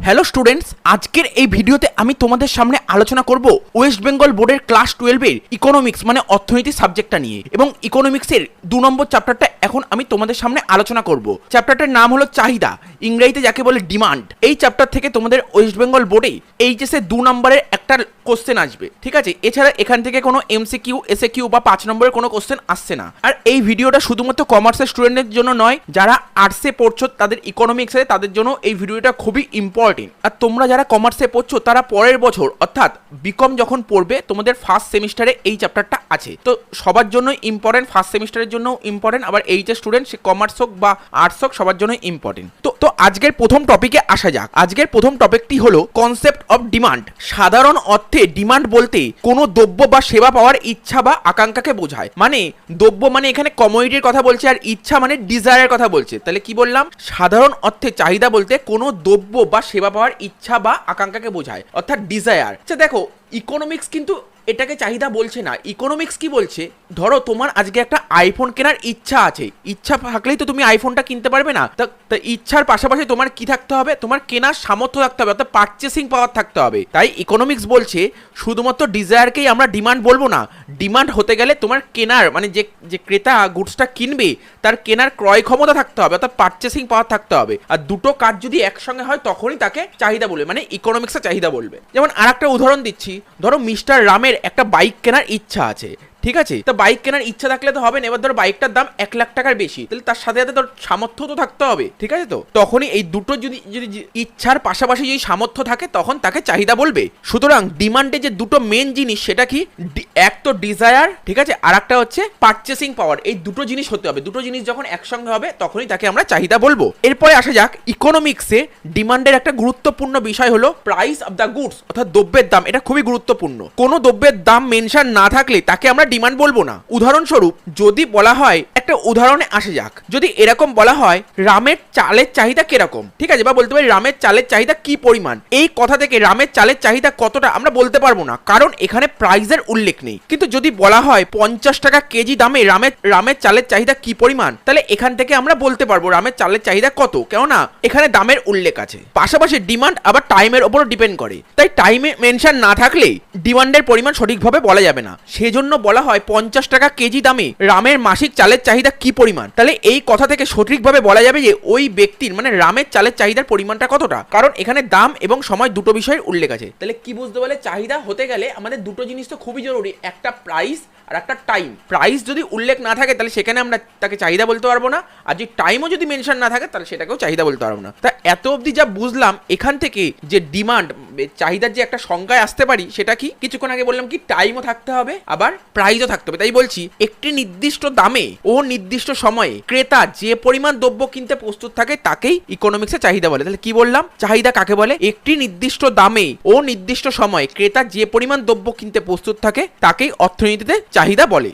Hello students, আজকের এই ভিডিওতে আমি তোমাদের সামনে আলোচনা করব ওয়েস্ট বেঙ্গল বোর্ডের ক্লাস 12 এর ইকোনমিক্স মানে অর্থনীতি সাবজেক্টটা নিয়ে। এবং ইকোনমিক্সের 2 নম্বর চ্যাপ্টারটা এখন আমি তোমাদের সামনে আলোচনা করব। চ্যাপ্টারটার নাম হলো চাহিদা, ইংরেজিতে যাকে বলে ডিমান্ড। এই চ্যাপ্টার থেকে তোমাদের ওয়েস্ট বেঙ্গল বোর্ডে এইচএসে 2 নম্বরের একটা কোশ্চেন আসবে, ঠিক আছে? এছাড়া এখান থেকে কোনো এমসিকিউ, এসএকিউ বা 5 নম্বরের কোনো কোশ্চেন আসছে না। আর এই ভিডিওটা শুধুমাত্র কমার্সের স্টুডেন্টদের জন্য নয়, যারা আর্টসে পড়ছো তাদের ইকোনমিক্সে তাদের জন্য এই ভিডিওটা খুবই ইম্পর্টেন্ট। আর তোমরা যারা কমার্সে পড়ছো তারা পরের বছর অর্থাৎ বিকম যখন পড়বে তোমাদের ফার্স্ট সেমিস্টারে এই চ্যাপ্টারটা আছে, তো সবার জন্য ইম্পর্টেন্ট, ফার্স্ট সেমিস্টারের জন্য ইম্পর্টেন্ট, আবার এইচএস স্টুডেন্ট সে কমার্স হোক বা আর্টস হোক সবার জন্য ইম্পর্টেন্ট। তো আজকের প্রথম টপিকে আসা যাক। আজকের প্রথম টপিকটি হলো কনসেপ্ট অফ ডিমান্ড। সাধারণ অর্থে ডিমান্ড বলতে কোনো দ্রব্য বা সেবা পাওয়ার ইচ্ছা বা আকাঙ্ক্ষাকে বোঝায়। মানে দ্রব্য মানে এখানে কমোডিটির কথা বলছে, আর ইচ্ছা মানে ডিজায়ারের কথা বলছে। তাহলে কি বললাম? সাধারণ অর্থে চাহিদা বলতে কোনো দ্রব্য বা সেবা পাওয়ার ইচ্ছা বা আকাঙ্ক্ষাকে বোঝায়, অর্থাৎ ডিজায়ার। আচ্ছা দেখো, ইকোনমিক্স কিন্তু এটাকে চাহিদা বলছে না। ইকোনমিক্স কি বলছে? ধরো তোমার আজকে একটা আইফোন কেনার ইচ্ছা আছে, ইচ্ছা থাকলেই তো তুমি আইফোনটা কিনতে পারবে না। তা ইচ্ছার পাশাপাশি তোমার কি থাকতে হবে? তোমার কেনার সামর্থ্য থাকতে হবে, অর্থাৎ পারচেসিং পাওয়ার থাকতে হবে। তাই ইকোনমিক্স বলছে শুধুমাত্র ডিজায়ারকেই আমরা ডিমান্ড বলবো না। ডিমান্ড হতে গেলে তোমার কেনার মানে যে ক্রেতা গুডসটা কিনবে তার কেনার ক্রয় ক্ষমতা থাকতে হবে, অর্থাৎ পারচেসিং পাওয়ার থাকতে হবে। আর দুটো কাজ যদি একসঙ্গে হয় তখনই তাকে চাহিদা বলবে, মানে ইকোনমিক্সে চাহিদা বলবে। যেমন আর একটা উদাহরণ দিচ্ছি, ধরো মিস্টার রামের একটা বাইক কেনার ইচ্ছা আছে, ঠিক আছে? তো বাইক কেনার ইচ্ছা থাকলে তো হবে না। এবার ধরো বাইকটার দাম 1 লাখ টাকার বেশি, তাহলে তার সাথে সাথে তোর সামর্থ্য তো থাকতে হবে, ঠিক আছে? তো তখনই এই দুটো যদি ইচ্ছার পাশাপাশি যদি সামর্থ্য থাকে তখন তাকে চাহিদা বলবে। সুতরাং ডিমান্ডে যে দুটো মেন জিনিস সেটা কি? এক তো ডিজায়ার, ঠিক আছে, আর একটা হচ্ছে পারচেসিং পাওয়ার। এই দুটো জিনিস হতে হবে। দুটো জিনিস যখন একসঙ্গে হবে তখনই তাকে আমরা চাহিদা বলবো। এরপরে আসা যাক, ইকোনমিক্সে ডিমান্ডের একটা গুরুত্বপূর্ণ বিষয় হলো প্রাইস অফ দ্য গুডস, অর্থাৎ দ্রব্যের দাম। এটা খুবই গুরুত্বপূর্ণ। কোনো দ্রব্যের দাম মেনশন না থাকলে তাকে আমরা ডিমান্ড বলবো না। উদাহরণস্বরূপ যদি বলা হয়, একটা উদাহরণে আসে যাক, যদি এরকম বলা হয় রামের চালের চাহিদা কিরকম, ঠিক আছে, বা বলতে পারি রামের চালের চাহিদা কি পরিমাণ। এই কথা থেকে রামের চালের চাহিদা কতটা আমরা বলতে পারবো না, কারণ এখানে প্রাইসের উল্লেখ নেই। কিন্তু যদি বলা হয় 50 টাকা কেজি দামে রামের চালের চাহিদা কি পরিমাণ, তাহলে এখান থেকে আমরা বলতে পারবো রামের চালের চাহিদা কত, কেননা এখানে দামের উল্লেখ আছে। পাশাপাশি ডিমান্ড আবার টাইমের ওপর ডিপেন্ড করে, তাই টাইমে মেনশন না থাকলে ডিমান্ডের পরিমাণ সঠিকভাবে বলা যাবে না। সেজন্য বলা হয় 50 টাকা কেজি দামে রামের মাসিক চালের চাহিদা কি পরিমাণ। তাহলে এই কথা থেকে সঠিকভাবে বলা যাবে যে ওই ব্যক্তির মানে রামের চালের চাহিদার পরিমাণটা কতটা, কারণ এখানে দাম এবং সময় দুটো বিষয়ের উল্লেখ আছে। তাহলে কি বুঝতে পারলে? চাহিদা হতে গেলে আমাদের দুটো জিনিস তো খুবই জরুরি, একটা প্রাইস আর একটা টাইম। প্রাইস যদি উল্লেখ না থাকে তাহলে সেখানে আমরা তাকে চাহিদা বলতে পারবো না, আর যদি টাইমও যদি মেনশন না থাকে তাহলে সেটাকেও চাহিদা বলতে পারবো না। তা এত অবধি যা বুঝলাম, এখান থেকে যে ডিমান্ড চাহিদার যে একটা সংজ্ঞায় আসতে পারি সেটা কি? কিছুক্ষণ আগে বললাম কি টাইমও থাকতে হবে আবার প্রাইসও থাকতে হবে। তাই বলছি একটি নির্দিষ্ট দামে ও নির্দিষ্ট সময়ে ক্রেতা যে পরিমাণ দ্রব্য কিনতে প্রস্তুত থাকে তাকেই ইকোনমিক্সে চাহিদা বলে। তাহলে কি বললাম? চাহিদা কাকে বলে? একটি নির্দিষ্ট দামে ও নির্দিষ্ট সময়ে ক্রেতা যে পরিমাণ দ্রব্য কিনতে প্রস্তুত থাকে তাকেই অর্থনীতিতে চাহিদা বলে।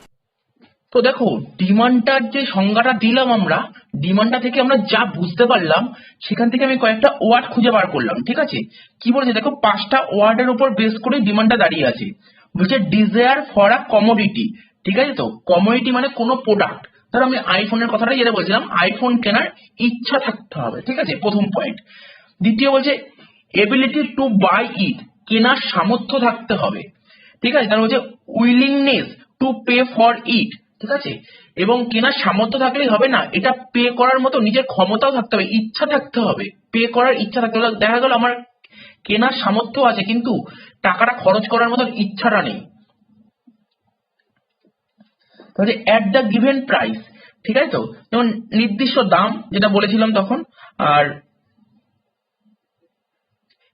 তো দেখো, ডিমান্ডটার যে সংজ্ঞাটা দিলাম আমরা, ডিমান্ডটা থেকে আমরা যা বুঝতে পারলাম সেখান থেকে আমি কয়েকটা ওয়ার্ড খুঁজে বার করলাম, ঠিক আছে? কি বলেছে দেখো, 5টা ওয়ার্ডের উপর বেস করে ডিমান্ডটা দাঁড়িয়ে আছে। বলছে ডিজায়ার ফর আ কমোডিটি, ঠিক আছে? তো কমোডিটি মানে কোনো প্রোডাক্ট। ধরো আমি আইফোনের কথাটা যেটা বলছিলাম, আইফোন কেনার ইচ্ছা থাকতে হবে, ঠিক আছে, প্রথম পয়েন্ট। দ্বিতীয় বলছে এবিলিটি টু বাই ইট, কেনার সামর্থ্য থাকতে হবে, ঠিক আছে? তার বলছে willingness to pay for it, ঠিক আছে? এবং কেনার সামর্থ্য থাকলেই হবে না, এটা পে করার মতো নিজের ক্ষমতাও থাকতে হবে, ইচ্ছা থাকতে হবে, পে করার ইচ্ছা থাকতে হবে। দেখা গেল আমার কেনার সামর্থ্য আছে কিন্তু টাকাটা খরচ করার মতো ইচ্ছাটা নেই। তাহলে অ্যাট দ্য গিভেন প্রাইস, ঠিক আছে? তো যেমন নির্দিষ্ট দাম যেটা বলেছিলাম তখন, আর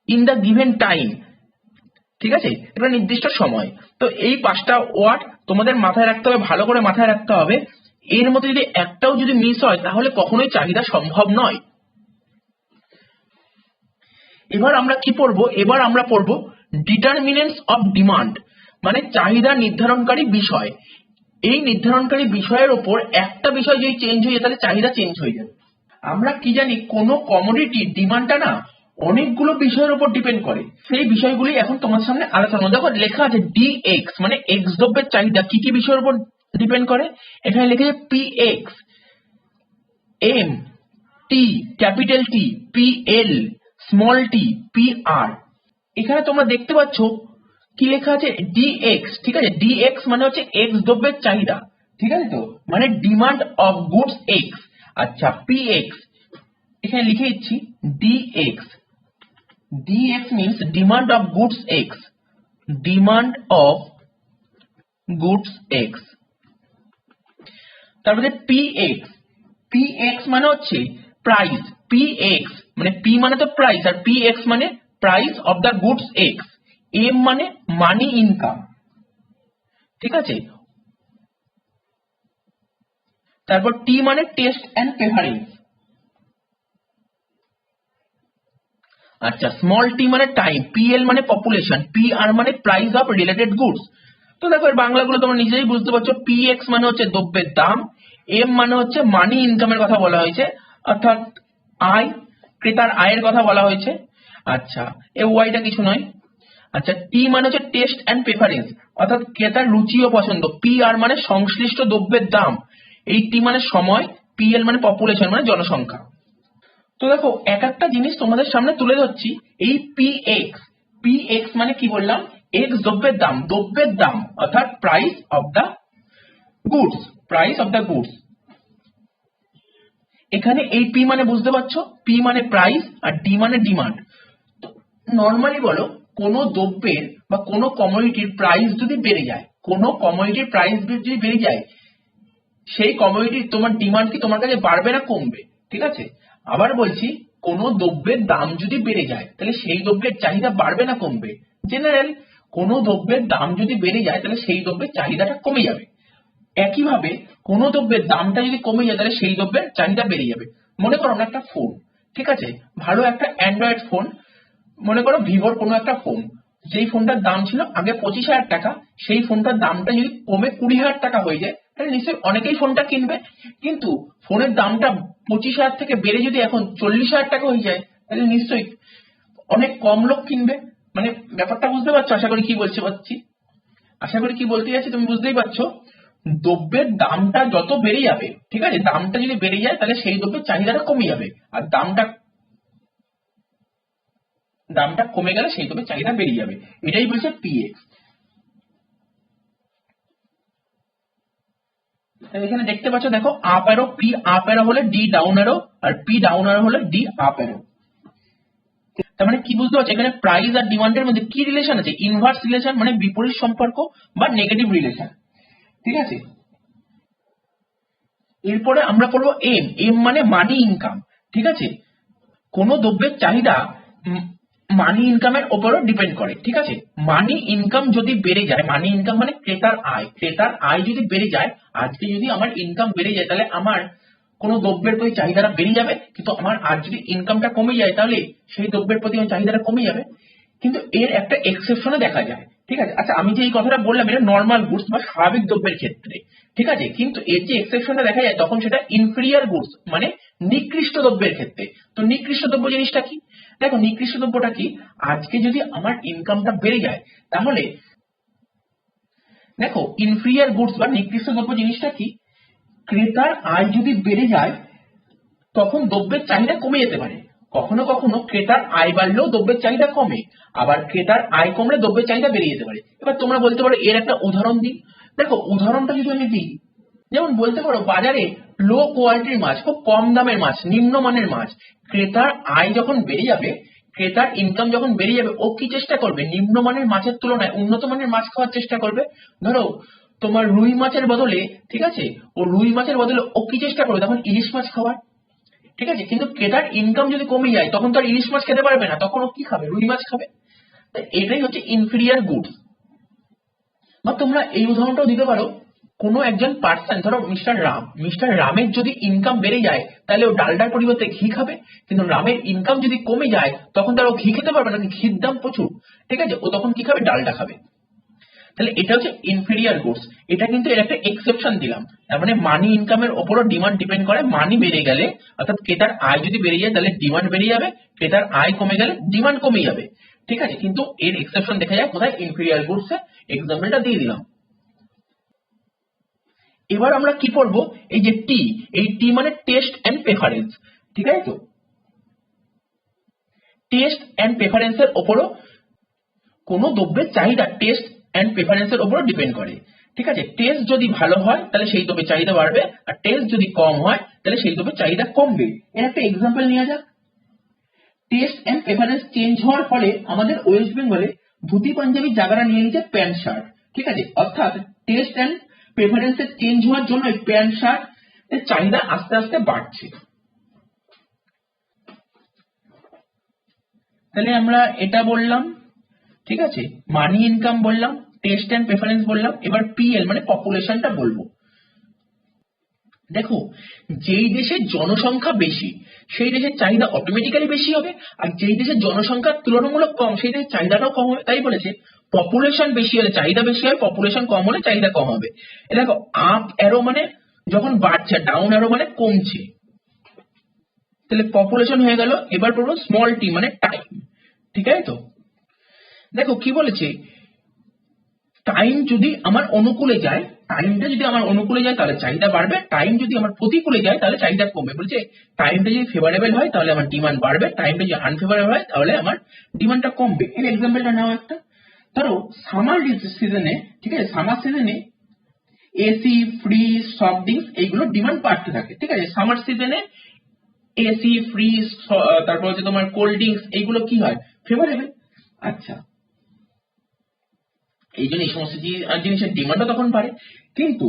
ইন দ্য গিভেন টাইম, ঠিক আছে, এটা নির্দিষ্ট সময়। তো এই 5টা ওয়ার্ড তোমাদের মাথায় রাখতে হবে, ভালো করে মাথায় রাখতে হবে। এর মধ্যে যদি একটাও যদি মিস হয় তাহলে কখনোই চাহিদা সম্ভব নয়। এবার আমরা কি পড়বো? এবার আমরা পড়বো ডিটারমিনেন্টস অফ ডিমান্ড, মানে চাহিদা নির্ধারণকারী বিষয়। এই নির্ধারণকারী বিষয়ের ওপর একটা বিষয় যদি চেঞ্জ হয়ে যায় তাহলে চাহিদা চেঞ্জ হয়ে যাবে। আমরা কি জানি, কোনো কমোডিটির ডিমান্ডটা না অনেকগুলো বিষয়ের উপর ডিপেন্ড করে। সেই বিষয়গুলি এখন তোমার সামনে আলোচনা। দেখো লেখা আছে ডিএক্স, মানে এক্স দ্রব্যের চাহিদা কি কি বিষয়ের উপর ডিপেন্ড করে। এখানে লেখা আছে PX, M T, capital T, PL, small T P R, এখানে তোমরা দেখতে পাচ্ছ কি লেখা আছে ডিএক্স, ঠিক আছে, ডিএক্স মানে হচ্ছে এক্স দ্রব্যের চাহিদা, ঠিক আছে, তো মানে ডিমান্ড অফ গুডস এক্স। আচ্ছা পিএক্স এখানে লিখে দিচ্ছি DX, DX means demand of goods X, demand of goods X. তারপরে পিএক্স, পিএক্স মানে হচ্ছে প্রাইস, পিএক্স মানে পি মানে তো প্রাইস আর পিএক্স মানে price of the goods X, M মানে মানি ইনকাম, ঠিক আছে। তারপর টি মানে টেস্ট এন্ড প্রেফারেন্স। আচ্ছা স্মল টি মানে টাইম, পিএল মানে পপুলেশন, পিআর মানে প্রাইস অফ রিলেটেড গুডস। তো দেখো এর বাংলাগুলো তোমরা নিজেই বুঝতে পারছো, পিএক্স মানে হচ্ছে দ্রব্যের দাম, এম মানে হচ্ছে মানি ইনকামের কথা বলা হয়েছে অর্থাৎ আয়, ক্রেতার আয়ের কথা বলা হয়েছে। আচ্ছা এ ওয়াইটা কিছু নয়। আচ্ছা টি মানে হচ্ছে টেস্ট এন্ড প্রেফারেন্স অর্থাৎ ক্রেতার রুচি ও পছন্দ, পি আর মানে সংশ্লিষ্ট দ্রব্যের দাম, এই টি মানে সময়, পিএল মানে পপুলেশন মানে জনসংখ্যা। তো দেখো এক একটা জিনিস তোমাদের সামনে তুলে ধরছি। এই পিএক্স, পিএক্স মানে কি বললাম, এক্স দ্রব্যের দাম, দ্রব্যের দাম অর্থাৎ price of the goods, price of the goods. এখানে এই পি মানে বুঝতে পারছো, পি মানে প্রাইস আর ডি মানে ডিমান্ড। নর্মালি বলো কোন দ্রব্যের বা কোন কমোডিটির প্রাইস যদি বেড়ে যায়, কোন কমোডিটির প্রাইস যদি বেড়ে যায়, সেই কমোডিটির তোমার ডিমান্ড কি তোমার কাছে বাড়বে না কমবে, ঠিক আছে। আবার বলছি কোন দ্রব্যের দাম যদি বেড়ে যায় তাহলে সেই দ্রব্যের চাহিদা বাড়বে না কমবে। জেনারেল কোন দ্রব্যের দাম যদি বেড়ে যায় তাহলে সেই দ্রব্যের চাহিদাটা কমে যাবে। একইভাবে কোন দ্রব্যের দামটা যদি কমে যায় তাহলে সেই দ্রব্যের চাহিদা বেড়ে যাবে। মনে করো আমরা একটা ফোন, ঠিক আছে, ভালো একটা অ্যান্ড্রয়েড ফোন, মনে করো ভিভোর কোনো একটা ফোন, যেই ফোনটার দাম ছিল আগে 25,000 টাকা, সেই ফোনটার দামটা যদি কমে 20,000 টাকা হয়ে যায় তাহলে নিশ্চয়ই অনেকেই ফোনটা কিনবে। কিন্তু ফোনের দামটা 25,000 থেকে বেড়ে যদি এখন 40,000 টাকা হয়ে যায় তাহলে নিশ্চয়ই অনেক কম লোক কিনবে। মানে ব্যাপারটা বুঝতে পারছো আশা করি কি বলতে পারছি, আশা করি কি বলতে যাচ্ছি তুমি বুঝতেই পারছো। দ্রব্যের দামটা যত বেড়ে যাবে, ঠিক আছে, দামটা যদি বেড়ে যায় তাহলে সেই দ্রব্যের চাহিদাটা কমে যাবে, আর দামটা দামটা কমে গেলে সেই দ্রব্যের চাহিদা বেড়ে যাবে। এটাই বলছে পিএক্স। এখানে দেখতে পাচ্ছ দেখো up arrow, P up arrow হলে ডি ডাউন অ্যারো আর পি ডাউন অ্যারো হলে ডি আপ অ্যারো। তার মানে কি বুঝতে পারছো এখানে প্রাইস আর ডিমান্ডের মধ্যে কি রিলেশন আছে, ইনভার্স রিলেশন মানে বিপরীত সম্পর্ক বা নেগেটিভ রিলেশন, ঠিক আছে। এরপরে আমরা পড়বো এম, এম মানে মানি ইনকাম, ঠিক আছে। কোন দ্রব্যের চাহিদা মানি ইনকামের উপরও ডিপেন্ড করে, ঠিক আছে। মানি ইনকাম যদি বেড়ে যায়, মানি ইনকাম মানে ক্রেতার আয়, ক্রেতার আয় যদি বেড়ে যায়, আজকে যদি আমার ইনকাম বেড়ে যায় তাহলে আমার কোন দ্রব্যের প্রতি চাহিদাটা বেড়ে যাবে, কিন্তু আমার আজ যদি ইনকামটা কমে যায় তাহলে সেই দ্রব্যের প্রতি আমার চাহিদাটা কমে যাবে। কিন্তু এর একটা এক্সেপশনও দেখা যায়, ঠিক আছে। আচ্ছা আমি যে এই কথাটা বললাম এটা নর্মাল গুডস বা স্বাভাবিক দ্রব্যের ক্ষেত্রে, ঠিক আছে, কিন্তু এর যে এক্সেপশনটা দেখা যায় তখন সেটা ইনফেরিয়ার গুডস মানে নিকৃষ্ট দ্রব্যের ক্ষেত্রে। তো নিকৃষ্ট দ্রব্য জিনিসটা কি, দেখো নিকৃষ্ট দ্রব্যটা কি, আজকে যদি আমার ইনকামটা বেড়ে যায় তাহলে দেখো ইনফেরিয়ার গুডস বা নিকৃষ্ট দ্রব্য জিনিসটা কি, ক্রেতার আয় যদি বেড়ে যায় তখন দ্রব্যের চাহিদা কমে যেতে পারে। কখনো কখনো ক্রেতার আয় বাড়লেও দ্রব্যের চাহিদা কমে, আবার ক্রেতার আয় কমলে দ্রব্যের চাহিদা বেড়ে যেতে পারে। এবার তোমরা বলতে পারো এর একটা উদাহরণ দিই। দেখো উদাহরণটা যদি আমি দিই, যেমন বলতে পারো বাজারে লো কোয়ালিটির মাছ, খুব কম দামের মাছ, নিম্নমানের মাছ, ক্রেতার আয় যখন বেড়ে যাবে, ক্রেতার ইনকাম যখন বেড়ে যাবে, ও কি চেষ্টা করবে, নিম্নমানের মাছের তুলনায় উন্নত মানের মাছ খাওয়ার চেষ্টা করবে। ধরো তোমার রুই মাছের বদলে, ঠিক আছে, ও রুই মাছের বদলে ও কি চেষ্টা করবে তখন ইলিশ মাছ খাওয়ার, ঠিক আছে। কিন্তু ক্রেতার ইনকাম যদি কমে যায় তখন তো আর ইলিশ মাছ খেতে পারবে না, তখন ও কি খাবে, রুই মাছ খাবে। এটাই হচ্ছে ইনফেরিয়ার গুডস। বা তোমরা এই উদাহরণটাও দিতে পারো, কোনো একজন পার্সন, ধরো মিস্টার রাম, মিস্টার রামের যদি ইনকাম বেড়ে যায় তাহলে ও ডালডার পরিবর্তে ঘি খাবে, কিন্তু রামের ইনকাম যদি কমে যায় তখন তার ও ঘি খেতে পারবে না, ঘির দাম প্রচুর, ঠিক আছে, ও তখন কি খাবে, ডালডা খাবে। তাহলে এটা হচ্ছে ইনফেরিয়ার গুডস। এটা কিন্তু এর একটা এক্সেপশন দিলাম। তার মানে মানি ইনকামের উপরও ডিমান্ড ডিপেন্ড করে, মানি বেড়ে গেলে অর্থাৎ ক্রেতার আয় যদি বেড়ে যায় তাহলে ডিমান্ড বেড়ে যাবে, ক্রেতার আয় কমে গেলে ডিমান্ড কমে যাবে, ঠিক আছে। কিন্তু এর এক্সেপশন দেখা যায় কোথায়, ইনফেরিয়ার গুডস এ। এক্সাম্পলটা দিয়ে দিলাম। এবার আমরা কি পড়বো, এই যে টি, এই টি মানে টেস্ট এন্ড প্রেফারেন্স, ঠিক আছে। তো টেস্ট অ্যান্ড প্রেফারেন্সের ওপরও, কোনো দ্রব্যের চাহিদা টেস্ট অ্যান্ড প্রেফারেন্সের ওপরও ডিপেন্ড করে। ঠিক আছে, টেস্ট যদি ভালো হয় তাহলে সেই দ্রব্যের চাহিদা বাড়বে, আর টেস্ট যদি কম হয় তাহলে সেই দ্রব্যের চাহিদা কমবে। এর একটা এক্সাম্পল নেওয়া যাক। টেস্ট অ্যান্ড প্রেফারেন্স চেঞ্জ হওয়ার ফলে আমাদের ওয়েস্ট বেঙ্গলে ধুতি পাঞ্জাবি জায়গাটা নিয়ে নিচ্ছে প্যান্ট শার্ট। ঠিক আছে, অর্থাৎ টেস্ট অ্যান্ড প্রেফারেন্সের চেঞ্জ হওয়ার জন্য প্যান্ট শার্ট এর চাহিদা আস্তে আস্তে বাড়ছে। তাহলে আমরা এটা বললাম, ঠিক আছে, মানি ইনকাম বললাম, টেস্ট অ্যান্ড প্রেফারেন্স বললাম। এবার পিএল মানে পপুলেশনটা বলবো। দেখো, যেই দেশের জনসংখ্যা বেশি সেই দেশের চাহিদা অটোমেটিক্যালি বেশি হবে, আর যেই দেশের জনসংখ্যা তুলনামূলক কম সেই দেশের চাহিদাটাও কম হবে। তাই বলেছে পপুলেশন বেশি হলে চাহিদা বেশি হয়, পপুলেশন কম হলে চাহিদা কম হবে। এটা দেখো, আপ অ্যারো মানে যখন বাড়ছে, ডাউন অ্যারো মানে কমছে। তাহলে পপুলেশন হয়ে গেল। এবার পড়বো স্মল টি মানে টাইম। ঠিক আছে, তো দেখো কি বলেছে, টাইম যদি আমার অনুকূলে যায়, টাইমটা যদি আমার অনুকূলে যায় তাহলে চাহিদা বাড়বে, টাইম যদি আমার প্রতিকূলে যায় তাহলে চাহিদা কমবে। বলছে টাইমটা যদি ফেভারেবল হয় তাহলে আমার ডিমান্ড বাড়বে, টাইমটা যদি আনফেভারেবল হয় তাহলে আমার ডিমান্ডটা কমবে। এর এক্সাম্পলটা নাও একটা। ধরো সামার সিজনে, ঠিক আছে, সামার সিজনে এসি, ফ্রিজ, সফট ড্রিঙ্কস এইগুলো ডিমান্ড বাড়তে থাকে। ঠিক আছে, সামার সিজনে এসি, ফ্রিজ, তারপর হচ্ছে তোমার কোল্ড ড্রিঙ্কস এইগুলো কি হয়, ফেভারেবল। আচ্ছা, এই জন্য এই সমস্ত জিনিসের ডিমান্ডও তখন বাড়ে। কিন্তু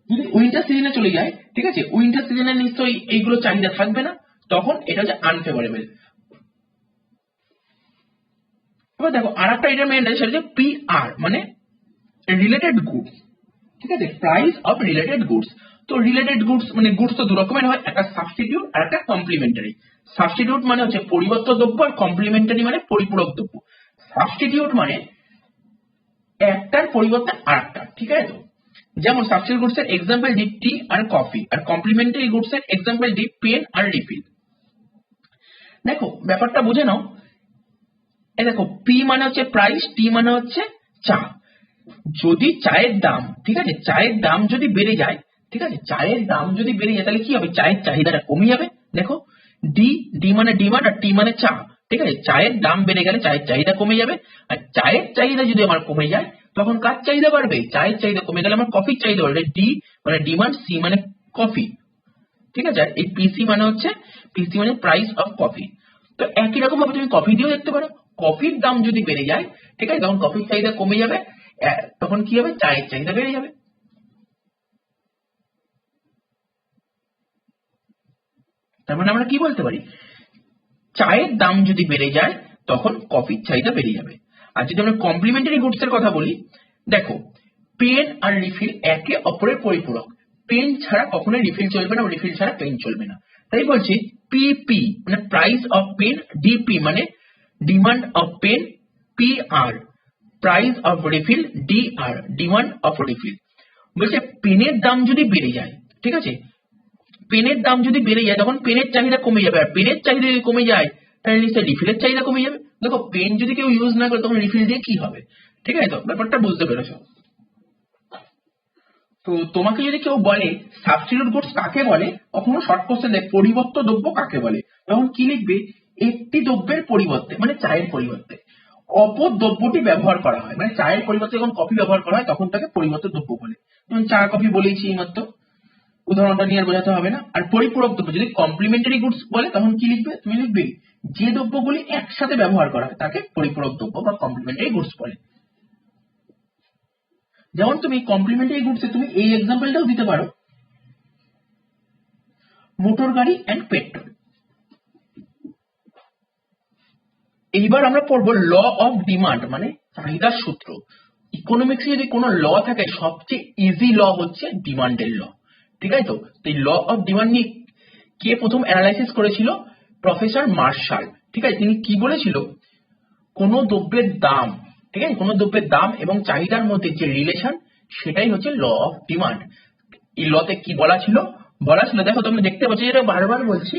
যদি উইন্টার সিজনে চলে যায়, ঠিক আছে, উইন্টার সিজনে নিশ্চয়ই এইগুলো চাহিদা থাকবে না, তখন এটা হচ্ছে আনফেভারেবল। এবার দেখো আর একটা এটা মেন আছে, সেটা হচ্ছে পিআর মানে রিলেটেড গুডস। ঠিক আছে, প্রাইস অফ রিলেটেড গুডস। তো রিলেটেড গুডস মানে গুডস তো দু রকমের হয়, একটা সাবস্টিটিউট আর একটা কমপ্লিমেন্টারি। সাবস্টিটিউট মানে হচ্ছে পরিবর্ত দ্রব্য, আর কমপ্লিমেন্টারি মানে পরিপূরক দ্রব্য। সাবস্টিটিউট মানে একটার পরিবর্তে আরেকটা। ঠিক আছে, তো যেমন সাবস্টিটিউট গুডস এর এক্সাম্পল দিই টি আর কফি, আর কমপ্লিমেন্টারি গুডস এর এক্সাম্পল দিই পেন আর রিফিল। দেখো ব্যাপারটা বুঝে নাও। এই দেখো, পি মানে হচ্ছে প্রাইস, টি মানে হচ্ছে চা। যদি চায়ের দাম, ঠিক আছে, চায়ের দাম যদি বেড়ে যায়, ঠিক আছে, চায়ের দাম যদি বেড়ে যায় তাহলে কি হবে, চায়ের চাহিদাটা কমে যাবে। দেখো, ডি, ডি মানে ডিমান্ড, আর টি মানে চা। ঠিক আছে, চায়ের দাম বেড়ে গেলে চায়ের চাহিদা কমে যাবে, আর চায়ের চাহিদা যদি আমার কমে যায় তখন কার চাহিদা বাড়বে, চায়ের চাহিদা কমে গেলে আমার কফির চাহিদা বাড়বে। ডি মানে ডিমান্ড, সি মানে কফি। ঠিক আছে, আর এই পিসি মানে হচ্ছে, পিসি মানে প্রাইস অফ কফি। তো একই রকম ভাবে তুমি কফি দিয়েও দেখতে পারো, কফির দাম যদি বেড়ে যায়, ঠিক আছে, তখন কফির চাহিদা কমে যাবে, তখন কি হবে, চায়ের চাহিদা বেড়ে যাবে। তার মানে আমরা কি বলতে পারি, চায়ের দাম যদি বেড়ে যায় তখন কফির চাহিদা বেড়ে যাবে। আর যদি আমরা কমপ্লিমেন্টারি গুডস এর কথা বলি, দেখো পেন আর রিফিল একে অপরের পরিপূরক। পেন ছাড়া কখনোই রিফিল চলবে না, রিফিল ছাড়া পেন চলবে না। তাই বলছি পিপি মানে প্রাইস অফ পেন, ডিপি মানে demand of pen, PR price of refill, DR demand of refill. বলছে পেনের দাম যদি বেড়ে যায়, ঠিক আছে, পেনের দাম যদি বেড়ে যায় তখন পেনের চাহিদা কমে যাবে, আর পেনের চাহিদা যদি কমে যায় তাহলে নিশ্চয়ই রিফিলের চাহিদা কমে যাবে। দেখো পেন যদি কেউ ইউজ না করে তখন রিফিল দিয়ে কি হবে। ঠিক আছে, তো ব্যাপারটা বুঝতে পেরেছো। তো তোমাকে যদি কেউ বলে সাবস্টিটিউট গুডস কাকে বলে, কখনো শর্ট কোশ্চেন দেয় পরিবর্ত দ্রব্য কাকে বলে, তখন কি লিখবে, একটি দ্রব্যের পরিবর্তে মানে চায়ের পরিবর্তে অপর দ্রব্যটি ব্যবহার করা হয়। মানে চায়ের পরিবর্তে যখন কফি ব্যবহার করা হয় তখন তাকে পরিবর্ত দ্রব্য বলে। যেমন চা কফি বলেইছি মাত্র, উদাহরণটা নিয়ে আর বোঝাতে হবে না। আর পরিপূরক দ্রব্য যদি কমপ্লিমেন্টারি গুডস বলে তখন কি লিখবে, তুমি লিখবে যে দ্রব্যগুলি একসাথে ব্যবহার করা হয় তাকে পরিপূরক দ্রব্য বা কমপ্লিমেন্টারি গুডস বলে। যেমন তুমি কমপ্লিমেন্টারি গুডসে তুমি এই এক্সাম্পলটাও দিতে পারো, মোটর গাড়ি এন্ড পেট্রোল। এইবার আমরা পড়বো ল অফ ডিমান্ড মানে চাহিদার সূত্র। ইকোনমিক্সে যদি কোনো ল থাকে সবচেয়ে ইজি ল হচ্ছে ডিমান্ডের ল। ঠিক আছে, তো এই ল অফ ডিমান্ড নিয়ে কে প্রথম অ্যানালাইসিস করেছিল, প্রফেসর মার্শাল। ঠিক আছে, তিনি কি বলেছিল, কোন দ্রব্যের দাম, ঠিক আছে, কোন দ্রব্যের দাম এবং চাহিদার মধ্যে যে রিলেশন সেটাই হচ্ছে ল অফ ডিমান্ড। এই লতে কি বলা ছিল, দেখো তোমরা দেখতে পাচ্ছ, যেটা বারবার বলছি,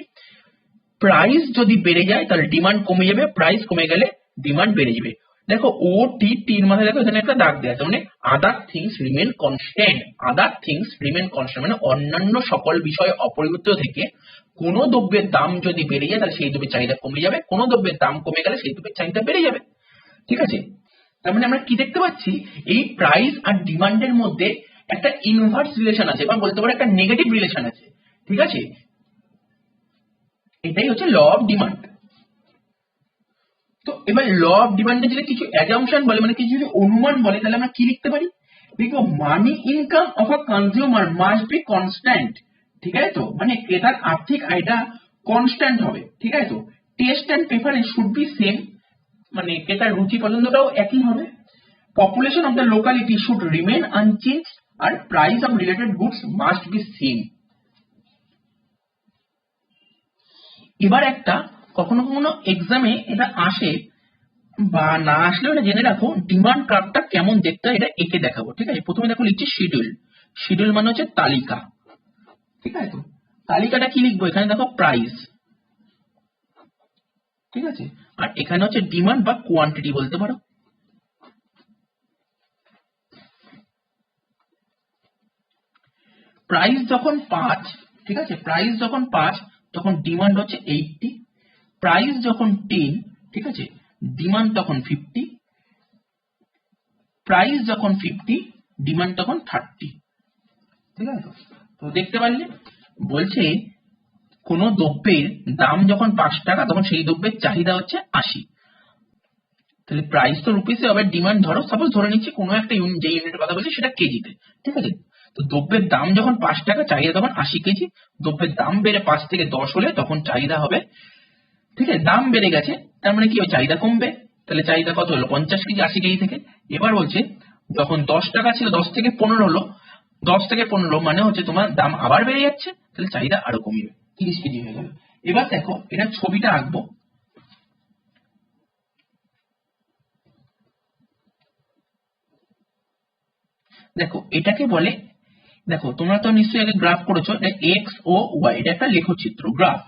প্রাইস যদি বেড়ে যায় তাহলে ডিমান্ড কমে যাবে, প্রাইস কমে গেলে ডিমান্ড বেড়ে যাবে। দেখো ও টি টির মাথায় দেখো এখানে একটা দাগ দেওয়া আছে, মানে আদার থিংস রিমেন কনস্ট্যান্ট। আদার থিংস রিমেন কনস্ট্যান্ট মানে অন্যান্য সকল বিষয় অপরিবর্তিত থেকে কোনো দ্রব্যের দাম যদি বেড়ে যায় তাহলে সেই দ্রব্যের চাহিদা কমে যাবে, কোনো দ্রব্যের দাম কমে গেলে সেই দ্রব্যের চাহিদা বেড়ে যাবে। ঠিক আছে, তার মানে আমরা কি দেখতে পাচ্ছি, এই প্রাইস আর ডিমান্ডের মধ্যে একটা ইনভার্স রিলেশন আছে বা বলতে পারো একটা নেগেটিভ রিলেশন আছে। ঠিক আছে, এটাই হচ্ছে ল অফ ডিমান্ড। তো এবার ল অফ ডিমান্ডে যদি কিছু অ্যাজাম্পশন বলে, মানে কিছু যদি অনুমান বলে, তাহলে আমরা কি লিখতে পারি, দেখো মানি income of a consumer must be constant. ঠিক আছে, তো মানে ক্রেতার আর্থিক আয়টা কনস্ট্যান্ট হবে। ঠিক আছে, তো taste and preference should be same, মানে ক্রেতার রুচি পছন্দটাও একই হবে। Population of the locality should remain unchange আর price of related goods must be same. এবার একটা কখনো কখনো এক্সামে এটা আসে বা না আসলেও এটা জেনে রাখো, ডিমান্ড কার্ভটা কেমন দেখতে হয় এটা এঁকে দেখাবো। ঠিক আছে, প্রথমে দেখো লিখছি শিডিউল। শিডিউল মানে হচ্ছে তালিকা। ঠিক আছে, তো তালিকাটা কি লিখবো, এখানে দেখো প্রাইস। ঠিক আছে, আর এখানে হচ্ছে ডিমান্ড বা কোয়ান্টিটি বলতে পারো। প্রাইস যখন 5, ঠিক আছে, প্রাইস যখন 5 তখন ডিমান্ড হচ্ছে 80। প্রাইস যখন 10, ঠিক আছে, ডিমান্ড তখন 50। প্রাইস যখন 50, ডিমান্ড তখন 30। ঠিক আছে, তো দেখতে পারলে বলছে কোন দ্রব্যের দাম যখন 5 টাকা তখন সেই দ্রব্যের চাহিদা হচ্ছে 80। তাহলে প্রাইস তো রুপিসে হবে, ডিমান্ড ধরো সাপোজ ধরে নিচ্ছি কোনো একটা ইউনিট, যে ইউনিটের কথা বলছি সেটা কেজিতে। ঠিক আছে, তো দ্রব্যের দাম যখন 5 টাকা চাহিদা তখন 80 কেজি। দ্রব্যের দাম বেড়ে 5 থেকে 10 হলে তখন চাহিদা হবে, ঠিক আছে, দাম বেড়ে গেছে তার মানে কি চাহিদা কমবে। তাহলে চাহিদা কত হলো, 50 কেজি 80 কেজি থেকে। এবার বলছে যখন 10 টাকা ছিল 10 থেকে 15 হলো, 10 থেকে 15 মানে হচ্ছে তোমার দাম আবার বেড়ে যাচ্ছে, তাহলে চাহিদা আরো কমবে, 30 কেজি হয়ে গেল। এবার দেখো এটা ছবিটা আঁকবো। দেখো এটাকে বলে, দেখো তোমরা তো নিশ্চয়ই আগে গ্রাফ করেছো, এটা এক্স ও ওয়াই, এটা একটা লেখচিত্র গ্রাফ।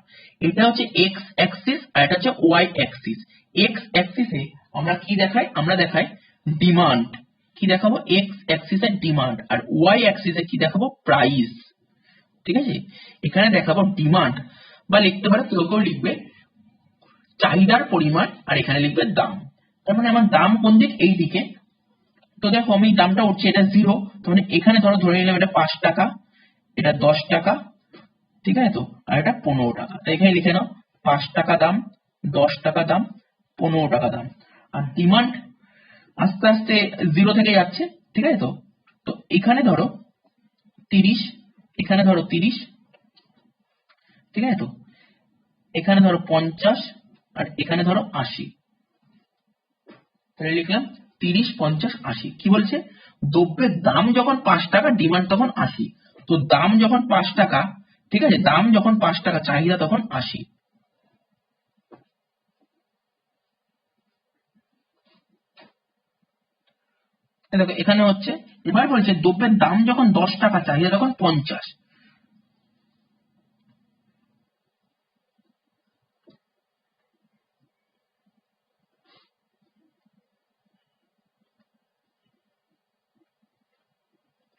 এটা হচ্ছে এক্স অ্যাক্সিস আর এটা হচ্ছে ওয়াই অ্যাক্সিস। এক্স অ্যাক্সিসে আমরা কি দেখাই, আমরা দেখাই ডিমান্ড। কি দেখাবো, এক্স অ্যাক্সিসে ডিমান্ড, আর ওয়াই অ্যাক্সিসে কি দেখাবো, প্রাইস। ঠিক আছে, এখানে দেখাবো ডিমান্ড, বা লিখতে পারো কেউ কেউ লিখবে চাহিদার পরিমাণ, আর এখানে লিখবে দাম। তার মানে আমার দাম কোন দিক, এই দিকে। তো দেখো আমি দামটা উঠছে, এটা 0, তো মানে এখানে ধরে নিলাম এটা 5 টাকা, এটা 10 টাকা। ঠিক আছে, তো আর এটা 15 টাকা। তাই এখানে লিখে নাও 5 টাকা দাম, 10 টাকা দাম, 15 টাকা দাম। আর ডিমান্ড আস্তে আস্তে 0 থেকে যাচ্ছে। ঠিক আছে, তো তো এখানে ধরো 30, এখানে ধরো 30। ঠিক আছে, তো এখানে ধরো 50 আর এখানে ধরো 80। তাহলে লিখলাম 30, 50, 80। কি বলছে, দ্রব্যের দাম যখন 5 টাকা ডিমান্ড তখন 80। তো দাম যখন 5 টাকা, ঠিক আছে, দাম যখন 5 টাকা চাহিদা তখন 80। দেখো এখানে হচ্ছে, এবার বলছে দ্রব্যের দাম যখন 10 টাকা চাহিদা তখন 50।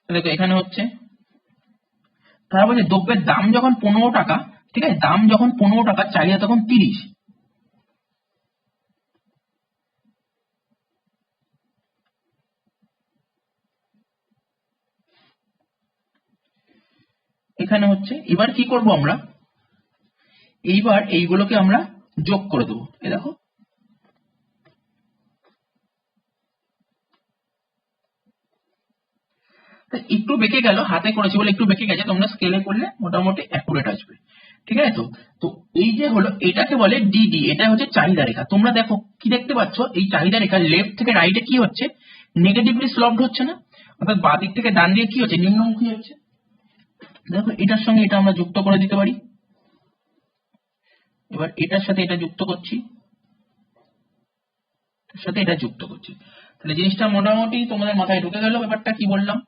দেখো এখানে হচ্ছে, তারা বলছে দ্রব্যের দাম যখন 15 টাকা, ঠিক আছে, দাম যখন 15 টাকা চাহিদা তখন 30। এখানে হচ্ছে, এবার কি করব আমরা, এইবার এইগুলোকে আমরা যোগ করে দেবো। এই দেখো একটু বেঁকে গেল, হাতে করেছি বলে একটু বেঁকে গেছে, তোমরা স্কেলে করলে মোটামুটি অ্যাকুরেট আসবে। ঠিক আছে, তো তো এই যে হলো এটাকে বলে ডিডি, এটা হচ্ছে চাহিদা রেখা। তোমরা দেখো কি দেখতে পাচ্ছ, এই চাহিদা রেখা লেফট থেকে রাইটে কি হচ্ছে, নেগেটিভলি স্লপড হচ্ছে না, অর্থাৎ বাঁ দিক থেকে ডান দিকে কি হচ্ছে, নিম্নমুখী হচ্ছে। দেখো এটার সঙ্গে এটা আমরা যুক্ত করে দিতে পারি। এবার এটার সাথে এটা যুক্ত করছি, এটার সাথে এটা যুক্ত করছি, তাহলে জিনিসটা মোটামুটি তোমাদের মাথায় ঢুকে গেল ব্যাপারটা কি বললাম।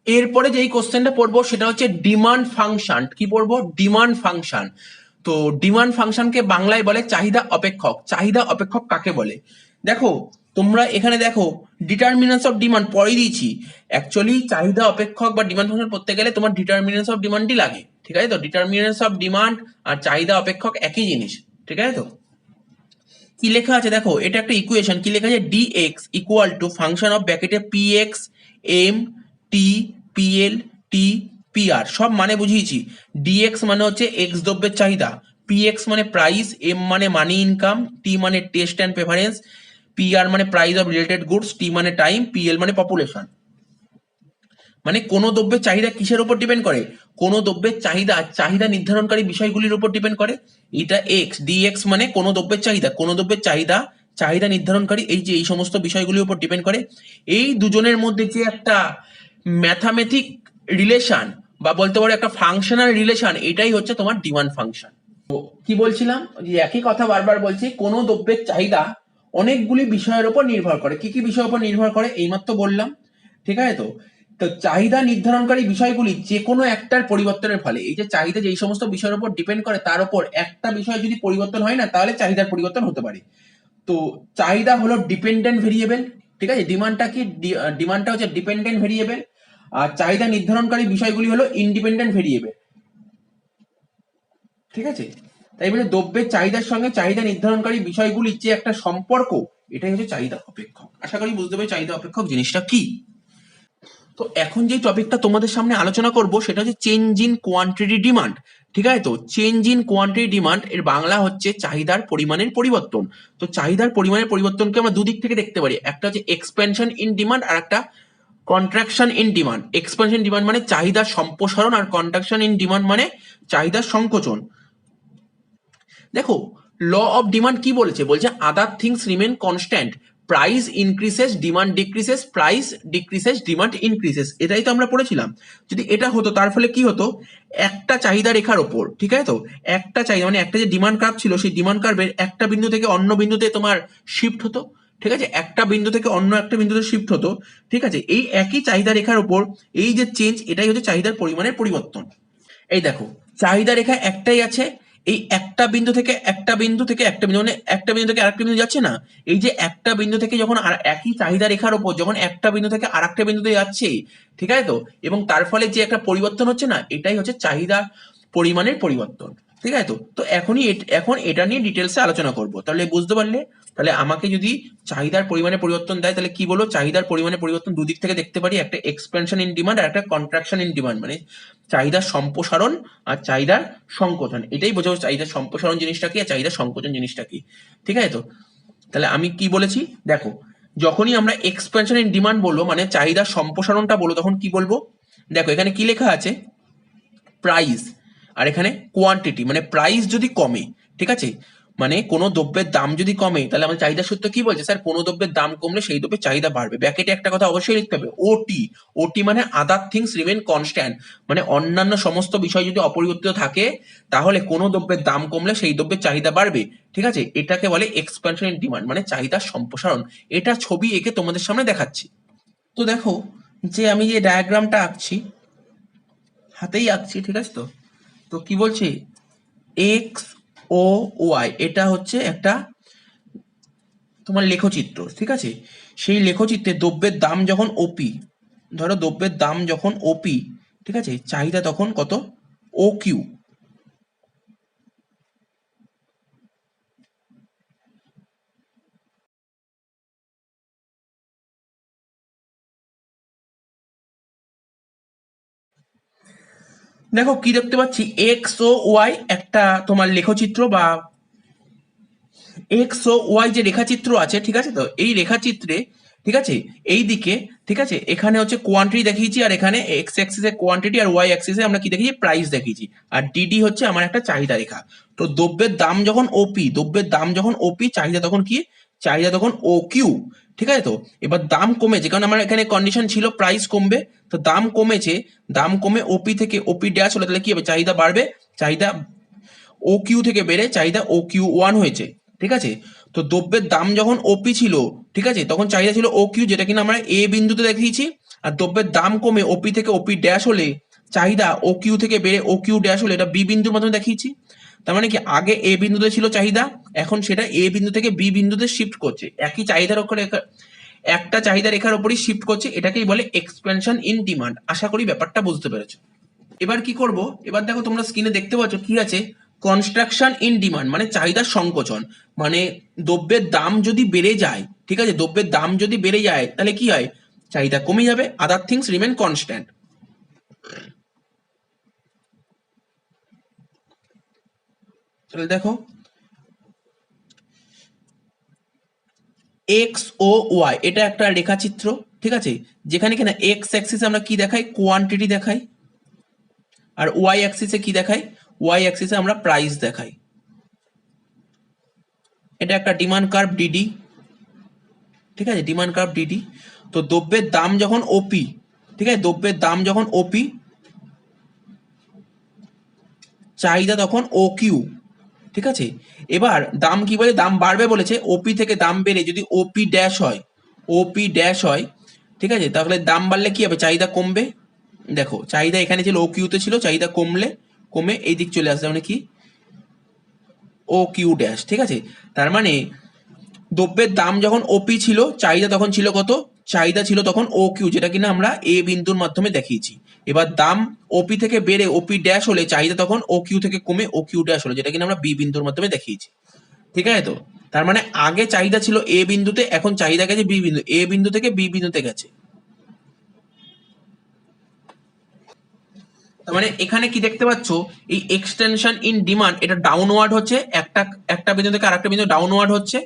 এরপরে যেই কোশ্চেনটা পড়বো সেটা হচ্ছে ডিমান্ড ফাংশন। কি পড়বো, ডিমান্ড ফাংশন। তো ডিমান্ড ফাংশনকে বাংলায় বলে চাহিদা অপেক্ষক। চাহিদা অপেক্ষক কাকে বলে? দেখো তোমরা এখানে দেখো ডিটারমিনেন্টস অফ ডিমান্ড পরে দিয়েছি। অ্যাকচুয়ালি চাহিদা অপেক্ষক বা ডিমান্ড ফাংশন পড়তে গেলে তোমার ডিটারমিনেন্টস অফ ডিমান্ডই লাগে, ঠিক আছে তো? ডিটারমিনেন্টস অফ ডিমান্ড আর চাহিদা অপেক্ষক একই জিনিস, ঠিক আছে তো? কি লেখা আছে দেখো, এটা একটা ইকুয়েশন। কি লেখা আছে? dx equal to function of ব্র্যাকেটে px m t pl t pr, সব মানে বুঝিয়েছি। dx মানে হচ্ছে x দ্রব্যের চাহিদা, px মানে প্রাইস, m মানে মানি ইনকাম, t মানে টেস্ট অ্যান্ড প্রেফারেন্স, pr মানে price of related goods, t মানে টাইম, pl মানে পপুলেশন। মানে কোন দ্রব্যের চাহিদা কিসের উপর ডিপেন্ড করে? কোন দ্রব্যের চাহিদা চাহিদা নির্ধারণকারী বিষয়গুলির উপর ডিপেন্ড করে। এটা এক্স, ডিএক্স মানে কোন দ্রব্যের চাহিদা, কোন দ্রব্যের চাহিদা চাহিদা নির্ধারণকারী এই যে এই সমস্ত বিষয়গুলির উপর ডিপেন্ড করে। এই দুজনের মধ্যে যে একটা ম্যাথামেটিক রিলেশন বা বলতে পারো একটা ফাংশনাল রিলেশন, এটাই হচ্ছে তোমার ডিমান্ড ফাংশন। তো কি বলছিলাম, যে একই কথা বারবার বলছি, কোন দ্রব্যের চাহিদা অনেকগুলি বিষয়ের উপর নির্ভর করে। কি কি বিষয়ের উপর নির্ভর করে এইমাত্র বললাম, ঠিক আছে তো? তো চাহিদা নির্ধারণকারী বিষয়গুলি যে কোনো একটার পরিবর্তনের ফলে, এই যে চাহিদা যেই সমস্ত বিষয়ের উপর ডিপেন্ড করে তার উপর একটা বিষয় যদি পরিবর্তন হয় না, তাহলে চাহিদার পরিবর্তন হতে পারে। তো চাহিদা হলো ডিপেন্ডেন্ট ভেরিয়েবল, ঠিক আছে? ডিমান্ডটা কি? ডিমান্ডটা হচ্ছে ডিপেন্ডেন্ট ভেরিয়েবল, আর চাহিদা নির্ধারণকারী বিষয়গুলি হলো ইন্ডিপেন্ডেন্ট ভেরিয়েবল, ঠিক আছে? তাই বলে দ্রব্যের চাহিদার সঙ্গে চাহিদা নির্ধারণকারী বিষয়গুলির যে একটা সম্পর্ক, এটাই হচ্ছে চাহিদা অপেক্ষক। আশা করি বুঝতে পারি চাহিদা অপেক্ষক জিনিসটা কি। তো এখন যে টপিকটা তোমাদের সামনে আলোচনা করব সেটা হচ্ছে চেঞ্জ ইন কোয়ান্টিটি ডিমান্ড, ঠিক আছে তো? চেঞ্জ ইন কোয়ান্টিটি ডিমান্ড এর বাংলা হচ্ছে চাহিদার পরিমাণের পরিবর্তন। তো চাহিদার পরিমাণের পরিবর্তনকে আমরা দুদিক থেকে দেখতে পারি, একটা হচ্ছে এক্সপেনশন ইন ডিমান্ড আর একটা contraction in demand. Expansion demand মানে চাহিদার সম্প্রসারণ, আর কন্ট্রাকশন ইন ডিমান্ড মানে চাহিদার সংকোচন। দেখো ল অফ ডিমান্ড কি বলেছে? বলছে other things remain constant, price increases demand decreases, price decreases demand increases. এটাই তো আমরা পড়েছিলাম। যদি এটা হতো তার ফলে কি হতো, একটা চাহিদা রেখার ওপর, ঠিক আছে তো, একটা চাহিদা মানে একটা যে ডিমান্ড কার্ভ ছিল, সেই ডিমান্ড কার্ভের একটা বিন্দু থেকে অন্য বিন্দুতে তোমার শিফট হতো, ঠিক আছে? একটা বিন্দু থেকে অন্য একটা বিন্দুতে শিফট হতো, ঠিক আছে? এই একই চাহিদা রেখার ওপর এই যে চেঞ্জ, এটাই হচ্ছে চাহিদার পরিমাণের পরিবর্তন। এই দেখো চাহিদা রেখা একটাই আছে, এই একটা বিন্দু থেকে একটা বিন্দু থেকে একটা বিন্দু মানে একটা বিন্দু থেকে আরেকটা বিন্দু যাচ্ছে না, এই যে একটা বিন্দু থেকে যখন আর একই চাহিদা রেখার উপর যখন একটা বিন্দু থেকে আরেকটা বিন্দুতে যাচ্ছে, ঠিক আছে তো, এবং তার ফলে যে একটা পরিবর্তন হচ্ছে না, এটাই হচ্ছে চাহিদা পরিমাণের পরিবর্তন, ঠিক আছে তো? তো এখন এটা নিয়ে ডিটেলসে আলোচনা করব। তাহলে বুঝতে পারলে? তাহলে আমাকে যদি চাহিদার পরিমাণে পরিবর্তন দেয় তাহলে কি বলো, চাহিদার পরিমাণে পরিবর্তন দুদিক থেকে দেখতে পারি, একটা এক্সপেনশন ইন ডিমান্ড আর একটা কন্ট্রাকশন ইন ডিমান্ড, মানে চাহিদার সম্প্রসারণ আর চাহিদার সংকোচন। এটাই বোঝাবো চাহিদার সম্প্রসারণ জিনিসটা কি আর চাহিদার সংকোচন জিনিসটা কি, ঠিক আছে তো? তাহলে আমি কি বলেছি দেখো, যখনই আমরা এক্সপেনশন ইন ডিমান্ড বলবো মানে চাহিদার সম্প্রসারণটা বলবো, তখন কি বলবো দেখো, এখানে কি লেখা আছে? প্রাইস, আর এখানে কোয়ান্টিটি। মানে প্রাইস যদি কমে, ঠিক আছে, মানে কোনো দ্রব্যের দাম যদি কমে, তাহলে আমাদের চাহিদা সূত্র কি বলছে? স্যার কোনো দ্রব্যের দাম কমলে সেই দ্রব্যের চাহিদা বাড়বে। ব্র্যাকেটে একটা কথা অবশ্যই লিখতে হবে, ওটি। ওটি মানে আদার থিংস রিমেন কনস্ট্যান্ট, মানে অন্যান্য সমস্ত বিষয় যদি অপরিবর্তিত থাকে তাহলে কোনো দ্রব্যের দাম কমলে সেই দ্রব্যের চাহিদা বাড়বে, ঠিক আছে? এটাকে বলে এক্সপ্যানশন ইন ডিমান্ড, মানে চাহিদার সম্প্রসারণ। এটা ছবি এঁকে তোমাদের সামনে দেখাচ্ছি। তো দেখো যে আমি যে ডায়াগ্রামটা আঁকছি, হাতেই আঁকছি, ঠিক আছে তো? তো কি বলছে, এক্স ও ওয়াই, এটা হচ্ছে একটা তোমার লেখচিত্র, ঠিক আছে? সেই লেখচিত্রে দ্রব্যের দাম যখন ওপি, ধরো দ্রব্যের দাম যখন ওপি, ঠিক আছে, চাহিদা তখন কত? O Q. দেখো কি দেখতে পাচ্ছি, এক্স ও ওয়াই একটা তোমার লেখচিত্র বা এক্স ও ওয়াই যে রেখাচিত্র আছে, ঠিক আছে তো? এই রেখাচিত্রে, ঠিক আছে, এই দিকে, ঠিক আছে, এখানে হচ্ছে কোয়ান্টিটি দেখিয়েছি, আর এখানে এক্স অ্যাক্সিসে কোয়ান্টিটি আর ওয়াই অ্যাক্সিসে আমরা কি দেখিয়েছি? প্রাইস দেখিয়েছি। আর ডিডি হচ্ছে আমার একটা চাহিদা রেখা। তো দ্রব্যের দাম যখন ওপি, দ্রব্যের দাম যখন ওপি, চাহিদা তখন কি? চাহিদা তখন ও কিউ, ঠিক আছে তো? এবার দাম কমেছে, কারণ আমার এখানে কন্ডিশন ছিল প্রাইস কমবে, তো দাম কমেছে, দাম কমে ওপি থেকে ওপি ড্যাশ হলে তাহলে কি হবে? চাহিদা বাড়বে, চাহিদা ও কিউ থেকে বেড়ে চাহিদা ও কিউ ওয়ান হয়েছে, ঠিক আছে? তো দ্রব্যের দাম যখন ওপি ছিল, ঠিক আছে, তখন চাহিদা ছিল ও কিউ, যেটা কিনা আমরা এ বিন্দুতে দেখিয়েছি। আর দ্রব্যের দাম কমে ওপি থেকে ওপি ড্যাশ হলে চাহিদা ও কিউ থেকে বেড়ে ও কিউ ড্যাশ হলে এটা বি বিন্দুর মাধ্যমে দেখিয়েছি। তার মানে কি আগে এ বিন্দুতে ছিল চাহিদা, এখন সেটা এ বিন্দু থেকে বি বিন্দুতে শিফট করছে, একই চাহিদার উপরে একটা চাহিদা রেখার উপরই শিফট করছে, এটাকেই বলে এক্সপেনশন ইন ডিমান্ড। আশা করি ব্যাপারটা বুঝতে পেরেছো। এবার কি করব, এবার দেখো তোমরা স্ক্রিনে দেখতে পাচ্ছ কি আছে, কনস্ট্রাকশন ইন ডিমান্ড মানে চাহিদার সংকোচন, মানে দ্রব্যের দাম যদি বেড়ে যায়, ঠিক আছে, দ্রব্যের দাম যদি বেড়ে যায় তাহলে কি হয়, চাহিদা কমে যাবে, আদার থিংস রিমেন কনস্ট্যান্ট। তাহলে দেখো এক্স ও ওয়াই এটা একটা রেখাচিত্র, ঠিক আছে, যেখানে কিনা এক্স অ্যাক্সিসে আমরা কি দেখাই, কোয়ান্টিটি দেখাই, আর ওয়াই অ্যাক্সিসে কি দেখাই, ওয়াই অ্যাক্সিসে আমরা প্রাইস দেখাই। এটা একটা ডিমান্ড কার্ভ ডিডি, ঠিক আছে, ডিমান্ড কার্ভ ডিডি। তো দ্রব্যের দাম যখন ওপি, ঠিক আছে, দ্রব্যের দাম যখন ওপি, চাহিদা তখন ও কিউ, ঠিক আছে। এবার দাম কি বলে, দাম বাড়বে বলেছে, ওপি থেকে দাম বেড়ে যদি ওপি ড্যাশ হয়, ওপি ড্যাশ হয়, ঠিক আছে, তাহলে দাম বাড়লে কি হবে, চাহিদা কমবে। দেখো চাহিদা এখানে ছিল ও কিউতে ছিল, চাহিদা কমে এই দিক চলে আসবে, মানে কি ও কিউ ড্যাশ, ঠিক আছে। তার মানে দ্রব্যের দাম যখন ওপি ছিল, চাহিদা তখন ছিল কত, চাহিদা ছিল তখন ও কিউ, যেটা কিনা আমরা এ বিন্দুর মাধ্যমে দেখিয়েছি। এবার দাম ওপি থেকে বেড়ে ওপি ড্যাশ হলে চাহিদা তখন ও কিউ থেকে কমে ও কিউ ড্যাশ হলো, যেটা কিনা আমরা বি বিন্দুর মাধ্যমে দেখিয়েছি, ঠিক আছে। তো তার মানে আগে চাহিদা ছিল এ বিন্দুতে, এখন চাহিদা গেছে বি বিন্দু, এ বিন্দু থেকে বি বিন্দুতে গেছে। তার মানে এখানে কি দেখতে পাচ্ছ, এই এক্সটেনশন ইন ডিমান্ড এটা ডাউনওয়ার্ড হচ্ছে, একটা বিন্দু থেকে আরেকটা বিন্দু ডাউনওয়ার্ড হচ্ছে।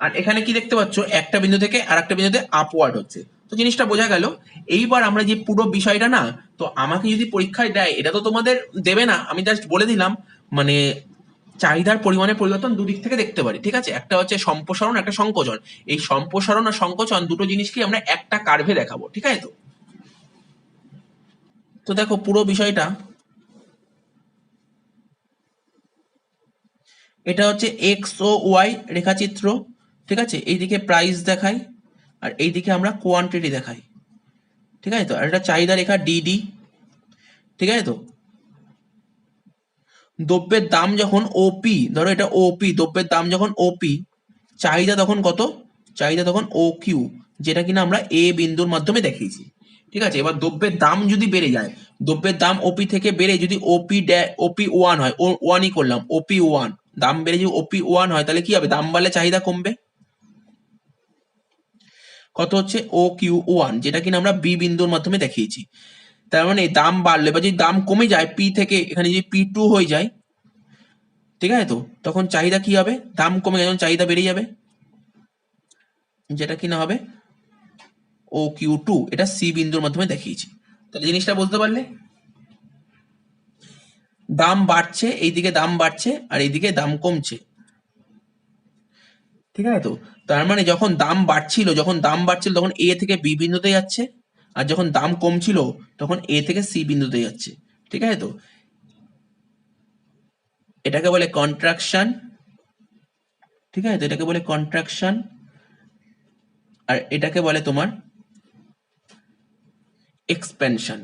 আর এখানে কি দেখতে পাচ্ছ, একটা বিন্দু থেকে আরেকটা বিন্দুতে আপওয়ার্ড হচ্ছে। তো জিনিসটা বোঝা গেল। এইবার আমরা যে পুরো বিষয়টা না, তো আমাকে যদি পরীক্ষায় দেয়, এটা তো তোমাদের দেবে না, আমি জাস্ট বলে দিলাম, মানে চাহিদার পরিমাণের পরিবর্তন দুদিক থেকে দেখতে পারি, ঠিক আছে, একটা হচ্ছে সম্প্রসারণ, একটা সংকোচন। এই সম্প্রসারণ আর সংকোচন দুটো জিনিসকে আমরা একটা কার্ভে দেখাবো, ঠিক আছে। তো দেখো পুরো বিষয়টা, এটা হচ্ছে এক্স ও ওয়াই রেখাচিত্র, ঠিক আছে, এইদিকে প্রাইস দেখাই আর এইদিকে আমরা কোয়ান্টিটি দেখাই, ঠিক আছে। তো আর এটা চাহিদা রেখা ডিডি, ঠিক আছে। তো দ্রব্যের দাম যখন ওপি, ধরো এটা ওপি, দ্রব্যের দাম যখন ওপি, চাহিদা তখন কত, চাহিদা তখন ও কিউ, যেটা কিনা আমরা এ বিন্দুর মাধ্যমে দেখিয়েছি, ঠিক আছে। এবার দ্রব্যের দাম যদি বেড়ে যায়, দ্রব্যের দাম ওপি থেকে বেড়ে যদি ওপি ওয়ান হয়, ও ওয়ানই করলাম, ওপি ওয়ান, দাম বেড়ে যদি ওপি ওয়ান হয় তাহলে কি হবে, দাম বাড়লে চাহিদা কমবে, কত হচ্ছে ও কিউ ওয়ান, যেটা কিনা আমরা বি বিন্দুর মাধ্যমে দেখিয়েছি। তার মানে দাম বাড়লে বা যদি দাম কমে যায় পি থেকে, এখানে যদি পি টু হয়ে যায়, ঠিক আছে, তো তখন চাহিদা কি হবে, দাম কমে গেলে চাহিদা বেড়ে যাবে, যেটা কিনা হবে ও কিউ টু, এটা সি বিন্দুর মাধ্যমে দেখিয়েছি। তাহলে জিনিসটা বুঝতে পারলে, দাম বাড়ছে, এইদিকে দাম বাড়ছে আর এইদিকে দাম কমছে, ঠিক আছে। তো তার মানে যখন দাম বাড়ছিল তখন এ থেকে বি বিন্দুতে যাচ্ছে, আর যখন দাম কমছিল তখন এ থেকে সি বিন্দুতে যাচ্ছে, ঠিক আছে। তো এটাকে বলে কন্ট্রাকশন, ঠিক আছে, তো এটাকে বলে কন্ট্রাকশন, আর এটাকে বলে তোমার এক্সপেনশন।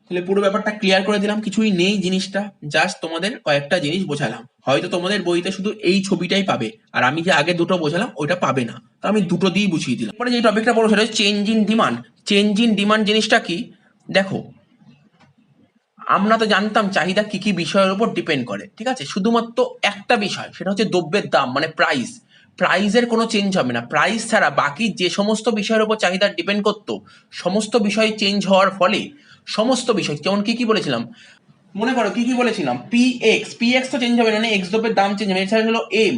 তাহলে পুরো ব্যাপারটা ক্লিয়ার করে দিলাম, কিছুই নেই জিনিসটা, জাস্ট তোমাদের কয়েকটা জিনিস বোঝালাম। হয়তো তোমাদের বইতে শুধু এই ছবিটাই পাবে, আর আমি যে আগে দুটো বোঝালাম ওইটা পাবে না, তো আমি দুটো দিয়েই বুঝিয়ে দিলাম। পরে যে টপিকটা বলো সেটা হচ্ছে change in demand. Change in demand জিনিসটা কি, দেখো আমরা তো জানতাম চাহিদা কি কি বিষয়ের উপর ডিপেন্ড করে, ঠিক আছে, শুধুমাত্র একটা বিষয়, সেটা হচ্ছে দ্রব্যের দাম মানে প্রাইস। প্রাইসের কোনো চেঞ্জ হবে না, প্রাইস ছাড়া বাকি যে সমস্ত বিষয়ের উপর চাহিদা ডিপেন্ড করতো, সমস্ত বিষয় চেঞ্জ হওয়ার ফলে সমস্ত বিষয়, যেমন কি কি বলেছিলাম, মনে করো কি কি বলেছিলাম, পি এক্স তো চেঞ্জ হবে না, এক্স দ্রব্যের দাম চেঞ্জ হবে, এছাড়া হলো এম,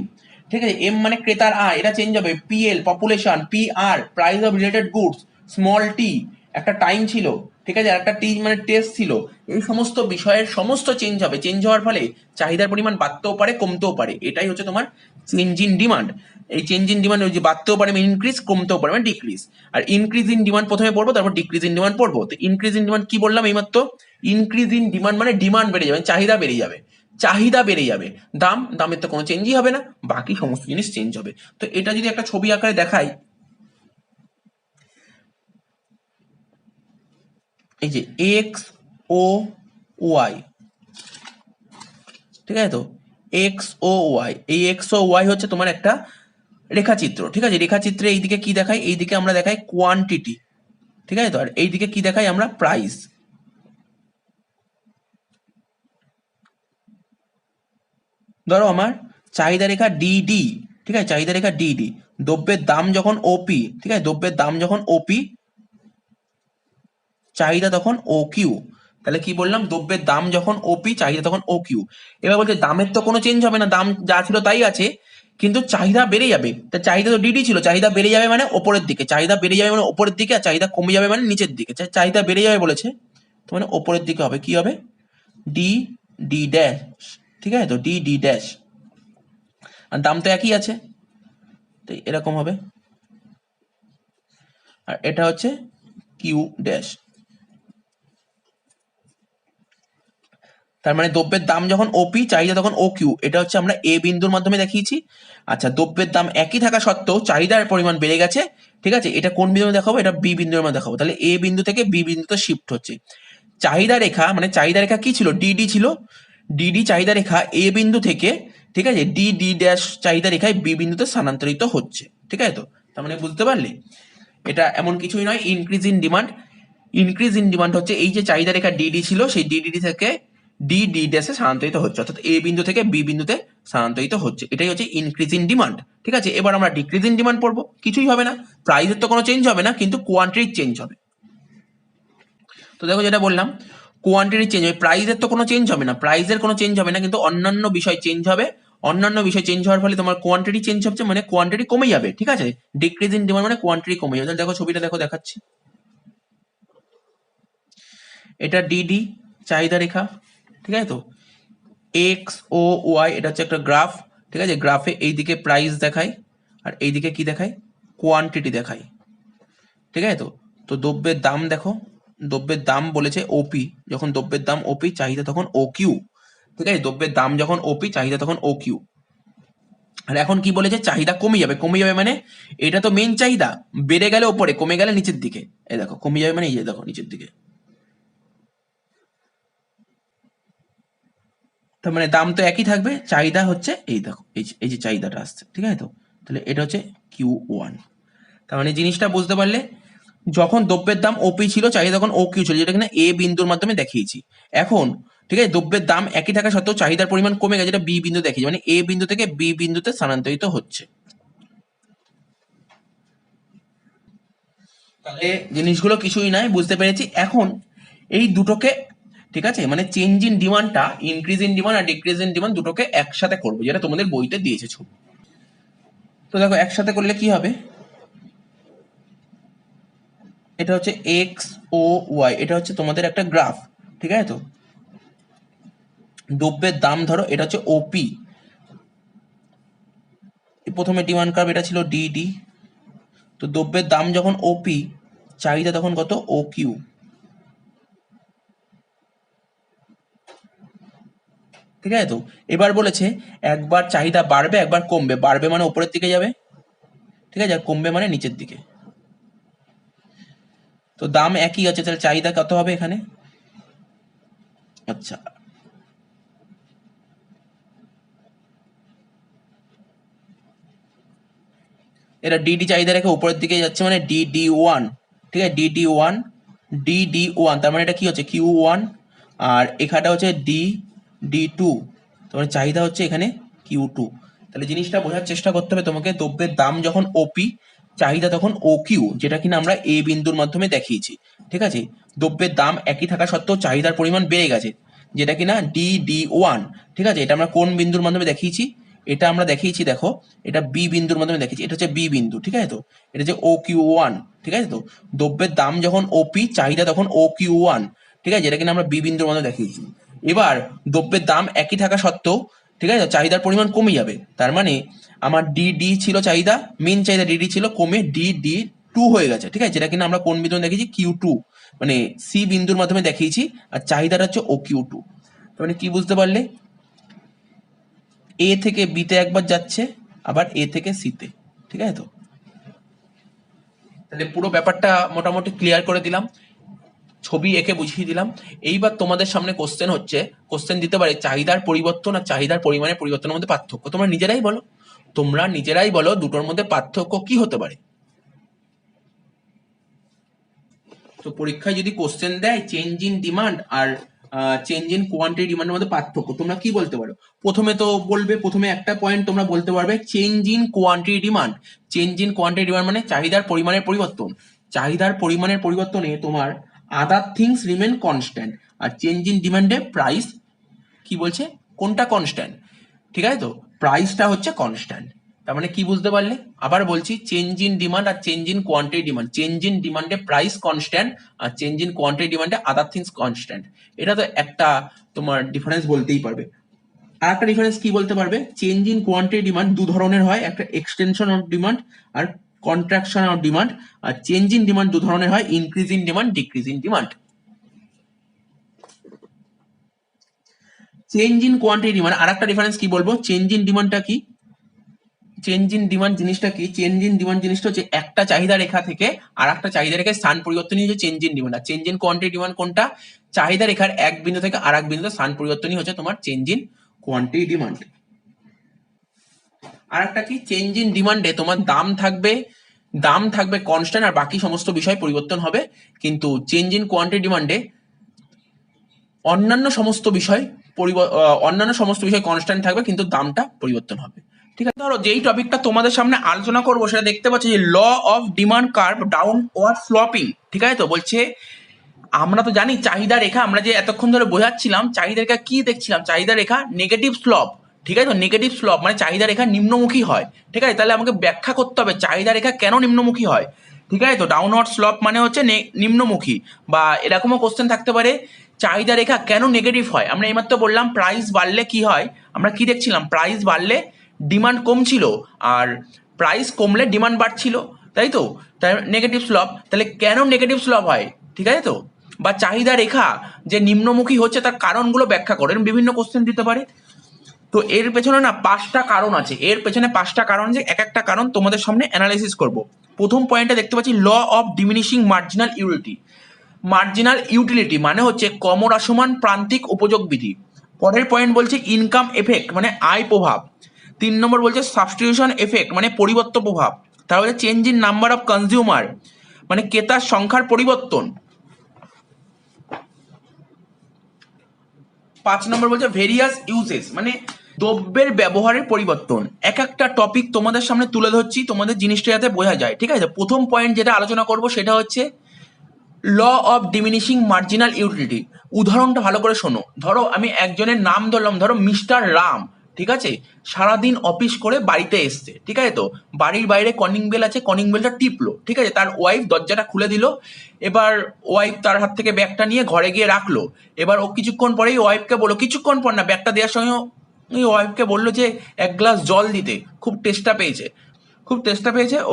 ঠিক আছে, এম মানে ক্রেতার আয়, এটা চেঞ্জ হবে, PL population, PR price of related goods, small T একটা টাইম ছিল, ঠিক আছে, আর একটা টি মানে টেস্ট ছিল। এই সমস্ত বিষয়ের সমস্ত চেঞ্জ হবে, চেঞ্জ হওয়ার ফলে চাহিদার পরিমাণ বাড়তেও পারে কমতেও পারে, এটাই হচ্ছে তোমার চেঞ্জ ইন ডিমান্ড। এই চেঞ্জ ইন ডিমান্ড যে বাড়তেও পারে মানে ইনক্রিজ, কমতেও পারে মানে ডিক্রিজ। আর ইনক্রিজ ইন ডিমান্ড প্রথমে পড়বো, তারপর ডিক্রিজ ইন ডিমান্ড পড়বো। তো ইনক্রিজ ইন ডিমান্ড কি বললাম এইমাত্র, ইনক্রিজ ইন ডিমান্ড মানে ডিমান্ড বেড়ে যাবে, চাহিদা বেড়ে যাবে, চাহিদা বেড়ে যাবে, দামের তো কোনো চেঞ্জই হবে না, বাকি সমস্ত জিনিস চেঞ্জ হবে। তো এটা যদি একটা ছবি আকারে দেখাই, এই যে এক্স ও ওয়াই, ঠিক আছে? তো এক্স ও ওয়াই, এই এক্স ও ওয়াই হচ্ছে তোমার একটা রেখাচিত্র, ঠিক আছে? রেখাচিত্রে এইদিকে কি দেখাই? এইদিকে আমরা দেখাই কোয়ান্টিটি, ঠিক আছে? তো আর এইদিকে কি দেখাই আমরা? প্রাইস। ধরো আমার চাহিদা রেখা ডিডি, ঠিক আছে? চাহিদা রেখা ডিডি, দ্রব্যের দাম যখন ওপি, ঠিক আছে? দ্রব্যের দাম যখন ওপি, চাহিদা তখন ও কিউ। তাহলে কি বললাম? দ্রব্যের দাম যখন ওপি, চাহিদা তখন ও কিউ। এবার বলছে দামের তো কোনো চেঞ্জ হবে না, দাম যা ছিল তাই আছে, কিন্তু চাহিদা বেড়ে যাবে। তা চাহিদা তো ডিডি ছিল, চাহিদা বেড়ে যাবে মানে ওপরের দিকে, চাহিদা বেড়ে যাবে মানে ওপরের দিকে, আর চাহিদা কমে যাবে মানে নিচের দিকে। চাহিদা বেড়ে যাবে বলেছে, তো মানে ওপরের দিকে হবে। কি হবে? ডি ডি ড্যাশ, ঠিক আছে? তো ডি ডি ড্যাশ, আর দাম তো একই আছে, তো এরকম হবে। আর এটা হচ্ছে কিউ ড্যাশ। তার মানে দ্রব্যের দাম যখন ওপি, চাহিদা তখন ও কিউ। এটা হচ্ছে আমরা এ বিন্দুর মাধ্যমে দেখিয়েছি। আচ্ছা, দ্রব্যের দাম একই থাকা সত্ত্বেও চাহিদার পরিমাণ বেড়ে গেছে, ঠিক আছে? এটা কোন বিন্দুতে দেখাবো? এটা বি বিন্দুর মধ্যে দেখাবো। তাহলে এ বিন্দু থেকে বি বিন্দুতে শিফট হচ্ছে। চাহিদা রেখা মানে চাহিদা রেখা কি ছিল? ডিডি ছিল। ডিডি চাহিদা রেখা এ বিন্দু থেকে, ঠিক আছে, ডি ডি ড্যাশ চাহিদা রেখায় বি বিন্দুতে স্থানান্তরিত হচ্ছে, ঠিক আছে? তো তার মানে বুঝতে পারলে এটা এমন কিছুই নয় increase in demand. Increase in demand হচ্ছে এই যে চাহিদা রেখা ডিডি ছিল, সেই ডিডি থেকে ডি ডি ড্যাশে স্থানান্তরিত হচ্ছে, অর্থাৎ এ বিন্দু থেকে বি বিন্দুতে স্থানান্তরিত হচ্ছে। এটাই হচ্ছে ইনক্রিজ ইন ডিমান্ড, ঠিক আছে? এবার আমরা ডিক্রিজ ইন ডিমান্ড পড়বো। কিছুই হবে না, প্রাইসের তো কোনো চেঞ্জ হবে না, কিন্তু কোয়ান্টিটির চেঞ্জ হবে। তো দেখো যেটা বললাম, কোয়ান্টিটি চেঞ্জ হবে, প্রাইসের তো কোনো চেঞ্জ হবে না, প্রাইসের কোনো চেঞ্জ হবে না, কিন্তু অন্যান্য বিষয় চেঞ্জ হবে। অন্যান্য বিষয় চেঞ্জ হওয়ার ফলে তোমার কোয়ান্টিটি চেঞ্জ হচ্ছে, মানে কোয়ান্টিটি কমে যাবে, ঠিক আছে? ডিক্রিজ ইন ডিমান্ড মানে কোয়ান্টিটি কমে যাবে। দেখো ছবিটা দেখো, দেখাচ্ছি। এটা ডিডি চাহিদা রেখা, ঠিক আছে? তো এক্স ও ওয়াই, এটা হচ্ছে একটা গ্রাফ, ঠিক আছে? গ্রাফে এইদিকে প্রাইস দেখায় আর এইদিকে কি দেখায়? কোয়ান্টিটি দেখায়, ঠিক আছে? তো তো দ্রব্যের দাম দেখো, দ্রব্যের দাম বলেছে ওপি, যখন দ্রব্যের দাম ওপি, চাহিদা তখন ও কিউ, ঠিক আছে? দ্রব্যের দাম যখন ওপি, চাহিদা তখন ও কিউ। আর এখন কি বলেছে? চাহিদা কমে যাবে। কমে যাবে মানে এটা তো মেন চাহিদা, বেড়ে গেলে ওপরে, কমে গেলে নিচের দিকে। এই দেখো কমে যাবে মানে এই যে দেখো নিচের দিকে। তার মানে দাম তো একই থাকবে, চাহিদা হচ্ছে এই দেখো এই যে চাহিদাটা আসছে, ঠিক আছে? তো তাহলে এটা হচ্ছে কিউ ওয়ান। তার মানে জিনিসটা বুঝতে পারলে, যখন দ্রব্যের দাম ওপি ছিল, চাহিদা তখন ও কিউ ছিল, যেটা কিনা এ বিন্দুর মাধ্যমে দেখিয়েছি। এখন ঠিক আছে, দ্রব্যের দাম একই থাকা সত্ত্বেও চাহিদার পরিমাণ কমে গেছে, যেটা বি বিন্দু দেখিয়েছি, মানে এ বিন্দু থেকে বি বিন্দুতে স্থানান্তরিত হচ্ছে। তাহলে জিনিসগুলো কিছুই নয়, বুঝতে পেরেছি। এখন এই দুটোকে, ঠিক আছে, মানে চেঞ্জ ইন ডিমান্ডটা, ইনক্রিজ ইন ডিমান্ড আর ডিক্রিজ ইন ডিমান্ড দুটোকে একসাথে করবো, যেটা তোমাদের বইতে দিয়েছে ছবি। তো দেখো একসাথে করলে কি হবে? এটা হচ্ছে এক্স ও ওয়াই, এটা হচ্ছে তোমাদের একটা গ্রাফ, ঠিক আছে? তো দ্রব্যের দাম ধরো এটা হচ্ছে ওপি, প্রথমে ডিমান্ড কার্ভ এটা ছিল ডিডি। তো দ্রব্যের দাম যখন ওপি, চাহিদা তখন কত? ও কিউ, ঠিক আছে? তো এবার বলেছে একবার চাহিদা বাড়বে, একবার কমবে। বাড়বে মানে উপরের দিকে যাবে, ঠিক আছে? আর কমবে মানে নিচের দিকে। তো দাম একই আছে, তাহলে চাহিদা কত হবে এখানে? আচ্ছা, এটা ডিডি চাহিদা রেখে উপরের দিকে যাচ্ছে, মানে ডিডি ওয়ান, ঠিক আছে? ডিডি ওয়ান, ডিডি ওয়ান, তার মানে এটা কি হচ্ছে? Q one. আর এখানটা হচ্ছে ডি ডি টু, তার মানে চাহিদা হচ্ছে এখানে কিউ টু। তাহলে জিনিসটা বোঝার চেষ্টা করতে হবে তোমাকে, দ্রব্যের দাম যখন ওপি, চাহিদা তখন ও কিউ, যেটা কিনা আমরা এ বিন্দুর মাধ্যমে দেখিয়েছি, ঠিক আছে? দ্রব্যের দাম একই থাকা সত্ত্বেও চাহিদার পরিমাণ বেড়ে গেছে, যেটা কিনা ডি ডি ওয়ান, ঠিক আছে? এটা আমরা কোন বিন্দুর মাধ্যমে দেখিয়েছি? এটা আমরা দেখিয়েছি, দেখো এটা বি বিন্দুর মাধ্যমে দেখিয়েছি, এটা হচ্ছে বি বিন্দু, ঠিক আছে? তো এটা হচ্ছে ও কিউ ওয়ান, ঠিক আছে? তো দ্রব্যের দাম যখন ওপি, চাহিদা তখন ও কিউ ওয়ান, ঠিক আছে? যেটা কিনা আমরা বি বিন্দুর মাধ্যমে দেখিয়েছি। এবার দ্রব্যের দাম একই থাকা সত্ত্বেও, ঠিক আছে, চাহিদার পরিমাণ কমে যাবে। তার মানে আমার ডি ডি ছিল চাহিদা, মেন চাহিদা ডিডি ছিল, কমে ডি ডি টু হয়ে গেছে, ঠিক আছে? যেটা কিনা আমরা কোন বিন্দু দেখিয়েছি? কিউ টু, মানে সি বিন্দুর মাধ্যমে দেখিয়েছি। আর চাহিদাটা হচ্ছে ও কিউ টু। মানে কি বুঝতে পারলে? এ থেকে বিতে একবার যাচ্ছে, আবার এ থেকে সিতে, ঠিক আছে? তো তাহলে পুরো ব্যাপারটা মোটামুটি ক্লিয়ার করে দিলাম। ছবি এঁকে বুঝিয়ে দিলাম। এইবার তোমাদের সামনে কোশ্চেন হচ্ছে, কোশ্চেন দিতে পারে চাহিদার পরিবর্তন আর চাহিদার পরিমাণের পরিবর্তনের মধ্যে পার্থক্য। তোমরা নিজেরাই বলো দুটোর মধ্যে পার্থক্য কি হতে পারে। তো পরীক্ষায় যদি কোশ্চেন দেয় চেঞ্জ ইন ডিমান্ড আর চেঞ্জ ইন কোয়ান্টিটি ডিমান্ডের মধ্যে পার্থক্য, তোমরা কি বলতে পারো? প্রথমে একটা পয়েন্ট তোমরা বলতে পারবে change in quantity demand. Change in quantity demand মানে চাহিদার পরিমাণের পরিবর্তন। চাহিদার পরিমাণের পরিবর্তনে তোমার আদার থিংস রিমেন কনস্ট্যান্ট, আর চেঞ্জ ইন ডিমান্ডে প্রাইস কি বলছে, কোনটা কনস্ট্যান্ট? ঠিক আছে, তো প্রাইসটা হচ্ছে কনস্ট্যান্ট। তার মানে কি বুঝতে পারলে? আবার বলছি, চেঞ্জ ইন ডিমান্ড আর change in quantity demand. Change in ডিমান্ডে প্রাইস কনস্ট্যান্ট আর চেঞ্জ ইন কোয়ান্টিটি ডিমান্ডে আদার থিংস কনস্ট্যান্ট। এটা তো একটা তোমার ডিফারেন্স বলতেই পারবে। আর একটা ডিফারেন্স কি বলতে পারবে? চেঞ্জ ইন কোয়ান্টিটি ডিমান্ড দু ধরনের হয়, একটা এক্সটেনশন অফ ডিমান্ড আর কন্ট্রাকশন অফ ডিমান্ড। আর চেঞ্জ ইন ডিমান্ড দু ধরনের হয়, increase in demand, decrease in demand. Change in quantity demand আর একটা ডিফারেন্স কি বলবো? চেঞ্জ ইন ডিমান্ডটা কি? চেঞ্জ ইন ডিমান্ড জিনিসটা কি? চেঞ্জ ইন ডিমান্ড জিনিসটা হচ্ছে একটা চাহিদা রেখা থেকে আর একটা চাহিদা রেখায় স্থান পরিবর্তনই হচ্ছে চেঞ্জ ইন ডিমান্ড। আর চেঞ্জ ইন কোয়ান্টিটি ডিমান্ড কোনটা? চাহিদা রেখার এক বিন্দু থেকে আর এক বিন্দুতে স্থান পরিবর্তনই হচ্ছে তোমার চেঞ্জ ইন কোয়ান্টিটি ডিমান্ড। আর একটা কি? চেঞ্জ ইন ডিমান্ডে তোমার দাম থাকবে কনস্ট্যান্ট আর বাকি সমস্ত বিষয় পরিবর্তন হবে, কিন্তু চেঞ্জ ইন কোয়ান্টিটি ডিমান্ডে অন্যান্য সমস্ত বিষয় কনস্ট্যান্ট থাকবে কিন্তু দামটা পরিবর্তন হবে। ঠিক আছে, ধরো যেই টপিকটা তোমাদের সামনে আলোচনা করবো সেটা দেখতে পাচ্ছি যে law of demand curve downward sloping. ঠিক আছে, তো বলছে আমরা তো জানি চাহিদা রেখা, আমরা যে এতক্ষণ ধরে বোঝাচ্ছিলাম চাহিদা রেখা কি দেখছিলাম, চাহিদা রেখা নেগেটিভ স্লপ। ঠিক আছে, তো নেগেটিভ স্লপ মানে চাহিদা রেখা নিম্নমুখী হয়। ঠিক আছে, তাহলে আমাকে ব্যাখ্যা করতে হবে চাহিদা রেখা কেন নিম্নমুখী হয়। ঠিক আছে, তো ডাউনওয়ার্ড স্লপ মানে হচ্ছে নিম্নমুখী। বা এরকমও কোশ্চেন থাকতে পারে চাহিদা রেখা কেন নেগেটিভ হয়। আমরা এইমাত্র বললাম প্রাইস বাড়লে কি হয়, আমরা কি দেখছিলাম, প্রাইস বাড়লে ডিমান্ড কমছিল আর প্রাইস কমলে ডিমান্ড বাড়ছিল, তাই তো? তাই নেগেটিভ স্লপ। তাহলে কেন নেগেটিভ স্লপ হয়? ঠিক আছে, তো বা চাহিদা রেখা যে নিম্নমুখী হচ্ছে তার কারণগুলো ব্যাখ্যা করে, বিভিন্ন কোশ্চেন দিতে পারে। তো এর পেছনে না 5টা কারণ আছে, এর পেছনে 5টা কারণ, যে এক একটা কারণ তোমাদের সামনে অ্যানালাইসিস করব। প্রথম পয়েন্টে দেখতে পাচ্ছি law of diminishing marginal utility. Marginal utility মানে হচ্ছে ক্রমহ্রাসমান প্রান্তিক উপযোগ বিধি। পরের পয়েন্ট বলছে ইনকাম এফেক্ট মানে আয় প্রভাব। 3 নম্বর বলছে সাবস্টিটিউশন এফেক্ট মানে পরিবর্তন প্রভাব। তাহলে change in number of consumer মানে ক্রেতার সংখ্যার পরিবর্তন। 5 নম্বর বলছে ভেরিয়াস ইউজেস মানে দ্রব্যের ব্যবহারের পরিবর্তন। এক একটা টপিক তোমাদের সামনে তুলে ধরছি, তোমাদের জিনিসটা যাতে বোঝা যায়। ঠিক আছে, প্রথম পয়েন্ট যেটা আলোচনা করব সেটা হচ্ছে law of diminishing marginal utility. উদাহরণটা ভালো করে শোনো। ধরো আমি একজনের নাম ধরলাম, ধরো মিস্টার রাম। ঠিক আছে, সারাদিন অফিস করে বাড়িতে এসছে। ঠিক আছে, তো বাড়ির বাইরে কলিং বেল আছে, কলিং বেলটা টিপলো। ঠিক আছে, তার ওয়াইফ দরজাটা খুলে দিল। এবার ওয়াইফ তার হাত থেকে ব্যাগটা নিয়ে ঘরে গিয়ে রাখলো। এবার ও কিছুক্ষণ পরেই ওয়াইফকে বললো, কিছুক্ষণ পর না, ব্যাগটা দেওয়ার সঙ্গে ওয়াইফকে বললো যে 1 গ্লাস জল দিতে, খুব তেষ্টা পেয়েছে।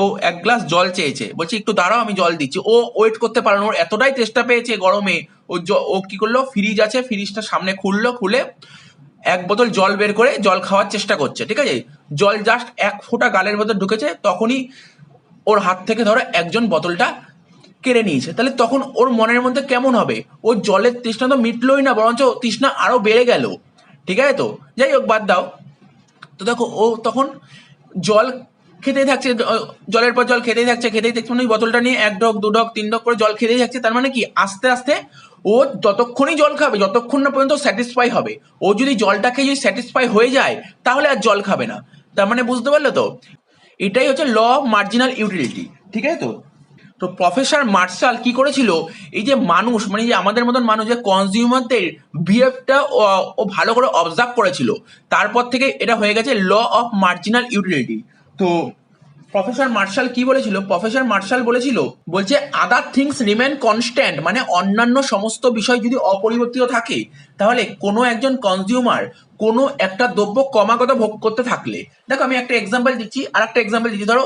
ও 1 গ্লাস জল চেয়েছে, বলছে একটু দাঁড়াও আমি জল দিচ্ছি। ও ওয়েট করতে পারলো না, ওর এতটাই তেষ্টা পেয়েছে গরমে। ও কি করলো, ফ্রিজ আছে, ফ্রিজটা সামনে খুলে 1 বোতল জল বের করে জল খাওয়ার চেষ্টা করছে। ঠিক আছে, জল জাস্ট 1 ফোঁটা গালের ভেতর ঢুকেছে, তখনই ওর হাত থেকে ধরো একজন বোতলটা কেড়ে নিয়েছে। তাহলে তখন ওর মনের মধ্যে কেমন হবে? ওর জলের তৃষ্ণা তো মিটলোই না, বরঞ্চ তৃষ্ণা আরো বেড়ে গেল। ঠিক আছে, তো যাই হোক বাদ দাও। তো দেখো ও তখন জল খেতেই থাকছে, জলের পর জল খেতেই থাকছে মানে ওই বোতলটা নিয়ে 1 ঢোক 2 ঢোক 3 ঢোক করে জল খেতেই থাকছে। তার মানে কি আস্তে আস্তে ও যতক্ষণই জল খাবে, যতক্ষণ না পর্যন্ত স্যাটিসফাই হবে। ও যদি জলটা খেয়ে যদি স্যাটিসফাই হয়ে যায় তাহলে আর জল খাবে না। তার মানে বুঝতে পারলো তো, এটাই হচ্ছে ল অফ মার্জিনাল ইউটিলিটি। ঠিক আছে, তো প্রফেসর মার্শাল কি করেছিল, এই যে মানুষ মানে যে আমাদের মতন মানুষ, যে কনজিউমারদের বিহেভটা ও ভালো করে অবজার্ভ করেছিল, তারপর থেকে এটা হয়ে গেছে ল অফ মার্জিনাল ইউটিলিটি। তো প্রফেসর মার্শাল কি বলেছিল? প্রফেসর মার্শাল বলছে আদার থিংস রিমেন কনস্ট্যান্ট মানে অন্যান্য সমস্ত বিষয় যদি অপরিবর্তিত থাকে, তাহলে কোনো একজন কনজিউমার কোনো একটা দ্রব্য ক্রমাগত ভোগ করতে থাকলে, দেখো আমি একটা এক্সাম্পল দিচ্ছি, আর একটা এক্সাম্পল দিচ্ছি। ধরো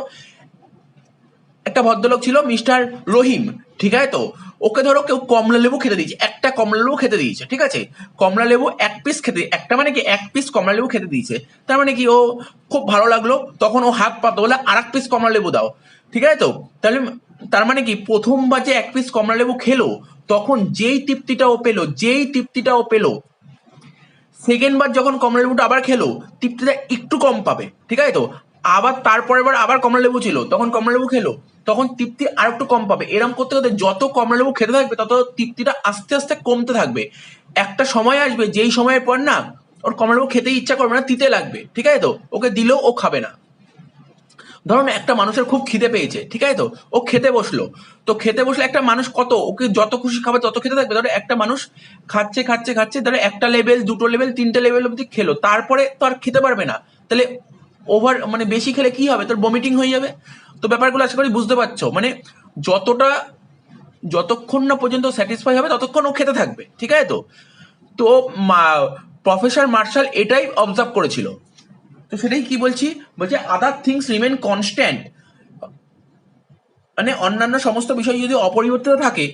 একটা ভদ্রলোক ছিল মিস্টার রহিম। ঠিক আছে, তো ওকে ধরো কেউ কমলা লেবু খেতে দিয়েছে, একটা কমলা লেবু খেতে দিয়েছে। ঠিক আছে, কমলা লেবু 1 পিস খেতে, একটা মানে কি 1 পিস কমলা লেবু খেতে দিয়েছে। তার মানে কি ও খুব ভালো লাগলো, তখন ও হাত পাতো বলে আর 1 পিস কমলা লেবু দাও। ঠিক আছে, তো তাহলে তার মানে কি প্রথমবার যে এক পিস কমলা লেবু খেলো তখন যেই তৃপ্তিটা ও পেলো সেকেন্ড বার যখন কমলা লেবুটা আবার খেলো তৃপ্তিটা একটু কম পাবে, ঠিক আছে তো। আবার তারপরের বার আবার কমলা লেবু ছিল, তখন কমলা লেবু খেলো, তখন তৃপ্তি আর একটু কম পাবে। এরকম করতে করতে যত কমলা লেবু খেতে থাকবে তত তৃপ্তিটা আস্তে আস্তে কমতে থাকবে। একটা সময় আসবে যেই সময়ের পর না ওর কমলা লেবু খেতে ইচ্ছা করবে না, তিতে লাগবে, ঠিক আছে তো। ওকে দিলেও ও খাবে না। ধরুন একটা মানুষের খুব খিদে পেয়েছে, ঠিক আছে তো, ও খেতে বসলো। তো খেতে বসলে একটা মানুষ কত ওকে যত খুশি খাবে তত খেতে থাকবে। ধরো একটা মানুষ খাচ্ছে খাচ্ছে খাচ্ছে, ধরো একটা লেভেল, দুটো লেভেল, তিনটে লেভেল অব্দি খেলো, তারপরে তো আর খেতে পারবে না। তাহলে ওভার মানে বেশি খেলে কি হবে, তোর বমিটিং হয়ে যাবে। তো ব্যাপারগুলো আশা করি বুঝতে পারছো। মানে যতটা যতক্ষণ না পর্যন্ত স্যাটিসফাই হবে ততক্ষণ ও খেতে থাকবে, ঠিক আছে তো। তো প্রফেসর মার্শাল এটাই অবজার্ভ করেছিল। তো সেটাই কি বলছি, বলছে আদার থিংস রিমেন কনস্ট্যান্ট, মানে অন্যান্য সমস্ত বিষয় যদি অপরিবর্তিত থাকে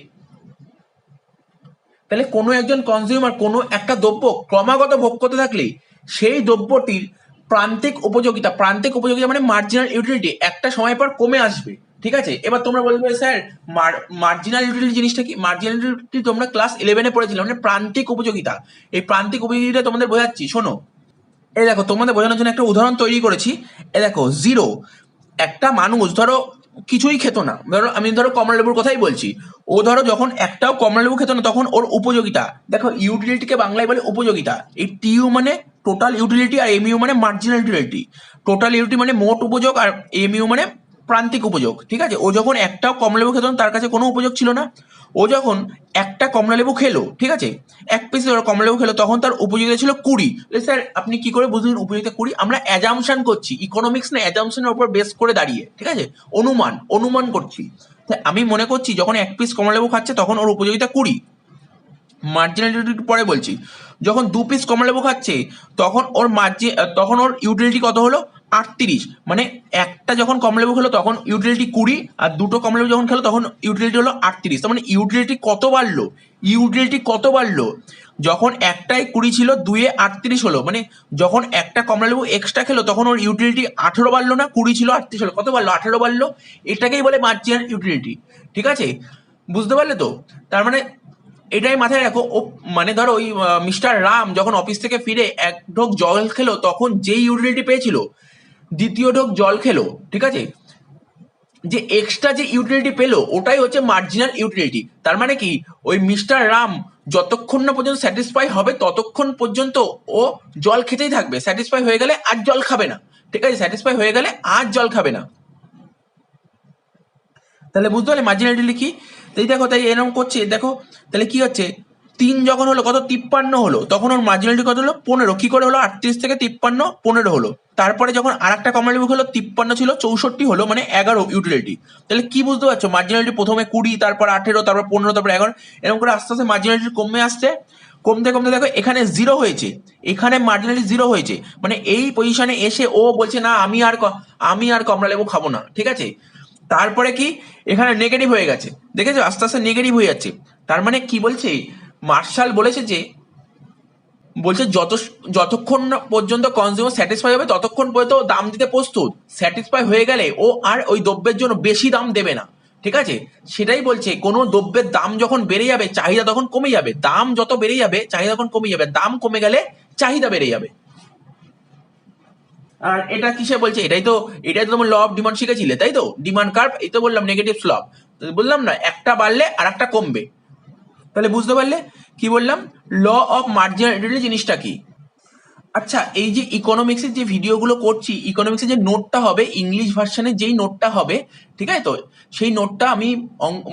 তাহলে কোনো একজন কনজিউমার কোনো একটা দ্রব্য ক্রমাগত ভোগ করতে থাকলে সেই দ্রব্যটির প্রান্তিক উপযোগিতা মানে মার্জিনাল ইউটিলিটি একটা সময় পর কমে আসবে, ঠিক আছে। এবার তোমরা বলবে স্যার মার্জিনাল ইউটিলিটি জিনিসটা কি? মার্জিনাল ইউটিলিটি তোমরা ক্লাস 11-এ পড়েছিলে, মানে প্রান্তিক উপযোগিতা। এই প্রান্তিক উপযোগিতা তোমাদের বোঝাচ্ছি, শোনো। এই দেখো তোমাদের বোঝানোর জন্য একটা উদাহরণ তৈরি করেছি। এ দেখো জিরো, একটা মানুষ ধরো কিছুই খেত না, আমি ধরো কমলা লেবুর কথাই বলছি। ও ধরো যখন একটাও কমলা লেবু খেত না তখন ওর উপযোগিতা, দেখো ইউটিলিটিকে বাংলায় বলে উপযোগিতা। এই টিইউ মানে টোটাল ইউটিলিটি আর এমইউ মানে মার্জিনাল ইউটিলিটি। টোটাল ইউটিলিটি মানে মোট উপযোগ আর এমইউ মানে প্রান্তিক উপযোগ, ঠিক আছে। ও যখন একটাও কমলা লেবু খেত না তার কাছে কোনো উপযোগ ছিল না। ও যখন একটা কমলা লেবু খেলো, ঠিক আছে, এক পিস কমলা লেবু খেলো, তখন তার উপযোগিতা ছিল 20। স্যার আপনি কি করে বুঝলেন উপযোগিতা 20? আমরা অ্যাজাম্পশন করছি, ইকোনমিক্স না অ্যাজাম্পশনের উপর বেস করে দাঁড়িয়ে, ঠিক আছে, অনুমান করছি। আমি মনে করছি যখন এক পিস কমলা লেবু খাচ্ছে তখন ওর উপযোগিতা 20। মার্জিনাল ইউটিলিটি পরে বলছি। যখন 2 পিস কমলা লেবু খাচ্ছে তখন ওর ইউটিলিটি কত হলো? 38। মানে একটা যখন কমলা লেবু খেলো তখন ইউটিলিটি 20, আর দুটো কমলা লেবু যখন খেলো তখন ইউটিলিটি হলো 38। তার মানে ইউটিলিটি কত বাড়লো? যখন একটাই 20 ছিল, 2-এ 38 হলো। মানে যখন একটা কমলা লেবু এক্সট্রা খেলো তখন ওর ইউটিলিটি 18 বাড়লো না, 20 ছিল 38 হলো। কত বাড়লো? 18 বাড়লো। এটাকেই বলে মার্জিনাল ইউটিলিটি, ঠিক আছে। বুঝতে পারলে তো? তার মানে এটাই মাথায় রাখো। ও মানে ধরো ওই মিস্টার রাম যখন অফিস থেকে ফিরে এক ঢোক জল খেলো তখন যেই ইউটিলিটি পেয়েছিল, দ্বিতীয় ঢোক জল খেলো, ঠিক আছে, যে এক্সট্রা যে ইউটিলিটি পেলো ওটাই হচ্ছে মার্জিনাল ইউটিলিটি। তার মানে কি ওই মিস্টার রাম যতক্ষণ না পর্যন্ত স্যাটিসফাই হবে ততক্ষণ পর্যন্ত ও জল খেতেই থাকবে। স্যাটিসফাই হয়ে গেলে আর জল খাবে না, ঠিক আছে, স্যাটিসফাই হয়ে গেলে আর জল খাবে না। তাহলে বুঝতে পারলে মার্জিনালিটি কি? তাই দেখো, তাই এরকম করছে দেখো। তাহলে কি হচ্ছে, 3 যখন হলো কত? 53 হলো, তখন ওর মার্জিনালিটি কত হলো? 15। কি করে হলো? 38 থেকে 53 15 হলো। তারপরে যখন আর একটা কমলা লেবু হলো 53 ছিল 64 হলো, মানে 11 ইউটিলিটি। তাহলে কি বুঝতে পারছো? মার্জিনালিটি প্রথমে 20, তারপর 18, তারপর 15, তারপর 11, এরকম করে আস্তে আস্তে মার্জিনালিটি কমে আসছে। কমতে কমতে দেখো এখানে জিরো হয়েছে, এখানে মার্জিনালিটি জিরো হয়েছে। মানে এই পজিশনে এসে ও বলছে না আমি আর কমলা লেবু খাবো না, ঠিক আছে। তারপরে কি এখানে নেগেটিভ হয়ে গেছে, দেখেছো আস্তে আস্তে নেগেটিভ হয়ে যাচ্ছে। তার মানে কি বলছে মার্শাল বলেছে যে যতক্ষণ না পর্যন্ত কনজিউমার স্যাটিসফাই হবে ততক্ষণ পর্যন্ত দাম দিতে প্রস্তুত। স্যাটিসফাই হয়ে গেলে ও আর ওই দ্রব্যের জন্য বেশি দাম দেবে না, ঠিক আছে। সেটাই বলছে কোনো দ্রব্যের দাম যখন বেড়ে যাবে চাহিদা তখন কমে যাবে। দাম যত বেড়ে যাবে চাহিদা তখন কমে যাবে, দাম কমে গেলে চাহিদা বেড়ে যাবে। আর এটা কিসে বলছে? এটাই তো তোমার ল অফ ডিমান্ড শিখেছিলে, তাই তো? ডিমান্ড কার্ভ, এই তো বললাম নেগেটিভ স্লপ। বললাম না একটা বাড়লে আর একটা কমবে। তাহলে বুঝতে পারলে কি বললাম? ল অফ মার্জিনাল ইউটিলিটি জিনিসটা কি। আচ্ছা, এই যে ইকোনমিক্সের যে ভিডিওগুলো করছি, ইকোনমিক্সের যে নোটটা হবে ইংলিশ ভার্সনের যেই নোটটা হবে, ঠিক আছে তো, সেই নোটটা আমি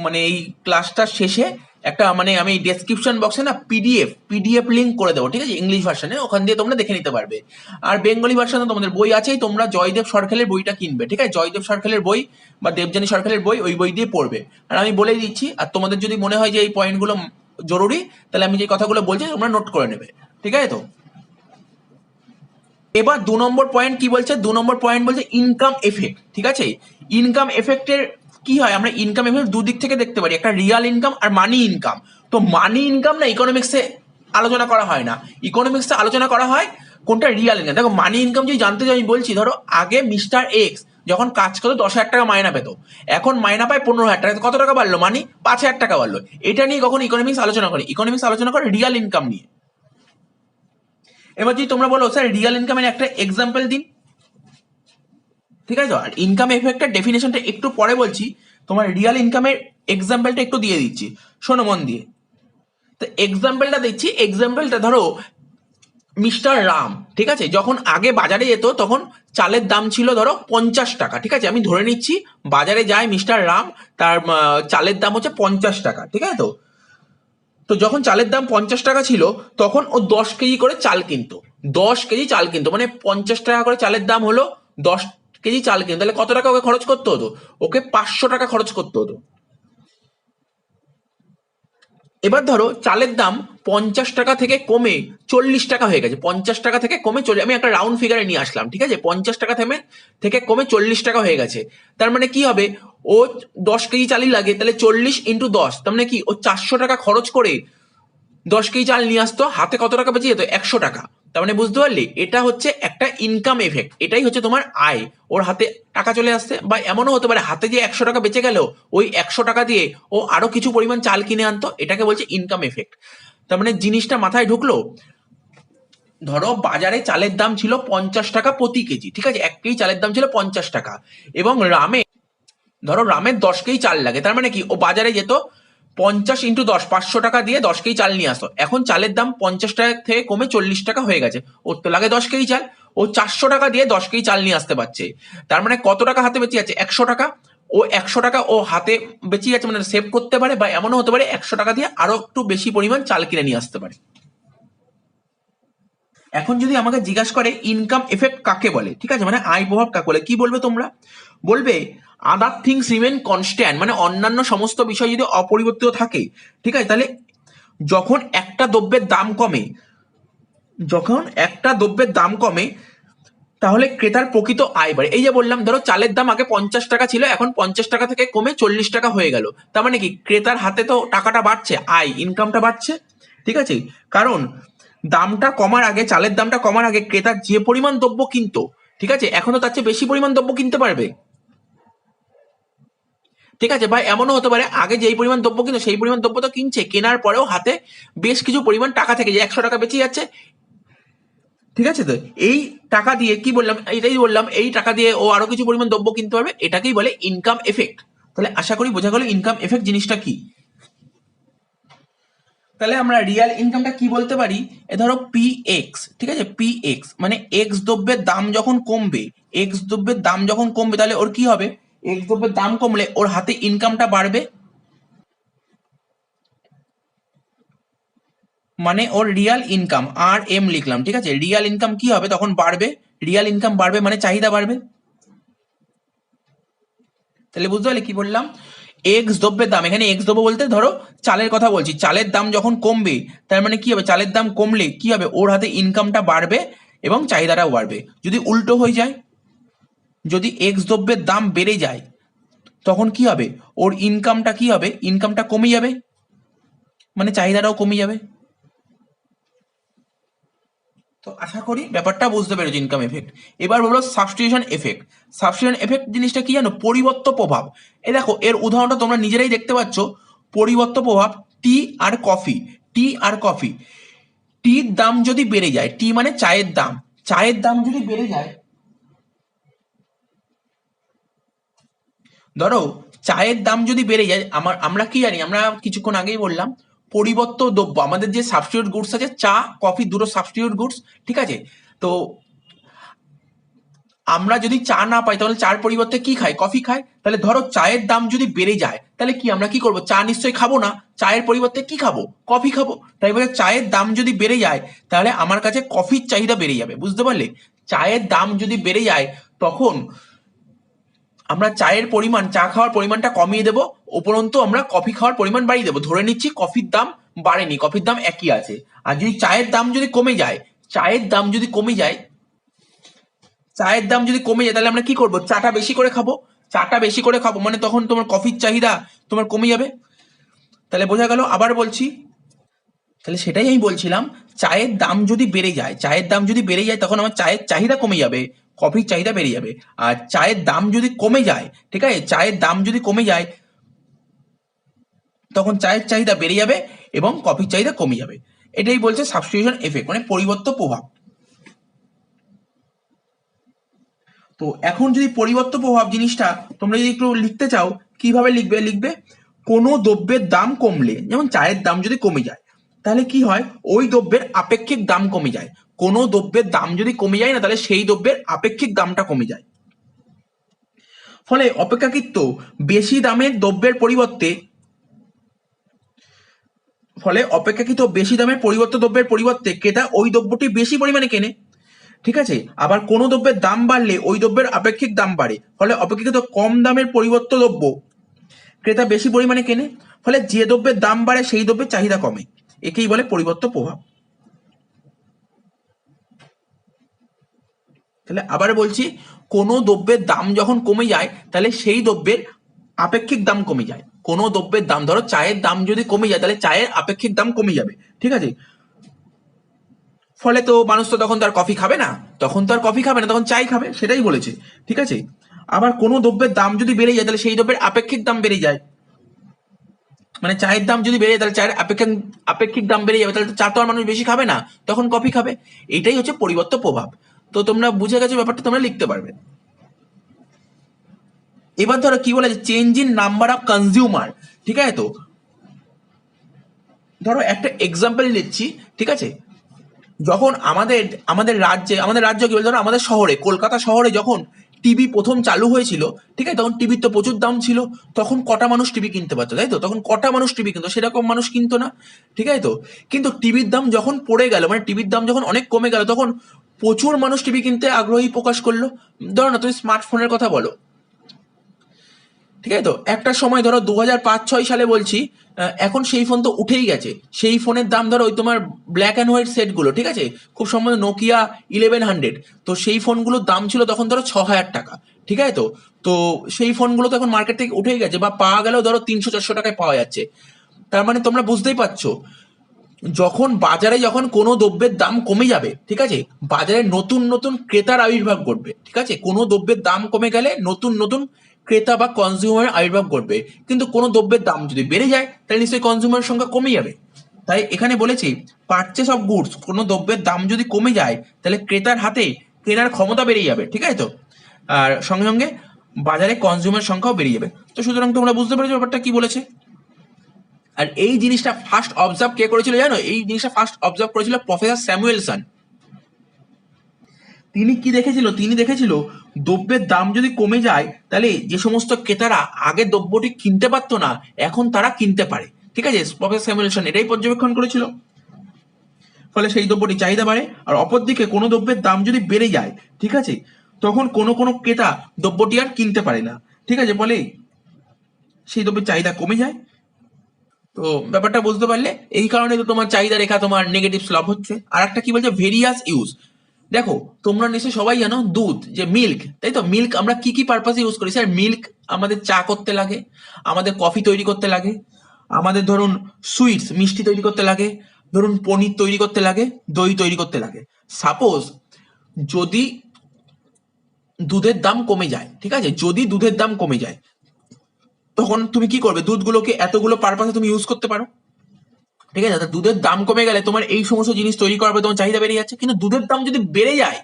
মানে এই ক্লাসটার শেষে একটা মানে আমি ডেসক্রিপশন বক্সে না পিডিএফ লিঙ্ক করে দেবো, ঠিক আছে, ইংলিশ ভার্সনে। ওখান দিয়ে তোমরা দেখে নিতে পারবে। আর বেঙ্গলি ভার্সনে তোমাদের বই আছেই, তোমরা জয়দেব সরকারের বইটা কিনবে, ঠিক আছে, জয়দেব সরকারের বই বা দেবযানী সরকারের বই, ওই বই দিয়ে পড়বে। আর আমি বলেই দিচ্ছি, আর তোমাদের যদি মনে হয় যে এই পয়েন্টগুলো জরুরি তাহলে আমি যে কথাগুলো বলছি তোমরা নোট করে নেবে, ঠিক আছে তো। এবার 2 নম্বর পয়েন্ট কি বলছে? 2 নম্বর পয়েন্ট বলছে ইনকাম এফেক্ট, ঠিক আছে। ইনকাম এফেক্টের কি হয়, আমরা ইনকাম এফেক্ট দুদিক থেকে দেখতে পারি, একটা রিয়াল ইনকাম আর মানি ইনকাম। তো মানি ইনকাম না ইকোনমিক্সে আলোচনা করা হয় না, ইকোনমিক্সে আলোচনা করা হয় কোনটা? Real income. দেখো মানি ইনকাম যদি জানতে চাই আমি বলছি, ধরো আগে মিস্টার এক্স যখন কাজ করতো 10,000 টাকা মাইনা পেতো, এখন মাইনা পায় 15,000 টাকা। কত টাকা বাড়লো? মানে 5,000 টাকা বাড়লো। এটা নিয়ে কখন ইকোনমিক্স আলোচনা করে? ইকোনমিক্স আলোচনা করে রিয়াল ইনকাম নিয়ে। এবার যদি তোমরা বলো স্যার রিয়াল ইনকামের একটা এক্সাম্পল দিন, ঠিক আছে? আর ইনকাম এফেক্টের ডেফিনেশনটা একটু পরে বলছি, তোমার রিয়াল ইনকামের এক্সাম্পলটা একটু দিয়ে দিচ্ছি, শোনো মন দিয়ে। তো এক্সাম্পলটা দিচ্ছি, এক্সাম্পলটা ধরো মিস্টার রাম, ঠিক আছে, যখন আগে বাজারে যেত তখন চালের দাম ছিল ধরো 50 টাকা, ঠিক আছে, আমি ধরে নিচ্ছি বাজারে যায় মিস্টার রাম, তার চালের দাম হচ্ছে 50 টাকা, ঠিক আছে। তো তো যখন চালের দাম 50 টাকা ছিল তখন ও 10 কেজি করে চাল কিনতো, 10 কেজি চাল কিনতো, মানে 50 টাকা করে চালের দাম হলো, 10 কেজি চাল কিনতো, তাহলে কত টাকা ওকে খরচ করতে হতো? ওকে 500 টাকা খরচ করতে হতো। এবার ধরো চালের দাম 50 টাকা থেকে কমে 40 টাকা হয়ে গেছে, 50 টাকা থেকে কমে আমি একটা রাউন্ড ফিগারে নিয়ে আসলাম, ঠিক আছে, 50 টাকা থেকে কমে 40 টাকা হয়ে গেছে। তার মানে কি হবে? ও 10 কেজি চালই লাগে, তাহলে 40 ইন্টু 10, তার মানে কি ও 400 টাকা খরচ করে 10 কেজি চাল নিয়ে আসতো, হাতে কত টাকা বেঁচে যেত? 100 টাকা। তার মানে বুঝতে পারলি, এটা হচ্ছে একটা ইনকাম এফেক্ট, এটাই হচ্ছে তোমার আয়, ওর হাতে টাকা চলে আসছে। বা এমনও হতে পারে হাতে যে 100 টাকা বেঁচে গেল, ওই 100 টাকা দিয়ে ও আরো কিছু পরিমাণ চাল কিনে আনতো, এটাকে বলছে ইনকাম এফেক্ট। তার মানে জিনিসটা মাথায় ঢুকলো? ধরো বাজারে চালের দাম ছিল 50 টাকা প্রতি কেজি, ঠিক আছে, 1 কেজি চালের দাম ছিল 50 টাকা, এবং ধরো রামের 10 কেজি চাল লাগে, তার মানে কি ও বাজারে যেত 50 ইন্টু 10, 500 টাকা দিয়ে 10 কেজি চাল নিয়ে আসতো। এখন চালের দাম 50 টাকা থেকে কমে 40 টাকা হয়ে গেছে, ওর তো লাগে 10 কেজি চাল, ও 400 টাকা দিয়ে 10 কেজি চাল নিয়ে আসতে পারছে। তার মানে কত টাকা হাতে বেঁচে যাচ্ছে? 100 টাকা। ও 100 টাকা ও হাতে বেঁচে যাচ্ছে, মানে সেভ করতে পারে, বা এমনও হতে পারে 100 টাকা দিয়ে আরো একটু বেশি পরিমাণ চাল কিনে নিয়ে আসতে পারে। এখন যদি আমাকে জিজ্ঞাসা করে ইনকাম এফেক্ট কাকে বলে, ঠিক আছে, মানে আয় প্রভাব কাকে বলে, কি বলবে তোমরা? বলবে আদার থিংস রিমেন কনস্ট্যান্ট, মানে অন্যান্য সমস্ত বিষয় যদি অপরিবর্তিত থাকে, ঠিক আছে, তাহলে যখন একটা দ্রব্যের দাম কমে, যখন একটা দ্রব্যের দাম কমে তাহলে ক্রেতার প্রকৃত আয় বাড়ে। এই যে বললাম ধরো চালের দাম আগে 50 টাকা ছিল, এখন 50 টাকা থেকে কমে 40 টাকা হয়ে গেল, তার মানে কি ক্রেতার হাতে তো টাকাটা বাড়ছে, আয় ইনকামটা বাড়ছে, ঠিক আছে। কারণ দামটা কমার আগে, চালের দামটা কমার আগে ক্রেতার যে পরিমাণ দ্রব্য কিনতো, ঠিক আছে, এখন তো তার চেয়ে বেশি পরিমাণ দ্রব্য কিনতে পারবে, ঠিক আছে। বা এমনও হতে পারে আগে যেই পরিমাণ দ্রব্য কিনতো সেই পরিমাণ দ্রব্য তো কিনছে, কেনার পরেও হাতে বেশ কিছু পরিমাণ টাকা থেকে, যে 100 টাকা বেঁচে যাচ্ছে, ঠিক আছে। তো এই টাকা দিয়ে কি বললাম, এটাই বললাম, এই টাকা দিয়ে ও আরো কিছু পরিমাণ দ্রব্য কিনতে পারবে, এটাকেই বলে ইনকাম এফেক্ট। তাহলে আশা করি বোঝা গেল ইনকাম এফেক্ট জিনিসটা কি। তাহলে আমরা রিয়াল ইনকামটা কি বলতে পারি? এ ধরো পি এক্স, ঠিক আছে, পি এক্স মানে এক্স দ্রব্যের দাম যখন কমবে, এক্স দ্রব্যের দাম যখন কমবে তাহলে ওর কি হবে? এক্স দ্রব্যের দাম কমলে ওর হাতে ইনকামটা বাড়বে, মানে ওর রিয়াল ইনকাম, আর এম লিখলাম, ঠিক আছে, রিয়াল ইনকাম কি হবে তখন? বাড়বে। রিয়াল ইনকাম বাড়বে মানে চাহিদা বাড়বে। তাহলে বুঝতে পারলে কি বললাম? এক্স দ্রব্যের দাম, এখানে এক্স দ্রব্য বলতে ধরো চালের কথা বলছি, চালের দাম যখন কমবে তার মানে কি হবে? চালের দাম কমলে কি হবে? ওর হাতে ইনকামটা বাড়বে এবং চাহিদাটাও বাড়বে। যদি উল্টো হয়ে যায়, যদি এক্স দ্রব্যের দাম বেড়ে যায় তখন কি হবে? ওর ইনকামটা কি হবে? ইনকামটা কমে যাবে, মানে চাহিদাটাও কমে যাবে। তো আশা করি ব্যাপারটা বুঝতে পেরেছো ইনকাম এফেক্ট। এবার বলবো সাবস্টিটিউশন এফেক্ট। সাবস্টিটিউশন এফেক্ট জিনিসটা কি জানো? পরিবর্ত প্রভাব। এই দেখো এর উদাহরণটা তোমরা নিজেরাই দেখতে পাচ্ছ, পরিবর্ত প্রভাব। টি আর কফি, টি আর কফি, টির দাম যদি বেড়ে যায়, টি মানে চায়ের দাম, চায়ের দাম যদি বেড়ে যায়, ধরো চায়ের দাম যদি বেড়ে যায়, আমরা কি জানি? আমরা কিছুক্ষণ আগেই বললাম পরিবর্ত দ্রব্য, আমাদের যে সাবস্টিটিউট গুডস আছে, চা কফি দুটো সাবস্টিটিউট গুডস, ঠিক আছে। তো আমরা যদি চা না পাই তাহলে চার পরিবর্তে কি খাই? কফি খাই। তাহলে ধরো চায়ের দাম যদি বেড়ে যায় তাহলে কি আমরা কি করব? চা নিশ্চয়ই খাবো না, চায়ের পরিবর্তে কি খাবো? কফি খাবো। তাই বলে চায়ের দাম যদি বেড়ে যায় তাহলে আমার কাছে কফির চাহিদা বেড়ে যাবে, বুঝতে পারলে? চায়ের দাম যদি বেড়ে যায় তখন আমরা চায়ের পরিমাণ, চা খাওয়ার পরিমাণটা কমিয়ে দেবো, উপরন্তু আমরা কফি খাওয়ার পরিমাণ বাড়িয়ে দেবো। ধরে নিচ্ছি কফির দাম বাড়েনি, কফির দাম একই আছে। আর যদি চায়ের দাম যদি কমে যায়, চায়ের দাম যদি কমে যায়, চায়ের দাম যদি কমে যায় তাহলে আমরা কি করবো? চাটা বেশি করে খাবো, চাটা বেশি করে খাবো মানে তখন তোমার কফির চাহিদা তোমার কমে যাবে। তাহলে বোঝা গেল? আবার বলছি, তাহলে সেটাই আমি বলছিলাম, চায়ের দাম যদি বেড়ে যায়, তখন আমার চায়ের চাহিদা কমে যাবে, কফির চাহিদা বেড়ে যাবে। আর চায়ের দাম যদি কমে যায়, ঠিক আছে, চায়ের দাম যদি কমে যায় তখন চায়ের চাহিদা বেড়ে যাবে এবং কফির চাহিদা কমে যাবে। এটাই বলছে সাবস্টিটিউশন এফেক্ট, মানে পরিবর্ত প্রভাব। তো এখন যদি পরিবর্ত প্রভাব জিনিসটা তোমরা যদি একটু লিখতে চাও, কিভাবে লিখবে কোনো দ্রব্যের দাম কমলে, যেমন চায়ের দাম যদি কমে যায় তাহলে কি হয়, ওই দ্রব্যের আপেক্ষিক দাম কমে যায়। কোনো দ্রব্যের দাম যদি কমে যায় না, তাহলে সেই দ্রব্যের আপেক্ষিক দামটা কমে যায়। ফলে অপেক্ষাকৃত বেশি দামের দ্রব্যের পরিবর্তে দ্রব্যের পরিবর্তে ক্রেতা ওই দ্রব্যটি বেশি পরিমাণে কেনে। ঠিক আছে, আবার কোনো দ্রব্যের দাম বাড়লে ওই দ্রব্যের আপেক্ষিক দাম বাড়ে, ফলে অপেক্ষাকৃত কম দামের পরিবর্ত দ্রব্য ক্রেতা বেশি পরিমাণে কেনে, ফলে যে দ্রব্যের দাম বাড়ে সেই দ্রব্যের চাহিদা কমে। একেই বলে পরিবর্ত প্রভাব। তাহলে আবার বলছি, কোনো দ্রব্যের দাম যখন কমে যায় তাহলে সেই দ্রব্যের আপেক্ষিক দাম কমে যায়। কোনো দ্রব্যের দাম, ধরো চায়ের দাম যদি কমে যায় তাহলে চায়ের আপেক্ষিক দাম কমে যাবে, ঠিক আছে। ফলে তো মানুষ তো তখন তার কফি খাবে না, তখন চাই খাবে, সেটাই বলেছে, ঠিক আছে। আবার কোনো দ্রব্যের দাম যদি বেড়ে যায় তাহলে সেই দ্রব্যের আপেক্ষিক দাম বেড়ে যায়, মানে চায়ের দাম যদি বেড়ে যায় তাহলে চায়ের আপেক্ষিক দাম বেড়ে যাবে, তাহলে চা তো আর মানুষ বেশি খাবে না, তখন কফি খাবে। এটাই হচ্ছে পরিবর্ত প্রভাব। তো তোমরা বুঝে গেছো ব্যাপারটা, তোমরা লিখতে পারবে। এবার ধরো কি বলে, change in number of consumer, ঠিক আছে। তো ধরো একটা এক্সাম্পল দিচ্ছি, ঠিক আছে। যখন আমাদের রাজ্য কি বলে, ধরো আমাদের শহরে, কলকাতা শহরে যখন টিভি প্রথম চালু হয়েছিল, ঠিক আছে, তখন টিভির তো প্রচুর দাম ছিল। তখন কটা মানুষ টিভি কিনতে পারতো, তাই তো? তখন কটা মানুষ টিভি কিনতো, সেরকম মানুষ কিনতো না, ঠিক আছে তো। কিন্তু টিভির দাম যখন পড়ে গেল, মানে টিভির দাম যখন অনেক কমে গেল, তখন প্রচুর মানুষ টিভি কিনতে আগ্রহী প্রকাশ করলো। ধরো না, তুমি স্মার্টফোনের কথা বলো, ঠিক আছে তো। একটা সময় ধরো 2005-06 সালে বলছি, এখন সেই ফোন তো উঠেই গেছে। সেই ফোনের দাম ধরো ওই তোমার ব্ল্যাক অ্যান্ড হোয়াইট সেটগুলো, ঠিক আছে, খুব সম্ভবত নোকিয়া 1100, তো সেই ফোনগুলোর দাম ছিল তখন ধরো 6,000 টাকা, ঠিক আছে তো। তো সেই ফোনগুলো তো এখন মার্কেট থেকে উঠেই গেছে, বা পাওয়া গেলেও ধরো 300-400 টাকায় পাওয়া যাচ্ছে। তার মানে তোমরা বুঝতেই পারছো, যখন কোনো দ্রব্যের দাম কমে যাবে, ঠিক আছে, বাজারে নতুন নতুন ক্রেতার আবির্ভাব ঘটবে, ঠিক আছে। কোনো দ্রব্যের দাম কমে গেলে নতুন নতুন ক্রেতা বা কনজিউমারের আবির্ভাব ঘটবে। কিন্তু কোনো দ্রব্যের দাম যদি বেড়ে যায় তাহলে নিশ্চয়ই কনজিউমারের সংখ্যা কমে যাবে। তাই এখানে বলেছি, পারচেস অফ গুডস, কোনো দ্রব্যের দাম যদি কমে যায় তাহলে ক্রেতার হাতে কেনার ক্ষমতা বেড়ে যাবে, ঠিক আছে তো। আর সঙ্গে সঙ্গে বাজারে কনজিউমার সংখ্যাও বেড়ে যাবে। তো সুতরাং তোমরা বুঝতে পেরেছো ব্যাপারটা কি বলেছে। আর এই জিনিসটা ফার্স্ট অবজার্ভ কে করেছিল জানো? এই জিনিসটা ফার্স্ট অবজার্ভ করেছিল প্রফেসর স্যামুয়েলসন। তিনি কি দেখেছিল? তিনি দেখেছিল দ্রব্যের দাম যদি কমে যায় তাহলে যে সমস্ত ক্রেতারা আগে দ্রব্যটি কিনতে পারতো না, এখন তারা কিনতে পারে, ঠিক আছে। প্রফেসর স্যামুয়েলসন এটাই পর্যবেক্ষণ করেছিল। ফলে সেই দ্রব্যটি চাহিদা বাড়ে। আর অপরদিকে কোনো দ্রব্যের দাম যদি বেড়ে যায়, ঠিক আছে, তখন কোনো কোনো ক্রেতা দ্রব্যটি আর কিনতে পারে না, ঠিক আছে, ফলে সেই দ্রব্যের চাহিদা কমে যায়। তো ব্যাপারটা বুঝতে পারলে, এই কারণে তো তোমার চাহিদা রেখা তোমার নেগেটিভ স্লপ হচ্ছে। আর একটা কি বলছে, ভেরিয়াস ইউজ। দেখো তোমরা নিশ্চয়ই সবাই জানো দুধ, যে মিল্ক, তাই তো। মিল্ক আমরা কি কি পারপাসে ইউজ করি? স্যার মিল্ক আমাদের চা করতে লাগে, আমাদের কফি তৈরি করতে লাগে, আমাদের ধরুন সুইটস মিষ্টি তৈরি করতে লাগে, ধরুন পনির তৈরি করতে লাগে, দই তৈরি করতে লাগে। সাপোজ যদি দুধের দাম কমে যায়, ঠিক আছে, যদি দুধের দাম কমে যায় তখন তুমি কি করবে? দুধগুলোকে এতগুলো পারপাসে তুমি ইউজ করতে পারো, ঠিক আছে। দুধের দাম কমে গেলে তোমার এই সমস্ত জিনিস তৈরি করার পর তোমার চাহিদা বেড়ে যাচ্ছে। কিন্তু দুধের দাম যদি বেড়ে যায়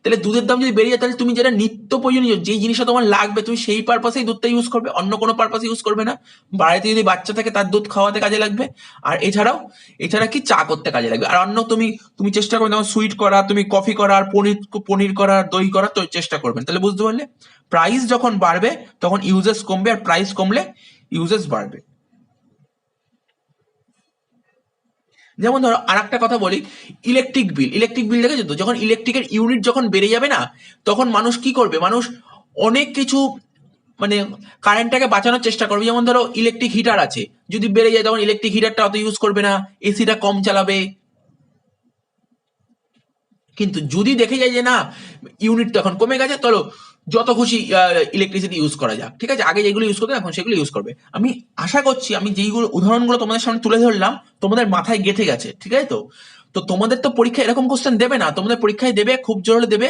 তাহলে তুমি যেটা নিত্য প্রয়োজনীয় যে জিনিসটা তোমার লাগবে, তুমি সেই পারপাসেই দুধটা ইউজ করবে, অন্য কোনো পারপাসে ইউজ করবে না। বাড়িতে যদি বাচ্চা থাকে তার দুধ খাওয়াতে কাজে লাগবে, আর এছাড়া কি চা করতে কাজে লাগবে। আর অন্য তুমি চেষ্টা করবে যেমন সুইট করা, তুমি কফি করা, আর পনির করা, দই করা, তো চেষ্টা করবেন। তাহলে বুঝতে পারলে, প্রাইস যখন বাড়বে তখন ইউজেস কমবে, আর প্রাইস কমলে ইউজেস বাড়বে। যেমন ধরো আর একটা কথা বলি, ইলেকট্রিক বিল দেখেছো তো? যখন ইলেকট্রিকের ইউনিট যখন বেড়ে যাবে না, তখন মানুষ কি করবে? মানুষ অনেক কিছু, মানে কারেন্টটাকে বাঁচানোর চেষ্টা করবে। যেমন ধরো ইলেকট্রিক হিটার আছে, যদি বেড়ে যায় তখন ইলেকট্রিক হিটারটা অত ইউজ করবে না, এসিটা কম চালাবে। কিন্তু যদি দেখে যায় যে না, ইউনিট তো এখন কমে গেছে, চলো যত খুশি ইলেকট্রিসিটি ইউজ করা যাক, ঠিক আছে, আগে যেগুলো ইউজ করতে এখন সেগুলো ইউজ করবে। আমি আশা করছি আমি যেইগুলো উদাহরণগুলো তোমাদের সামনে তুলে ধরলাম তোমাদের মাথায় গেঁথে গেছে, ঠিক আছে তো। তো তোমাদের তো পরীক্ষায় এরকম কোশ্চেন দেবে না, তোমাদের পরীক্ষায় দেবে খুব জোর হলে দেবে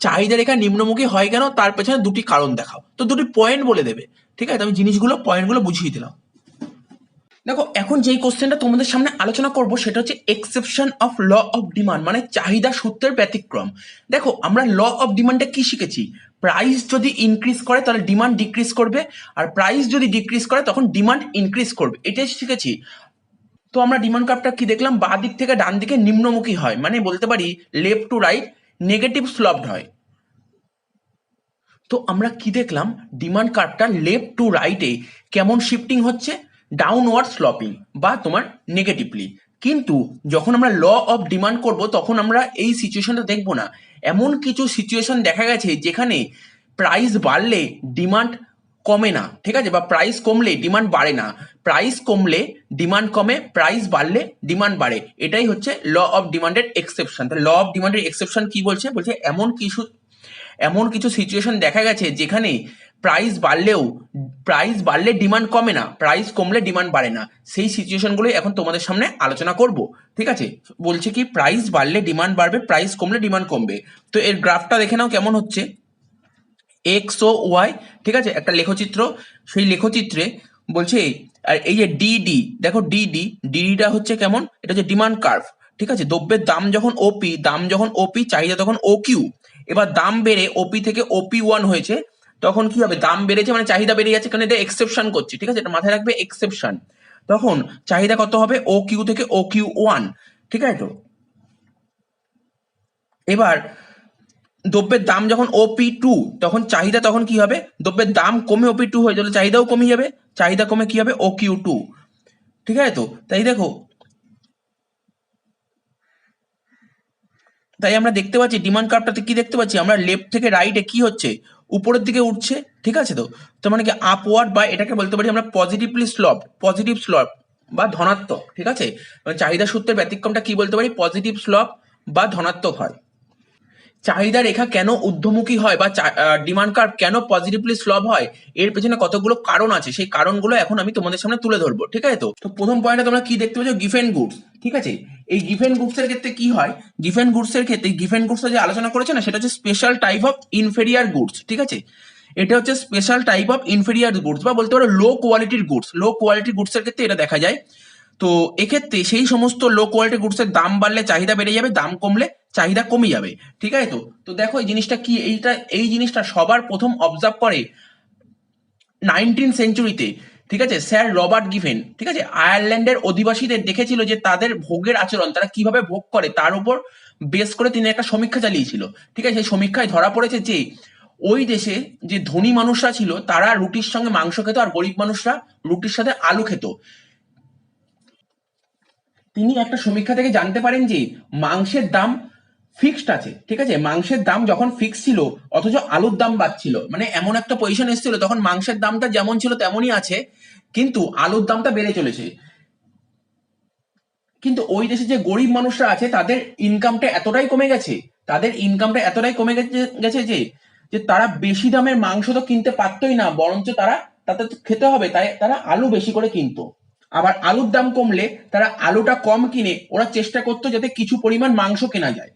চাহিদা রেখা নিম্নমুখী হয় কেন, তার পেছনে দুটি কারণ দেখাও, তো দুটি পয়েন্ট বলে দেবে। ঠিক আছে, আমি জিনিসগুলো পয়েন্টগুলো বুঝিয়ে দিলাম। দেখো এখন যেই কোশ্চেনটা তোমাদের সামনে আলোচনা করব সেটা হচ্ছে exception of law of demand, মানে চাহিদা সূত্রের ব্যতিক্রম। দেখো আমরা ল অফ ডিমান্ডে কি শিখেছি, প্রাইস যদি ইনক্রিজ করে তাহলে ডিমান্ড ডিক্রিজ করবে, আর প্রাইস যদি ডিক্রিজ করে তখন ডিমান্ড ইনক্রিজ করবে, এটাই শিখেছি। তো আমরা ডিমান্ড কার্ভটা কি দেখলাম, বাঁ দিক থেকে ডান দিকে নিম্নমুখী হয়, মানে বলতে পারি লেফট টু রাইট নেগেটিভ স্লপড হয়। তো আমরা কি দেখলাম, ডিমান্ড কার্ভটা লেফট টু রাইটে কেমন শিফটিং হচ্ছে, ডাউনওয়ার্ড স্লপিং বা তোমার নেগেটিভলি। কিন্তু যখন আমরা ল অফ ডিমান্ড করব তখন আমরা এই সিচুয়েশনটা দেখবো না। এমন কিছু সিচুয়েশন দেখা গেছে যেখানে প্রাইস বাড়লে ডিমান্ড কমে না, ঠিক আছে, বা প্রাইস কমলে ডিমান্ড বাড়ে না, প্রাইস কমলে ডিমান্ড কমে, প্রাইস বাড়লে ডিমান্ড বাড়ে। এটাই হচ্ছে ল অফ ডিমান্ডের এক্সেপশন। ল অফ ডিমান্ডের এক্সেপশন কি বলছে, বলছে এমন কিছু সিচুয়েশন দেখা গেছে যেখানে প্রাইস বাড়লে ডিমান্ড কমে না, প্রাইস কমলে ডিমান্ড বাড়ে না, সেই সিচুয়েশনগুলোই এখন তোমাদের সামনে আলোচনা করব। ঠিক আছে, বলছে কি প্রাইস বাড়লে ডিমান্ড বাড়বে, প্রাইস কমলে ডিমান্ড কমবে। তো এর গ্রাফটা দেখে নাও কেমন হচ্ছে, এক্স ও ওয়াই, ঠিক আছে, একটা লেখচিত্র। সেই লেখচিত্রে বলছে আর এই যে ডিডি, দেখো ডিডিটা হচ্ছে কেমন, এটা হচ্ছে ডিমান্ড কার্ভ। ঠিক আছে, দ্রব্যের দাম যখন ওপি চাহিদা তখন ও কিউ। এবার দাম বেড়ে ওপি থেকে ওপি ওয়ান হয়েছে, তখন কি হবে, দাম বেড়েছে মানে চাহিদা বেড়ে যাচ্ছে, কারণ এটা এক্সেপশন করছে। ঠিক আছে, এটা মাথায় রাখবে, এক্সেপশন। তখন চাহিদা কত হবে, ও কিউ থেকে ও কিউ ওয়ান। ঠিক আছে, তো এবার দ্রব্যের দাম যখন ওপি টু, তখন চাহিদা তখন কি হবে, দ্রব্যের দাম কমে ওপি টু হয়ে যাবে, চাহিদাও কমে যাবে, চাহিদা কমে কি হবে, ও কিউ টু। ঠিক আছে, তো তাই আমরা দেখতে পাচ্ছি ডিমান্ড কার্ভটাতে কি দেখতে পাচ্ছি আমরা, লেফট থেকে রাইটে কি হচ্ছে, উপরের দিকে উঠছে। ঠিক আছে, তো তার মানে কি আপওয়ার্ড, বা এটাকে বলতে পারি আমরা পজিটিভ স্লপ বা ধনাত্মক। ঠিক আছে, মানে চাহিদা সূত্রের ব্যতিক্রমটা কি বলতে পারি, পজিটিভ স্লপ বা ধনাত্মক হয়। চাহিদা রেখা কেন ঊর্ধ্বমুখী হয় বা ডিমান্ড কার্ভ কেন পজিটিভলি স্লপ হয়, এর পেছনে কতগুলো কারণ আছে, সেই কারণগুলো এখন আমি তোমাদের সামনে তুলে ধরবো। ঠিক আছে, তো প্রথম পয়েন্টে তোমরা কি দেখতে পাচ্ছ, গিফেন গুডস। ঠিক আছে, এই গিফেন গুডস এর ক্ষেত্রে কি হয়, গিফেন গুডস যে আলোচনা করেছে না, সেটা হচ্ছে special type of inferior goods. ঠিক আছে, এটা হচ্ছে special type of inferior goods, বা বলতে পারো লো কোয়ালিটির গুডস এর ক্ষেত্রে এটা দেখা যায়। তো এক্ষেত্রে সেই সমস্ত লো কোয়ালিটি গুডসের দাম বাড়লে চাহিদা বেড়ে যাবে, দাম কমলে চাহিদা কমে যাবে। ঠিক আছে, তো দেখো এই জিনিসটা কি, এই জিনিসটা সবার প্রথম অবজার্ভ করে 19 সেঞ্চুরিতে। ঠিক আছে, স্যার রবার্ট গিফেন, ঠিক আছে, আয়ারল্যান্ডের অধিবাসীদের দেখেছিল যে তাদের ভোগের আচরণ, তারা কিভাবে ভোগ করে তার উপর বেস করে তিনি একটা সমীক্ষা চালিয়েছিল। ঠিক আছে, সেই সমীক্ষায় ধরা পড়েছে যে ওই দেশে যে ধনী মানুষরা ছিল তারা রুটির সঙ্গে মাংস খেত, আর গরিব মানুষরা রুটির সাথে আলু খেত। তিনি একটা সমীক্ষা থেকে জানতে পারেন যে মাংসের দাম ফিক্সড আছে। ঠিক আছে, মাংসের দাম যখন ফিক্স ছিল অথচ আলুর দাম বাড়ছিল, মানে এমন একটা পজিশন এসেছিল তখন মাংসের দামটা যেমন ছিল তেমনই আছে, কিন্তু আলুর দামটা বেড়ে চলেছে। কিন্তু ওই দেশে যে গরিব মানুষরা আছে তাদের ইনকামটা এতটাই কমে গেছে যে যে তারা বেশি দামের মাংস তো কিনতে পারতোই না, বরঞ্চ তারা তাতে খেতে হবে তাই তারা আলু বেশি করে কিনতো। আবার আলুর দাম কমলে তারা আলুটা কম কিনে ওরা চেষ্টা করতো যাতে কিছু পরিমাণ মাংস কেনা যায়।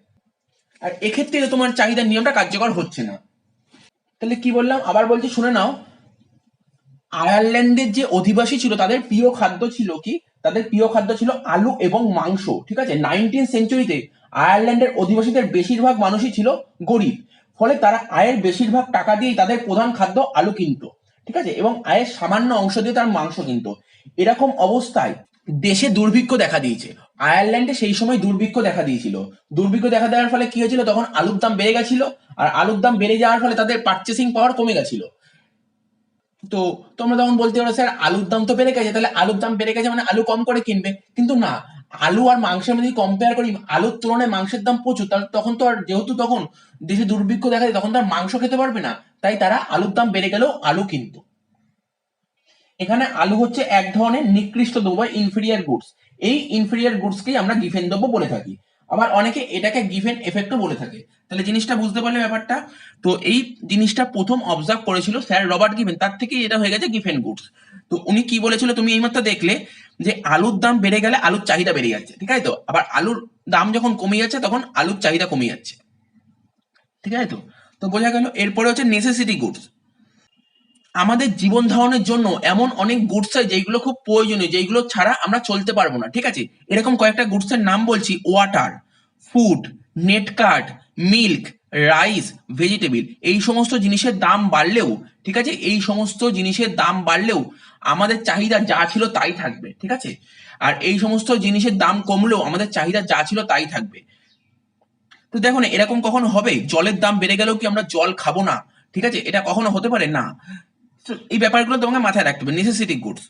আর এক্ষেত্রে তোমার চাহিদার নিয়মটা কার্যকর হচ্ছে না। তাহলে কি বললাম, আবার বলছি শুনে নাও। আয়ারল্যান্ডের যে অধিবাসী ছিল তাদের প্রিয় খাদ্য ছিল কি, তাদের প্রিয় খাদ্য ছিল আলু এবং মাংস। ঠিক আছে, 19 সেঞ্চুরিতে আয়ারল্যান্ডের অধিবাসীদের বেশিরভাগ মানুষই ছিল গরিব, ফলে তারা আয়ের বেশিরভাগ টাকা দিয়েই তাদের প্রধান খাদ্য আলু কিনতো। ঠিক আছে, এবং আয়ের সামান্য অংশ দিয়ে তার মাংস কিনতো। এরকম অবস্থায় দেশে দুর্ভিক্ষ দেখা দিয়েছে। আয়ারল্যান্ডে সেই সময় দুর্ভিক্ষ দেখা দিয়েছিল। দুর্ভিক্ষ দেখা দেওয়ার ফলে কি হয়েছিল, তখন আলুর দাম বেড়ে গেছিল, আর আলুর দাম বেড়ে যাওয়ার ফলে তাদের পারচেসিং পাওয়ার কমে গেছিল। তো তোমরা তখন বলতে পারো স্যার আলুর দাম তো বেড়ে গেছে, তাহলে আলুর দাম বেড়ে গেছে মানে আলু কম করে কিনবে। কিন্তু না, আলু আর মাংসের মধ্যে কম্পেয়ার করি, আলুর তুলনায় মাংসের দাম প্রচুর, তাহলে তখন তো আর যেহেতু তখন দেশে দুর্ভিক্ষ দেখা যায় তখন তো আর মাংস খেতে পারবে না, তাই তারা আলুর দাম বেড়ে গেলেও আলু কিনতো। এখানে আলু হচ্ছে এক ধরনের নিকৃষ্ট দ্রব্য, ইনফেরিয়ার গুডস। এই ইনফেরিয়ার গুডসকেই আমরা গিফেন দ্রব্য বলে থাকি। আবার অনেকে এটাকে গিভেন এফেক্টও বলে থাকে। তাহলে জিনিসটা বুঝতে পারলে ব্যাপারটা। তো এই জিনিসটা প্রথম অবজার্ভ করেছিল স্যার রবার্ট গিভেন, তার থেকে এটা হয়ে গেছে গিভেন গুডস। তো উনি কি বলেছিল তুমি এইমাত্র দেখলে যে আলুর দাম বেড়ে গেলে আলুর চাহিদা বেড়ে যাচ্ছে, ঠিক আছে তো, আবার আলুর দাম যখন কমে যাচ্ছে তখন আলুর চাহিদা কমে যাচ্ছে, ঠিক আছে তো। তো বোঝা গেল। এরপরে হচ্ছে নেসেসিটি গুডস। আমাদের জীবন ধারণের জন্য এমন অনেক গুডস আছে যেগুলো খুব প্রয়োজনীয়, যেগুলো ছাড়া আমরা চলতে পারবো না, ঠিক আছে। এরকম কয়েকটা গুডসের নাম বলছি: water, food, net card, milk, rice, vegetable. এই সমস্ত জিনিসের দাম বাড়লেও, ঠিক আছে, এই সমস্ত জিনিসের দাম বাড়লেও আমাদের চাহিদা যা ছিল তাই থাকবে, ঠিক আছে। আর এই সমস্ত জিনিসের দাম কমলেও আমাদের চাহিদা যা ছিল তাই থাকবে। তো দেখো না, এরকম কখনো হবে জলের দাম বেড়ে গেলেও কি আমরা জল খাবো না, ঠিক আছে, এটা কখনো হতে পারে না। তো এই ব্যাপারগুলো তোমাকে মাথায় রাখতে হবে, নেসেসিটি গুডস।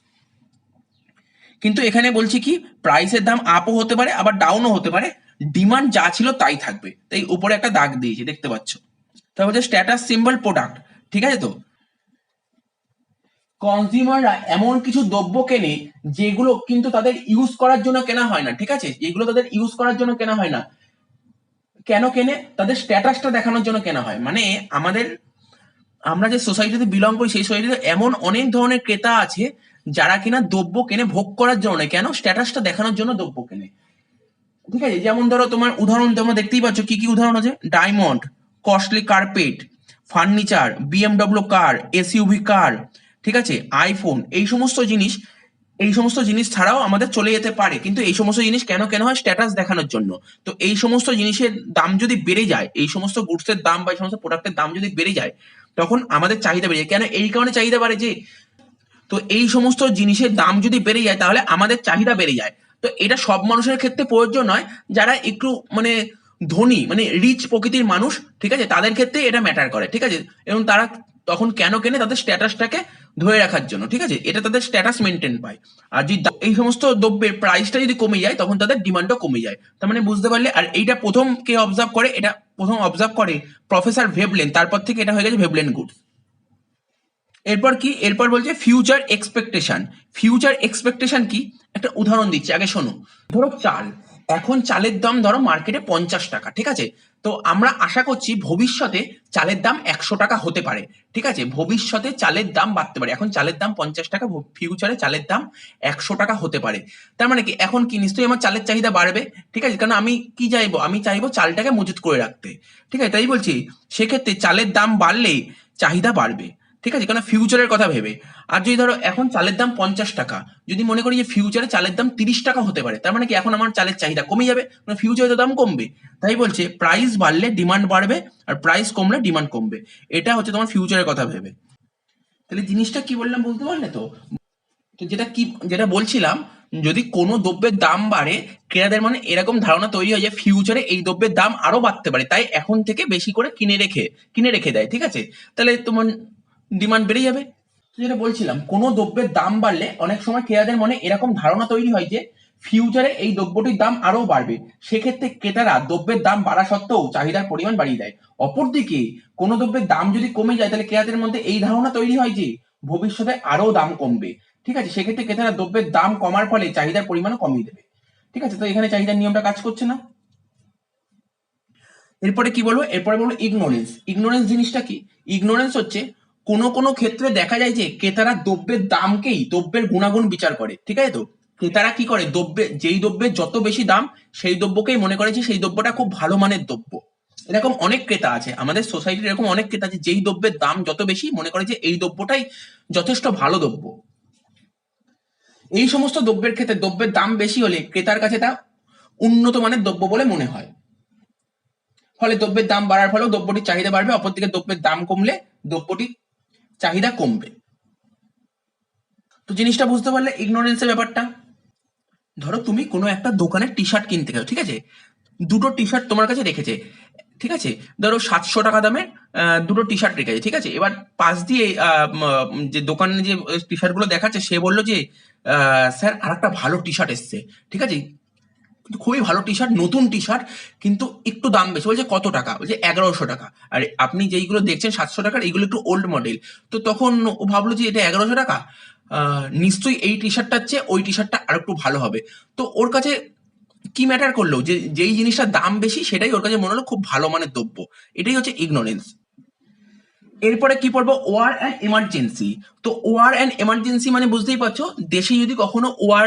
কিন্তু এখানে বলছি কি, প্রাইসের দাম আপও হতে পারে আবার ডাউনও হতে পারে, ডিমান্ড যা ছিল তাই থাকবে। তাই উপরে একটা দাগ দিয়েছি, দেখতে পাচ্ছ। তারপর হচ্ছে স্ট্যাটাস সিম্বল প্রোডাক্ট, ঠিক আছে তো। কনজিউমাররা এমন কিছু দ্রব্য কেনে যেগুলো কিন্তু তাদের ইউজ করার জন্য কেনা হয় না, ঠিক আছে, যেগুলো তাদের ইউজ করার জন্য কেনা হয় না। কেন কেনে? তাদের স্ট্যাটাসটা দেখানোর জন্য কেনা হয়। মানে আমরা যে সোসাইটিতে বিলং করি সেই সোসাইটিতে এমন অনেক ধরনের ক্রেতা আছে যারা কিনা দ্রব্য কেনে ভোগ করার জন্য নয়, কেন? স্ট্যাটাসটা দেখানোর জন্য দ্রব্য কেনে, ঠিক আছে। যেমন ধরো তোমার উদাহরণ তোমরা দেখতেই পাচ্ছ, কি কি উদাহরণ আছে: diamond, costly carpet, furniture, BMW car, SUV car, ঠিক আছে, আইফোন। এই সমস্ত জিনিস ছাড়াও আমাদের চলে যেতে পারে, কিন্তু এই সমস্ত জিনিস কেন কেন হয়? স্ট্যাটাস দেখানোর জন্য। তো এই সমস্ত জিনিসের দাম যদি বেড়ে যায়, এই সমস্ত গুডসের দাম বা এই সমস্ত প্রোডাক্টের দাম যদি বেড়ে যায়, তখন আমাদের চাহিদা বেড়ে যায়। কেন? এই কারণে চাহিদা বাড়ে যে, তো এই সমস্ত জিনিসের দাম যদি বেড়ে যায় তাহলে আমাদের চাহিদা বেড়ে যায়। তো এটা সব মানুষের ক্ষেত্রে প্রযোজ্য নয়, যারা একটু মানে ধনী, মানে রিচ প্রকৃতির মানুষ, ঠিক আছে, তাদের ক্ষেত্রে এটা ম্যাটার করে, ঠিক আছে। এবং তারা তখন কেন কেনে? তাদের স্ট্যাটাসটাকে ধরে রাখার জন্য, ঠিক আছে, এটা তাদের স্ট্যাটাস মেনটেন পায়। আর যদি এই সমস্ত দ্রব্যের প্রাইসটা যদি কমে যায় তখন তাদের ডিমান্ডও কমে যায়। তার মানে বুঝতে পারলে। আর এইটা প্রথম কে অবজার্ভ করে? এটা প্রথম অবজার্ভ করে প্রফেসর ভেবলেন, তারপর থেকে এটা হয়ে গেছে ভেবলেন গুডস। এরপর কি? এরপর বলছে ফিউচার এক্সপেকটেশন। ফিউচার এক্সপেকটেশন কি? একটা উদাহরণ দিচ্ছি, আগে শোনো। ধরো চাল, এখন চালের দাম ধরো মার্কেটে 50 টাকা, ঠিক আছে। তো আমরা আশা করছি ভবিষ্যতে চালের দাম 100 টাকা হতে পারে, ঠিক আছে, ভবিষ্যতে চালের দাম বাড়তে পারে। এখন চালের দাম 50 টাকা, ফিউচারে চালের দাম 100 টাকা হতে পারে। তার মানে কি, এখন কি নিশ্চয়ই আমার চালের চাহিদা বাড়বে, ঠিক আছে, কারণ আমি কি চাইবো? আমি চাইবো চালটাকে মজুত করে রাখতে, ঠিক আছে। তাই বলছি সেক্ষেত্রে চালের দাম বাড়লে চাহিদা বাড়বে, ঠিক আছে, কারণ ফিউচারের কথা ভেবে। আর যদি ধরো এখন চালের দাম 50 টাকা, যদি মনে করি যে ফিউচারে চালের দাম 30 টাকা হতে পারে, তার মানে কি এখন আমার চালের চাহিদা কমে যাবে, মানে ফিউচারে তো দাম কমবে। তাই বলছে প্রাইস বাড়লে ডিমান্ড বাড়বে আর প্রাইস কমলে ডিমান্ড কমবে। এটা হচ্ছে তোমার ফিউচারের কথা ভেবে। তাহলে জিনিসটা কি বললাম বুঝতে পারলে তো? তো যেটা বলছিলাম, যদি কোনো দ্রব্যের দাম বাড়ে, ক্রেতাদের মানে এরকম ধারণা তৈরি হয় যে ফিউচারে এই দ্রব্যের দাম আরো বাড়তে পারে, তাই এখন থেকে বেশি করে কিনে রেখে দেয়, ঠিক আছে। তাহলে তোমার ডিমান্ড বেড়ে যাবে। যেটা বলছিলাম, কোনো দ্রব্যের দাম বাড়লে অনেক সময় ক্রেতাদের মনে এরকম ধারণা তৈরি হয় যে ফিউচারে এই দ্রব্যটির দাম আরো বাড়বে, সেক্ষেত্রে ক্রেতারা দ্রব্যের দাম বাড়া সত্ত্বেও চাহিদার পরিমাণ বাড়িয়ে দেয়। অপরদিকে কোনো দ্রব্যের দাম যদি কমে যায় তাহলে ক্রেতাদের মধ্যে এই ধারণা তৈরি হয় যে ভবিষ্যতে আরো দাম কমবে, ঠিক আছে, সেক্ষেত্রে ক্রেতারা দ্রব্যের দাম কমার ফলে চাহিদার পরিমাণও কমিয়ে দেবে, ঠিক আছে। তো এখানে চাহিদার নিয়মটা কাজ করছে না। এরপরে কি বলবো? এরপরে বলবো ইগনোরেন্স। ইগনোরেন্স জিনিসটা কি? ইগনোরেন্স হচ্ছে কোনো কোনো ক্ষেত্রে দেখা যায় যে ক্রেতারা দ্রব্যের দামকেই দ্রব্যের গুণাগুণ বিচার করে, ঠিক আছে তো। ক্রেতারা কি করে? যেই দ্রব্যের যত বেশি দাম সেই দ্রব্যকেই মনে করে যে সেই দ্রব্যটা খুব ভালো মানের দ্রব্য। এরকম অনেক ক্রেতা আছে আমাদের সোসাইটির, এরকম অনেক ক্রেতা আছে যেই দ্রব্যের দাম যত বেশি মনে করে যে এই দ্রব্যটাই যথেষ্ট ভালো দ্রব্য। এই সমস্ত দ্রব্যের ক্ষেত্রে দ্রব্যের দাম বেশি হলে ক্রেতার কাছে তা উন্নত মানের দ্রব্য বলে মনে হয়। ফলে দ্রব্যের দাম বাড়ার ফলেও দ্রব্যটির চাহিদা বাড়বে, অপরদিকে দ্রব্যের দাম কমলে দ্রব্যটির চাহিদা কমবে। তো জিনিসটা বুঝতে পারলে ইগনোরেন্সের ব্যাপারটা। ধরো তুমি কোনো একটা দোকানে টি শার্ট কিনতে গেছো, ঠিক আছে, দুটো টি শার্ট তোমার কাছে রেখেছে, ঠিক আছে, ধরো 700 টাকা দামের দুটো টি শার্ট রেখেছে, ঠিক আছে। এবার পাশ দিয়ে যে দোকানে যে টি শার্ট গুলো দেখাচ্ছে সে বললো যে স্যার আর একটা ভালো টি শার্ট এসছে, ঠিক আছে, কিন্তু খুবই ভালো টি শার্ট, নতুন টি শার্ট, কিন্তু একটু দাম বেশি। বলছে কত টাকা? বলছে 1100 টাকা। আর আপনি যেইগুলো দেখছেন 700 টাকার, এইগুলো একটু ওল্ড মডেল। তো তখন ও ভাবলো যে এটা 1100 টাকা, নিশ্চয়ই এই টি শার্টটার চেয়ে ওই টি শার্টটা আর একটু ভালো হবে। তো ওর কাছে কি ম্যাটার করলো, যে যেই জিনিসটার দাম বেশি সেটাই ওর কাছে মনে হলো খুব ভালো মানের দ্রব্য। এটাই হচ্ছে ইগনোরেন্স। এরপরে কি পড়বো, ওয়ার অ্যান্ড এমার্জেন্সি। তো ওয়ার অ্যান্ড এমার্জেন্সি মানে বুঝতেই পারছো, দেশে যদি কখনো ওয়ার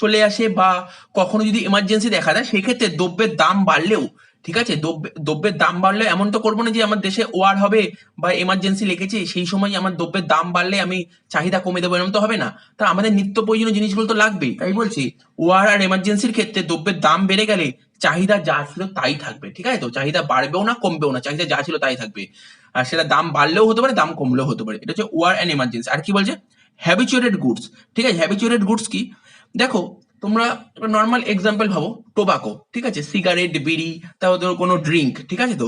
চলে আসে বা কখনো যদি এমার্জেন্সি দেখা দেয়, সেক্ষেত্রে দ্রব্যের দাম বাড়লেও, ঠিক আছে, দ্রব্যের দাম বাড়লে এমন তো করবো না যে আমার দেশে ওয়ার হবে বা এমার্জেন্সি লেগেছে সেই সময় আমার দ্রব্যের দাম বাড়লে আমি চাহিদা কমে দেবো, এরকম তো হবে না। তা আমাদের নিত্য প্রয়োজনীয় জিনিসগুলো তো লাগবেই। তাই বলছি ওয়ার আর এমার্জেন্সির ক্ষেত্রে দ্রব্যের দাম বেড়ে গেলে চাহিদা যা ছিল তাই থাকবে, ঠিক আছে, তো চাহিদা বাড়বেও না কমবেও না, চাহিদা যা ছিল তাই থাকবে। আর সেটা দাম বাড়লেও হতে পারে, দাম কমলেও হতে পারে। এটা হচ্ছে ওয়ার অ্যান্ড এমার্জেন্সি। আর কি বলছে, হ্যাবিচুয়েটেড গুডস। ঠিক আছে, হ্যাবিচুয়েটেড গুডস কি, দেখো তোমরা নর্মাল এক্সাম্পল ভাবো, টোবাকো, ঠিক আছে, সিগারেট, বিড়ি, তারপর ধরো কোনো ড্রিঙ্ক, ঠিক আছে, তো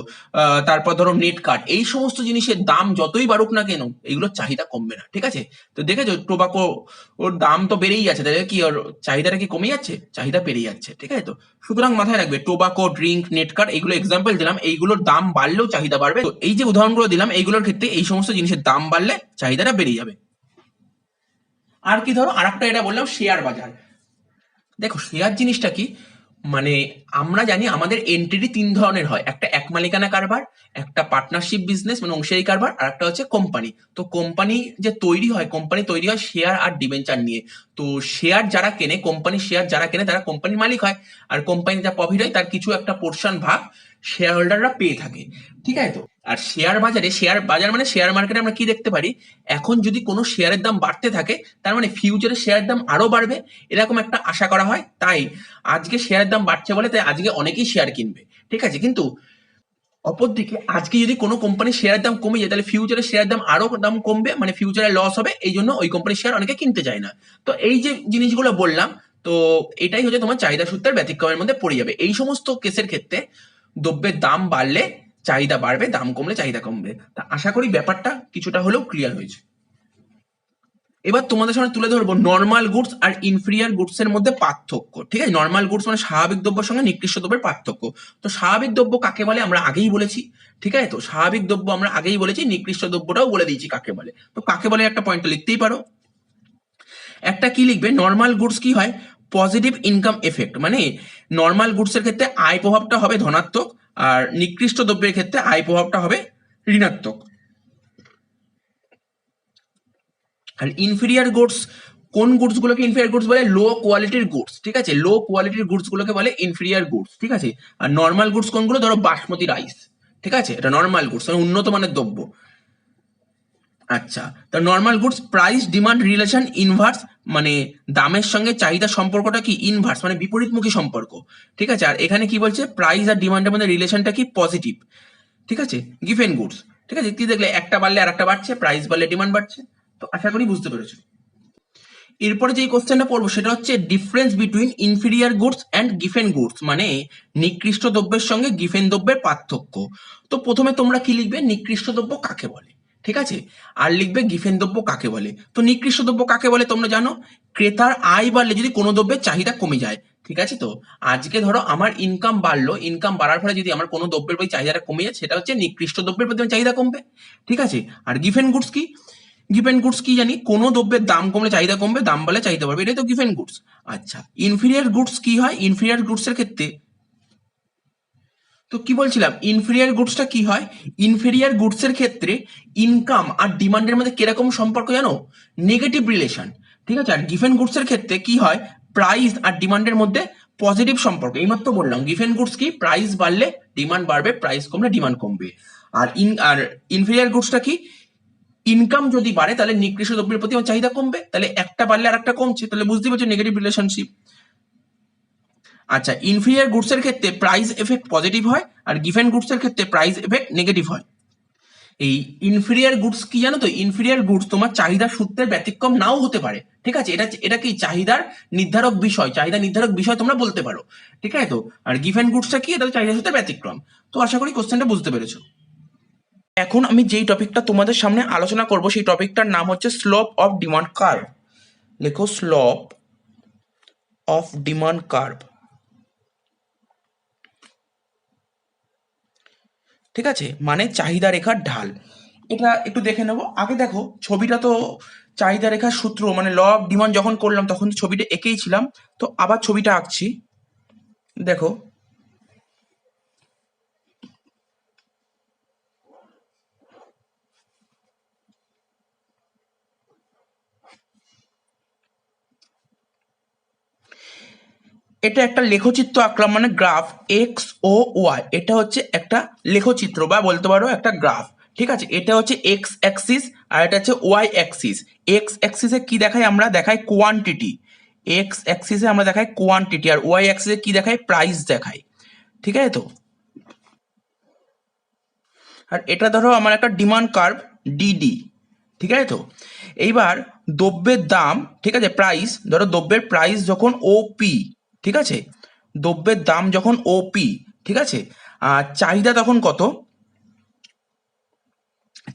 তারপর ধরো নেট কার্ড, এই সমস্ত জিনিসের দাম যতই বাড়ুক না কেন এইগুলোর চাহিদা কমবে না, ঠিক আছে। তো দেখেছো টোবাকো ওর দাম তো বেড়েই যাচ্ছে, তাহলে কি ওর চাহিদাটা কি কমে যাচ্ছে, চাহিদা বেড়ে যাচ্ছে, ঠিক আছে। তো সুতরাং মাথায় রাখবে টোবাকো, ড্রিঙ্ক, নেট কার্ড, এইগুলো এক্সাম্পল দিলাম, এইগুলোর দাম বাড়লেও চাহিদা বাড়বে। তো এই যে উদাহরণগুলো দিলাম এইগুলোর ক্ষেত্রে এই সমস্ত জিনিসের দাম বাড়লে চাহিদাটা বেড়ে যাবে। আর কি ধরো আরেকটা এটা বললাম শেয়ার বাজার। দেখো শেয়ার জিনিসটা কি, মানে আমরা জানি আমাদের এন্টিটি তিন ধরনের হয়, একটা এক মালিকানা কারবার, একটা পার্টনারশিপ বিজনেস মানে অংশীদারি কারবার, আর একটা হচ্ছে কোম্পানি। তো কোম্পানি যে তৈরি হয়, কোম্পানি তৈরি হয় শেয়ার আর ডিবেঞ্চার নিয়ে। তো শেয়ার যারা কেনে, কোম্পানির শেয়ার যারা কেনে তারা কোম্পানির মালিক হয়, আর কোম্পানি যা প্রফিট হয় তার কিছু একটা পোর্শন ভাগ শেয়ার হোল্ডাররা পেয়ে থাকে, ঠিক আছে। তো আর শেয়ার বাজারে, শেয়ার বাজার মানে শেয়ার মার্কেটে আমরা কি দেখতে পারি, এখন যদি কোনো শেয়ারের দাম বাড়তে থাকে তার মানে ফিউচারে শেয়ারের দাম আরো বাড়বে, এরকম একটা আশা করা হয়। তাই আজকে শেয়ারের দাম বাড়ছে বলে তাই আজকে অনেকেই শেয়ার কিনবে, ঠিক আছে। কিন্তু অপরদিকে আজকে যদি কোনো কোম্পানির শেয়ারের দাম কমে যায় তাহলে ফিউচারে শেয়ারের দাম আরো দাম কমবে, মানে ফিউচারে লস হবে, এই জন্য ওই কোম্পানির শেয়ার অনেকে কিনতে চায় না। তো এই যে জিনিসগুলো বললাম, তো এটাই হচ্ছে তোমার চাহিদা সূত্রের ব্যতিক্রমের মধ্যে পড়ে যাবে। এই সমস্ত কেসের ক্ষেত্রে দ্রব্যের দাম বাড়লে চাহিদা বাড়বে, দাম কমলে চাহিদা কমবে। তা আশা করি ব্যাপারটা কিছুটা হলেও ক্লিয়ার হয়েছে। এবার তোমাদের সামনে তুলে ধরবো নর্মাল গুডস আর ইনফিরিয়ার গুডস এর মধ্যে পার্থক্য, ঠিক আছে। নর্মাল গুডস মানে স্বাভাবিক দ্রব্যের সঙ্গে নিকৃষ্ট দ্রব্যের পার্থক্য। তো স্বাভাবিক দ্রব্য কাকে বলে আমরা আগেই বলেছি, ঠিক আছে। তো স্বাভাবিক দ্রব্য আমরা আগেই বলেছি, নিকৃষ্ট দ্রব্যটাও বলে দিয়েছি কাকে বলে। তো কাকে বলে একটা পয়েন্ট লিখতেই পারো। একটা কি লিখবে, নর্মাল গুডস কি হয়, পজিটিভ ইনকাম এফেক্ট, মানে নর্মাল গুডস এর ক্ষেত্রে আয় প্রভাবটা হবে ধনাত্মক, আর নিকৃষ্ট দ্রব্যের ক্ষেত্রে আয় প্রভাবটা হবে ঋণাত্মক। আর ইনফিরিয়ার গুডস, কোন গুডস গুলোকে ইনফিরিয়ার গুডস বলে, লো কোয়ালিটির গুডস, ঠিক আছে, লো কোয়ালিটির গুডস গুলোকে বলে ইনফিরিয়ার গুডস, ঠিক আছে। আর নর্মাল গুডস কোনগুলো, ধরো বাসমতি রাইস, ঠিক আছে, এটা নর্মাল গুডস মানে উন্নত মানের দ্রব্য। আচ্ছা, তো normal goods price demand relation inverse, মানে দামের সঙ্গে চাহিদার সম্পর্কটা কি ইনভার্স মানে বিপরীতমুখী সম্পর্ক, ঠিক আছে। আর এখানে কি বলছে, প্রাইস আর ডিমান্ডের মধ্যে রিলেশনটা কি পজিটিভ, ঠিক আছে। গিভেন গুডস, ঠিক আছে, কি দেখলে একটা বাড়লে আর একটা বাড়ছে, প্রাইস বাড়লে ডিমান্ড বাড়ছে। তো আশা করি বুঝতে পেরেছো। এরপরে যে কোশ্চেনটা পড়বো সেটা হচ্ছে difference between inferior goods and Giffen goods, মানে নিকৃষ্ট দ্রব্যের সঙ্গে গিফেন দ্রব্যের পার্থক্য। তো প্রথমে তোমরা কি লিখবে, নিকৃষ্ট দ্রব্য কাকে বলে, ঠিক আছে, আর লিখবে গিফেন দ্রব্য কাকে বলে। তো নিকৃষ্ট দ্রব্য কাকে বলে তোমরা জানো, ক্রেতার আয় বাড়লে যদি কোনো দ্রব্যের চাহিদা কমে যায়, ঠিক আছে। তো আজকে ধরো আমার ইনকাম বাড়লো, ইনকাম বাড়ার ফলে যদি আমার কোনো দ্রব্যের প্রতি চাহিদাটা কমে যায় সেটা হচ্ছে নিকৃষ্ট দ্রব্যের প্রতি চাহিদা কমবে, ঠিক আছে। আর গিফেন গুডস কি, গিভেন গুডস কি জানি, কোনো দ্রব্যের দাম কমলে চাহিদা কমবে, দাম বাড়লে চাহিদা বাড়বে, এটাই তো গিভেন গুডস। আচ্ছা, ইনফিরিয়ার গুডস কি হয়, ইনফিরিয়ার গুডস এর ক্ষেত্রে তো কি বলছিলাম, ইনফিরিয়ার গুডসটা কি হয়, ইনফিরিয়ার গুডস এর ক্ষেত্রে ইনকাম আর ডিমান্ডের মধ্যে কিরকম সম্পর্ক জানো, নেগেটিভ রিলেশন, ঠিক আছে। আর গিভেন গুডস এর ক্ষেত্রে কি হয়, প্রাইস আর ডিমান্ডের মধ্যে পজিটিভ সম্পর্ক। এইমাত্র বললাম গিভেন গুডস কি, প্রাইস বাড়লে ডিমান্ড বাড়বে, প্রাইস কমলে ডিমান্ড কমবে। আর ইনফিরিয়ার গুডসটা কি, ইনকাম যদি বাড়ে তাহলে নিকৃষ্ট দ্রব্যের প্রতি আমার চাহিদা কমবে, তাহলে একটা বাড়লে আর একটা কমছে, তাহলে বুঝতে পারছো নেগেটিভ রিলেশনশিপ। আচ্ছা, ইনফিরিয়ার গুডস এর ক্ষেত্রে প্রাইস এফেক্ট পজিটিভ হয়, আর গিভেন গুডস এর ক্ষেত্রে প্রাইস এফেক্ট নেগেটিভ হয়। এই ইনফিরিয়ার গুডস কি জানো তো, ইনফিরিয়ার গুডস তোমার চাহিদা সূত্রের ব্যতিক্রম নাও হতে পারে, ঠিক আছে। এটা কি চাহিদার নির্ধারক বিষয়, চাহিদা নির্ধারক বিষয় তোমরা বলতে পারো, ঠিক আছে। তো আর গিভেন গুডসটা কি, এটা চাহিদা সূত্রের ব্যতিক্রম। তো আশা করি কোশ্চেনটা বুঝতে পেরেছো। এখন আমি যেই টপিকটা তোমাদের সামনে আলোচনা করব সেই টপিকটার নাম হচ্ছে স্লোপ অফ ডিমান্ড কার্ভ। লেখো স্লোপ অফ ডিমান্ড কার্ভ, ঠিক আছে, মানে চাহিদা রেখার ঢাল। এটা একটু দেখে নেবো। আগে দেখো ছবিটা তো চাহিদা রেখার সূত্র মানে ল অফ ডিমান্ড যখন করলাম তখন ছবিটা এঁকেই ছিলাম, তো আবার ছবিটা আঁকছি। দেখো এটা একটা লেখচিত্র আঁকলাম, মানে গ্রাফ এক্স ও ওয়াই, এটা হচ্ছে একটা লেখচিত্র বা বলতে পারো একটা গ্রাফ। ঠিক আছে, এটা হচ্ছে এক্স অ্যাক্সিস আর এটা হচ্ছে ওয়াই অ্যাক্সিস। এক্স অ্যাক্সিসে কি দেখাই, আমরা দেখাই কোয়ান্টিটি। এক্স অ্যাক্সিসে আমরা দেখাই কোয়ান্টিটি, আর ওয়াই অ্যাক্সিসে কি দেখাই, প্রাইস দেখাই। ঠিক আছে তো, আর এটা ধরো আমার একটা ডিমান্ড কার্ভ ডিডি। ঠিক আছে তো, এইবার দ্রব্যের দাম, ঠিক আছে, প্রাইস, ধরো দ্রব্যের প্রাইস যখন ওপি, ঠিক আছে, দ্রব্যের দাম যখন ওপি, ঠিক আছে, আর চাহিদা তখন কত,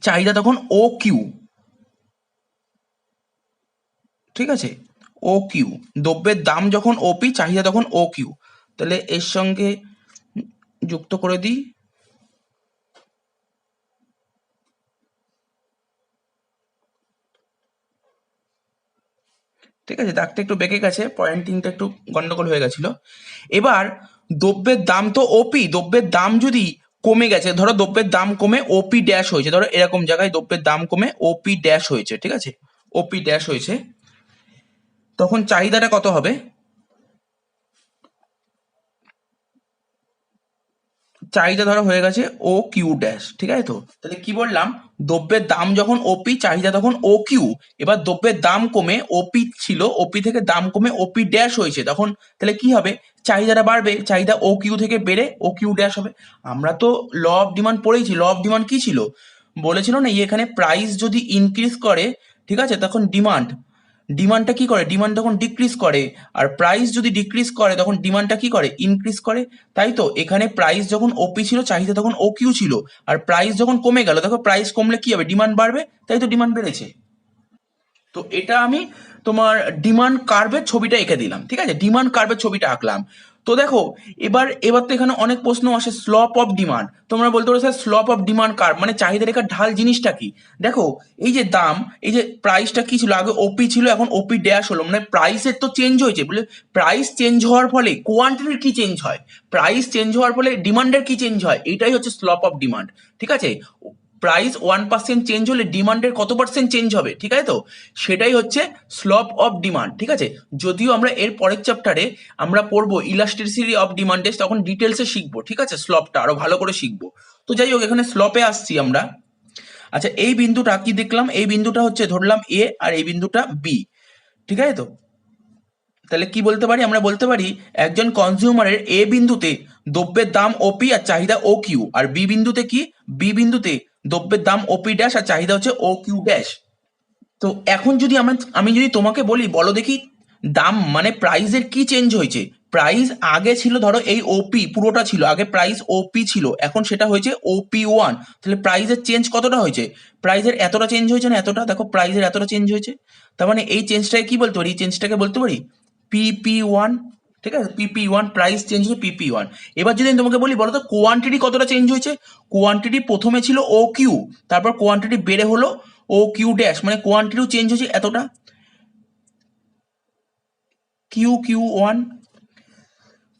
চাহিদা তখন ও কিউ। ঠিক আছে, ও কিউ, দ্রব্যের দাম যখন ওপি, চাহিদা তখন ও কিউ। তাহলে এর সঙ্গে যুক্ত করে দিই। ঠিক আছে, দাগটা একটু বেঁকে গেছে, পয়েন্টিংটা একটু গন্ডগোল হয়ে গেছিল। এবার দ্রব্যের দাম তো ওপি, দ্রব্যের দাম যদি কমে গেছে, ধরো দ্রব্যের দাম কমে ওপি ড্যাশ হয়েছে, ধরো এরকম জায়গায় দ্রব্যের দাম কমে ওপি ড্যাশ হয়েছে, ঠিক আছে, ওপি ড্যাশ হয়েছে, তখন চাহিদাটা কত হবে, চাহিদা ধরো হয়ে গেছে ও কিউ ড্যাশ। ঠিক আছে তো, তাহলে কি বললাম, দ্রব্যের দাম যখন ওপি, চাহিদা তখন ও কিউ। এবার দ্রব্যের দাম কমে ওপি ছিল, ওপি থেকে দাম কমে ওপি ড্যাশ হয়েছে, তখন তাহলে কি হবে, চাহিদাটা বাড়বে, চাহিদা ও কিউ থেকে বেড়ে ও কিউ ড্যাশ হবে। আমরা তো ল অফ ডিমান্ড পড়েইছি, ল অফ ডিমান্ড কি ছিল, বলেছিল না এখানে প্রাইস যদি ইনক্রিজ করে, ঠিক আছে, তখন ডিমান্ড, ডিমান্ডটা কি করে, ডিমান্ড তখন ডিক্রিজ করে, আর প্রাইস যদি ডিক্রিজ করে তখন ডিমান্ডটা কি করে, ইনক্রিজ করে। তাই তো, এখানে প্রাইস যখন ওপি ছিল, চাহিদা তখন ও কিউ ছিল, আর প্রাইস যখন কমে গেল, দেখো প্রাইস কমলে কি হবে, ডিমান্ড বাড়বে, তাই তো ডিমান্ড বেড়েছে। তো এটা আমি তোমার ডিমান্ড কার্ভের ছবিটা এঁকে দিলাম। ঠিক আছে, ডিমান্ড কার্ভের ছবিটা আঁকলাম। তো দেখো, এবার এবার তো এখানে অনেক প্রশ্ন আসে, স্লপ অফ ডিমান্ড, তোমরা বলতে পারো sir slope of demand curve মানে চাহিদা রেখার ঢাল জিনিসটা কি। দেখো, এই যে দাম, এই যে প্রাইসটা কি ছিল, আগে ওপি ছিল, এখন ওপি ড্যাশ হলো, মানে প্রাইসের তো চেঞ্জ হয়েছে, বলে প্রাইস চেঞ্জ হওয়ার ফলে কোয়ান্টিটির কি চেঞ্জ হয়, প্রাইস চেঞ্জ হওয়ার ফলে ডিমান্ডের কি চেঞ্জ হয়, এটাই হচ্ছে স্লপ অফ ডিমান্ড। ঠিক আছে, প্রাইস 1% চেঞ্জ হলে ডিমান্ডের কত পার্সেন্ট চেঞ্জ হবে, ঠিক আছে তো, সেটাই হচ্ছে স্লপ অফ ডিমান্ড। ঠিক আছে, যদিও আমরা এর পরের চ্যাপ্টারে আমরা পড়বো ইলাস্টিসিটি অফ ডিমান্ডে, তখন ডিটেলসে শিখবো, ঠিক আছে, স্লপটা আরো ভালো করে শিখবো। তো যাই হোক, এখানে স্লপে আসছি আমরা। আচ্ছা, এই বিন্দুটা কি দেখলাম, এই বিন্দুটা হচ্ছে ধরলাম এ, আর এই বিন্দুটা বি। ঠিক আছে তো, তাহলে কি বলতে পারি, আমরা বলতে পারি একজন কনজিউমারের এ বিন্দুতে দ্রব্যের দাম ওপি আর চাহিদা ও কিউ, আর বি বিন্দুতে কি, বি বিন্দুতে দ্রব্যের দাম ওপি ড্যাশ আর চাহিদা হচ্ছে ও কিউ ড্যাশ। তো এখন যদি আমি যদি তোমাকে বলি, বলো দেখি দাম মানে প্রাইসের কি চেঞ্জ হয়েছে, প্রাইস আগে ছিল ধরো এই ওপি পুরোটা ছিল, আগে প্রাইস ওপি ছিল, এখন সেটা হয়েছে ওপি ওয়ান, তাহলে প্রাইসের চেঞ্জ কতটা হয়েছে, প্রাইসের এতটা চেঞ্জ হয়েছে না, এতটা, দেখো প্রাইসের এতটা চেঞ্জ হয়েছে, তার মানে এই চেঞ্জটাকে কি বলতে পারি, এই চেঞ্জটাকে বলতে পারি পিপি ওয়ান। ঠিক আছে, পিপি ওয়ান, প্রাইস চেঞ্জ হচ্ছে পিপি ওয়ান। এবার যদি আমি তোমাকে বলি, বলো তো কোয়ান্টিটি কতটা চেঞ্জ হয়েছে, কোয়ান্টিটি প্রথমে ছিল ও কিউ, তারপর কোয়ান্টিটি বেড়ে হলো ও কিউ ড্যাশ, মানে কোয়ান্টিটিও চেঞ্জ হয়েছে এতটা, কিউ কিউ ওয়ান।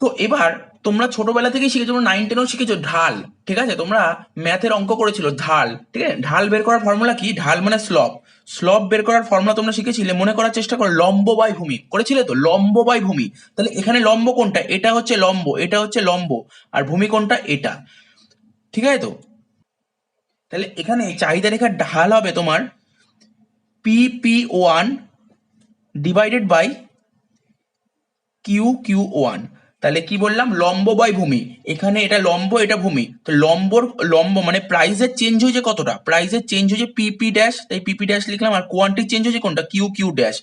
তো এবার তোমরা ছোটবেলা থেকেই শিখেছো, তোমরা 9-10-ও শিখেছো ঢাল। ঠিক আছে, তোমরা ম্যাথের অঙ্ক করেছিল ঢাল, ঠিক আছে, ঢাল বের করার ফর্মুলা কি, ঢাল মানে স্লপ, স্লপ বের করার ফর্মুলা তোমরা শিখেছিলে, মনে করার চেষ্টা করো, লম্ব বাই ভূমি করেছিলে তো, লম্ব বাই ভূমি। তাহলে এখানে লম্ব কোনটা, এটা হচ্ছে লম্ব, এটা হচ্ছে লম্ব, আর ভূমি কোনটা, এটা। ঠিক আছে তো, তাহলে এখানে চাহিদা রেখার ঢাল হবে তোমার PP one divided by Q Q one. তাহলে কি বললাম, লম্ব বাই ভূমি, এখানে এটা লম্ব এটা ভূমি, তো লম্বর লম্ব মানে প্রাইসের চেঞ্জ হয়েছে কতটা, প্রাইসের চেঞ্জ হয়েছে পিপি ড্যাশ, তাই পিপি ড্যাশ লিখলাম, আর কোয়ান্টিটি চেঞ্জ হয়েছে কোনটা, কিউ কিউ ড্যাশ।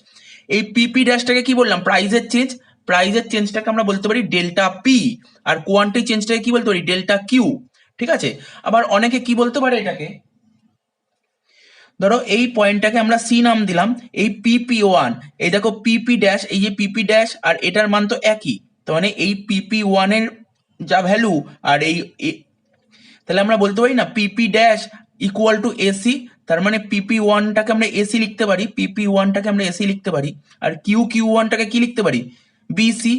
এই পিপি ড্যাশটাকে কি বললাম, প্রাইসের চেঞ্জ, প্রাইসের চেঞ্জটাকে আমরা বলতে পারি ডেল্টা পি, আর কোয়ান্টিটি চেঞ্জটাকে কি বলতে পারি, ডেল্টা কিউ। ঠিক আছে, আবার অনেকে কি বলতে পারে এটাকে, ধরো এই পয়েন্টটাকে আমরা সি নাম দিলাম, এই পিপি ওয়ান, এই দেখো পিপি ড্যাশ, এই যে পিপি ড্যাশ আর এটার মান তো একই, তো মানে এই পিপি ওয়ানের যা ভ্যালু আর তাহলে আমরা বলতে পারি না পিপি ড্যাশ ইকুয়াল টু এসি, তার মানে পিপি ওয়ানটাকে আমরা এসি লিখতে পারি, পিপি ওয়ানটাকে আমরা এসি লিখতে পারি, আর কিউ কিউ ওয়ানটাকে কি লিখতে পারি, বিসি।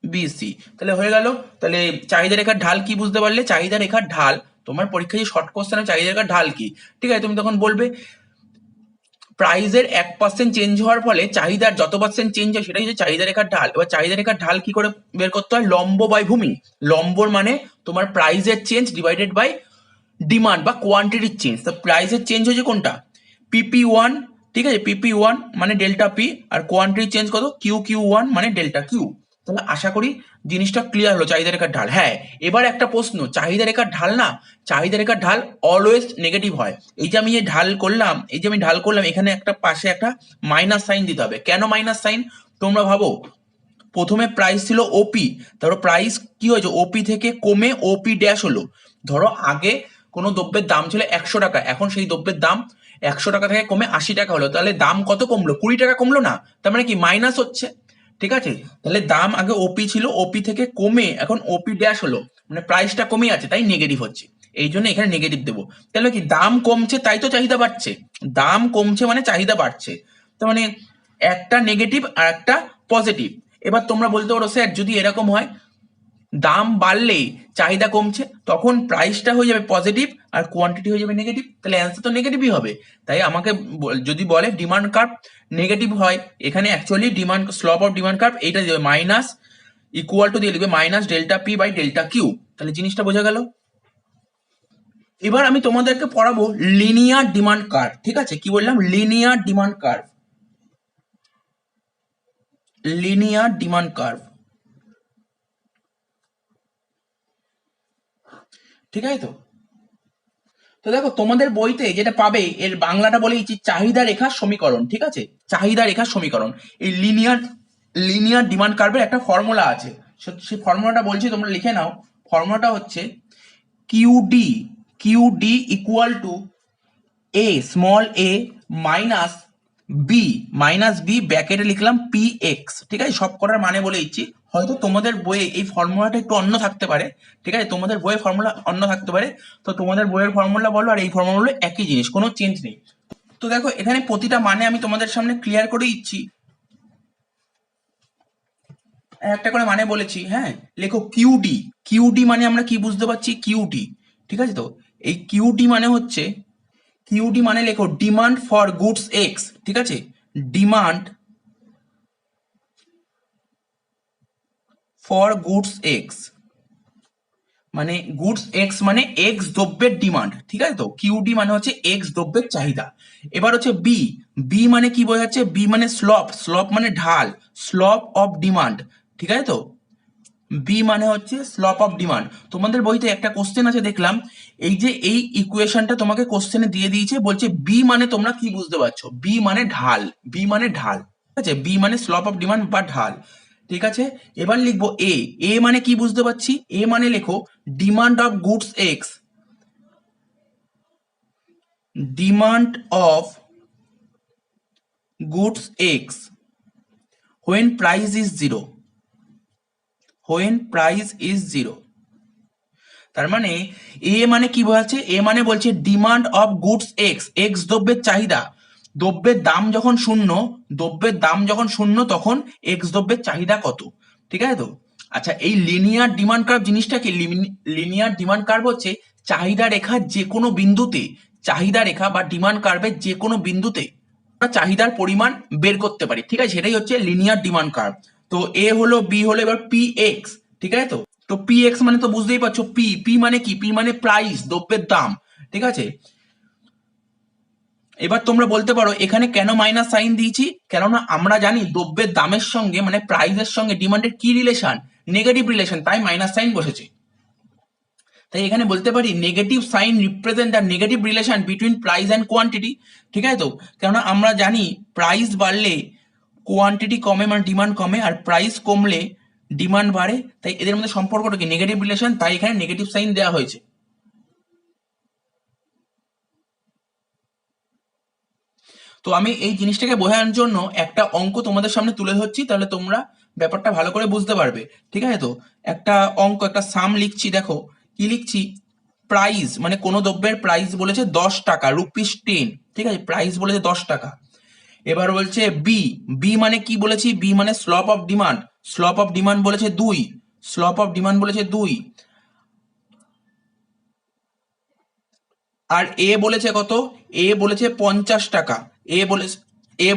বিসি। তাহলে হয়ে গেল। তাহলে চাহিদা রেখার ঢাল কি বুঝতে পারলে? চাহিদা রেখার ঢাল, তোমার পরীক্ষায় যে শর্ট কোশ্চেনে চাহিদা রেখার ঢাল কি, ঠিক আছে, তুমি তখন বলবে প্রাইসের 1% চেঞ্জ হওয়ার ফলে চাহিদার যত পার্সেন্ট চেঞ্জ হয় সেটাই হচ্ছে চাহিদা রেখার ঢাল। এবার চাহিদা রেখার ঢাল কি করে বের করতে হয়? লম্ব বাই ভূমি। লম্বর মানে তোমার প্রাইসের চেঞ্জ ডিভাইডেড বাই ডিমান্ড বা কোয়ান্টিটির চেঞ্জ। তো প্রাইসের চেঞ্জ হচ্ছে কোনটা? PP1, ঠিক আছে, PP1 মানে ডেল্টা পি, আর কোয়ান্টিটির চেঞ্জ কত? QQ1 মানে ডেল্টা কিউ। তাহলে আশা করি জিনিসটা ক্লিয়ার হলো চাহিদা রেখার ঢাল। হ্যাঁ, এবার একটা প্রশ্ন, চাহিদা রেখার ঢাল না, চাহিদা রেখার ঢাল অলওয়েজ নেগেটিভ হয়। এই যে আমি ঢাল করলাম, এখানে একটা পাশে একটা মাইনাস সাইন দিতে হবে। কেন মাইনাস সাইন? তোমরা ভাবো প্রথমে প্রাইস ছিল ওপি, তারপর প্রাইস কি হয়েছে? ওপি থেকে কমে ওপি ড্যাশ হলো। ধরো আগে কোনো দ্রব্যের দাম ছিল 100 টাকা, এখন সেই দ্রব্যের দাম 100 টাকা থেকে কমে 80 টাকা হলো। তাহলে দাম কত কমলো? 20 টাকা কমলো না? তার মানে কি মাইনাস হচ্ছে, ঠিক আছে। তাহলে দাম আগে ওপি ছিল, ওপি থেকে কমে এখন ওপি ড্যাশ হলো, মানে প্রাইসটা কমে আছে, তাই নেগেটিভ হচ্ছে। এই জন্য এখানে নেগেটিভ দেবো। তাহলে কি দাম কমছে তাই তো চাহিদা বাড়ছে, দাম কমছে মানে চাহিদা বাড়ছে। তার মানে একটা নেগেটিভ আর একটা পজিটিভ। এবার তোমরা বলতে পারো স্যার যদি এরকম হয় দাম বাড়লে চাহিদা কমছে, তখন প্রাইসটা হয়ে যাবে পজিটিভ আর কোয়ান্টিটি হয়ে যাবে নেগেটিভ, তাহলে অ্যান্সার তো নেগেটিভই হবে। তাই আমাকে যদি বলে ডিমান্ড কার্ভ নেগেটিভ হয়, এখানে actually demand slope of demand curve এইটা দেবে মাইনাস ইকুয়াল টু দিয়ে লিখবে minus delta P by delta Q. তাহলে জিনিসটা বোঝা গেল। এবার আমি তোমাদেরকে পড়াবো লিনিয়ার ডিমান্ড কার্ভ, ঠিক আছে। কি বললাম? Linear demand curve, linear demand curve, ঠিক আছে। তো তো দেখো তোমাদের বইতে যেটা পাবে এর বাংলাটা বলে দিচ্ছি চাহিদা রেখার সমীকরণ, ঠিক আছে, চাহিদা রেখার সমীকরণ। এই লিনিয়ার ডিমান্ড কার্ভের একটা ফর্মুলা আছে, সেই ফর্মুলাটা বলছি তোমরা লিখে নাও। ফর্মুলাটা হচ্ছে QD, QD equal to A small A minus B ব্র্যাকেটে লিখলাম পি এক্স, ঠিক আছে। সব করার মানে বলে দিচ্ছি, হয়তো তোমাদের বইয়ে এই ফর্মুলাটা একটু অন্য থাকতে পারে, ঠিক আছে, তোমাদের বইয়ের ফর্মুলা অন্য থাকতে পারে। তো তোমাদের বইয়ের ফর্মুলা বলো আর এই ফর্মুলা বলো, একই জিনিস, কোনো চেঞ্জ নেই। তো দেখো এখানে প্রতিটা মানে আমি তোমাদের সামনে ক্লিয়ার করে দিচ্ছি, একটা করে মানে বলেছি। হ্যাঁ, লেখো কিউডি। কিউডি মানে আমরা কি বুঝতে পারছি? কিউডি, ঠিক আছে। তো এই কিউডি মানে হচ্ছে, কিউডি মানে লেখো ডিমান্ড ফর গুডস এক্স, ঠিক আছে, ডিমান্ড ফর গুডস এক্স, মানে গুডস এক্স মানে এক্স দ্রব্যের ডিমান্ড, ঠিক আছে। তো কিউডি মানে হচ্ছে এক্স দ্রব্যের চাহিদা। এবার হচ্ছে বি, বি মানে কি বোঝাচ্ছে? বি মানে স্লপ, স্লপ মানে ঢাল, স্লপ অফ ডিমান্ড, ঠিক আছে। তো বি মানে হচ্ছে স্লপ অফ ডিমান্ড। তোমাদের বইতে একটা কোশ্চেন আছে দেখলাম, এই যে এই ইকুয়েশনটা তোমাকে কোশ্চেনে দিয়ে দিয়েছে, বলছে বি মানে তোমরা কি বুঝতে পারছো? বি মানে ঢাল, বি মানে ঢাল, ঠিক আছে, বি মানে স্লপ অফ ডিমান্ড বা ঢাল, ঠিক আছে। এবার লিখবো এ, এ মানে কি বুঝতে পারছি? এ মানে লেখো demand of goods X, demand of goods x when price is zero, when price is zero। তার মানে এ মানে কি বোঝাচ্ছে? এ মানে বলছে demand of goods x, x দ্রব্যের চাহিদা, দ্রব্যের দাম যখন শূন্য, দ্রব্যের দাম যখন শূন্য তখন এক্স দ্রব্যের চাহিদা কত, ঠিক আছে। তো আচ্ছা, এই লিনিয়ার ডিমান্ড কার্ভ জিনিসটা কি? লিনিয়ার ডিমান্ড কার্ভ হচ্ছে চাহিদা রেখার যে কোনো বিন্দুতে, চাহিদা রেখা বা ডিমান্ড কার্ভের যে কোনো বিন্দুতে আমরা চাহিদার পরিমাণ বের করতে পারি, ঠিক আছে, সেটাই হচ্ছে লিনিয়ার ডিমান্ড কার্ভ। তো এ হলো, বি হলো, এবার পি এক্স, ঠিক আছে। তো তো পি এক্স মানে তো বুঝতেই পারছো, পি, পি মানে কি? পি মানে প্রাইস, দ্রব্যের দাম, ঠিক আছে। এবার তোমরা বলতে পারো এখানে কেন মাইনাস সাইন দিয়েছি? কেননা আমরা জানি দ্রব্যের দামের সঙ্গে মানে প্রাইসের সঙ্গে ডিমান্ডের কি রিলেশন? নেগেটিভ রিলেশন, তাই মাইনাস সাইন বসেছে। তাই এখানে বলতে পারি negative sign represent the negative relation between price and quantity, ঠিক আছে। তো কেননা আমরা জানি প্রাইস বাড়লে কোয়ান্টিটি কমে মানে ডিমান্ড কমে, আর প্রাইস কমলে ডিমান্ড বাড়ে, তাই এদের মধ্যে সম্পর্কটা কি? নেগেটিভ রিলেশন, তাই এখানে নেগেটিভ সাইন দেওয়া হয়েছে। তো আমি এই জিনিসটাকে বোঝানোর জন্য একটা অঙ্ক তোমাদের সামনে তুলে ধরছি, তাহলে তোমরা ব্যাপারটা ভালো করে বুঝতে পারবে, ঠিক আছে। তো একটা অঙ্ক, একটা সাম লিখছি, দেখো কি লিখছি। প্রাইস মানে কোনো দ্রব্যের প্রাইস বলেছে 10 টাকা, রুপিস 10, ঠিক আছে, প্রাইস বলেছে 10 টাকা। এবার বলছে বি, বি মানে কি বলেছি, বি মানে slope of demand, slope of demand বলেছে 2, স্লপ অফ ডিমান্ড বলেছে 2। আর এ বলেছে কত, এ বলেছে 50 টাকা, এ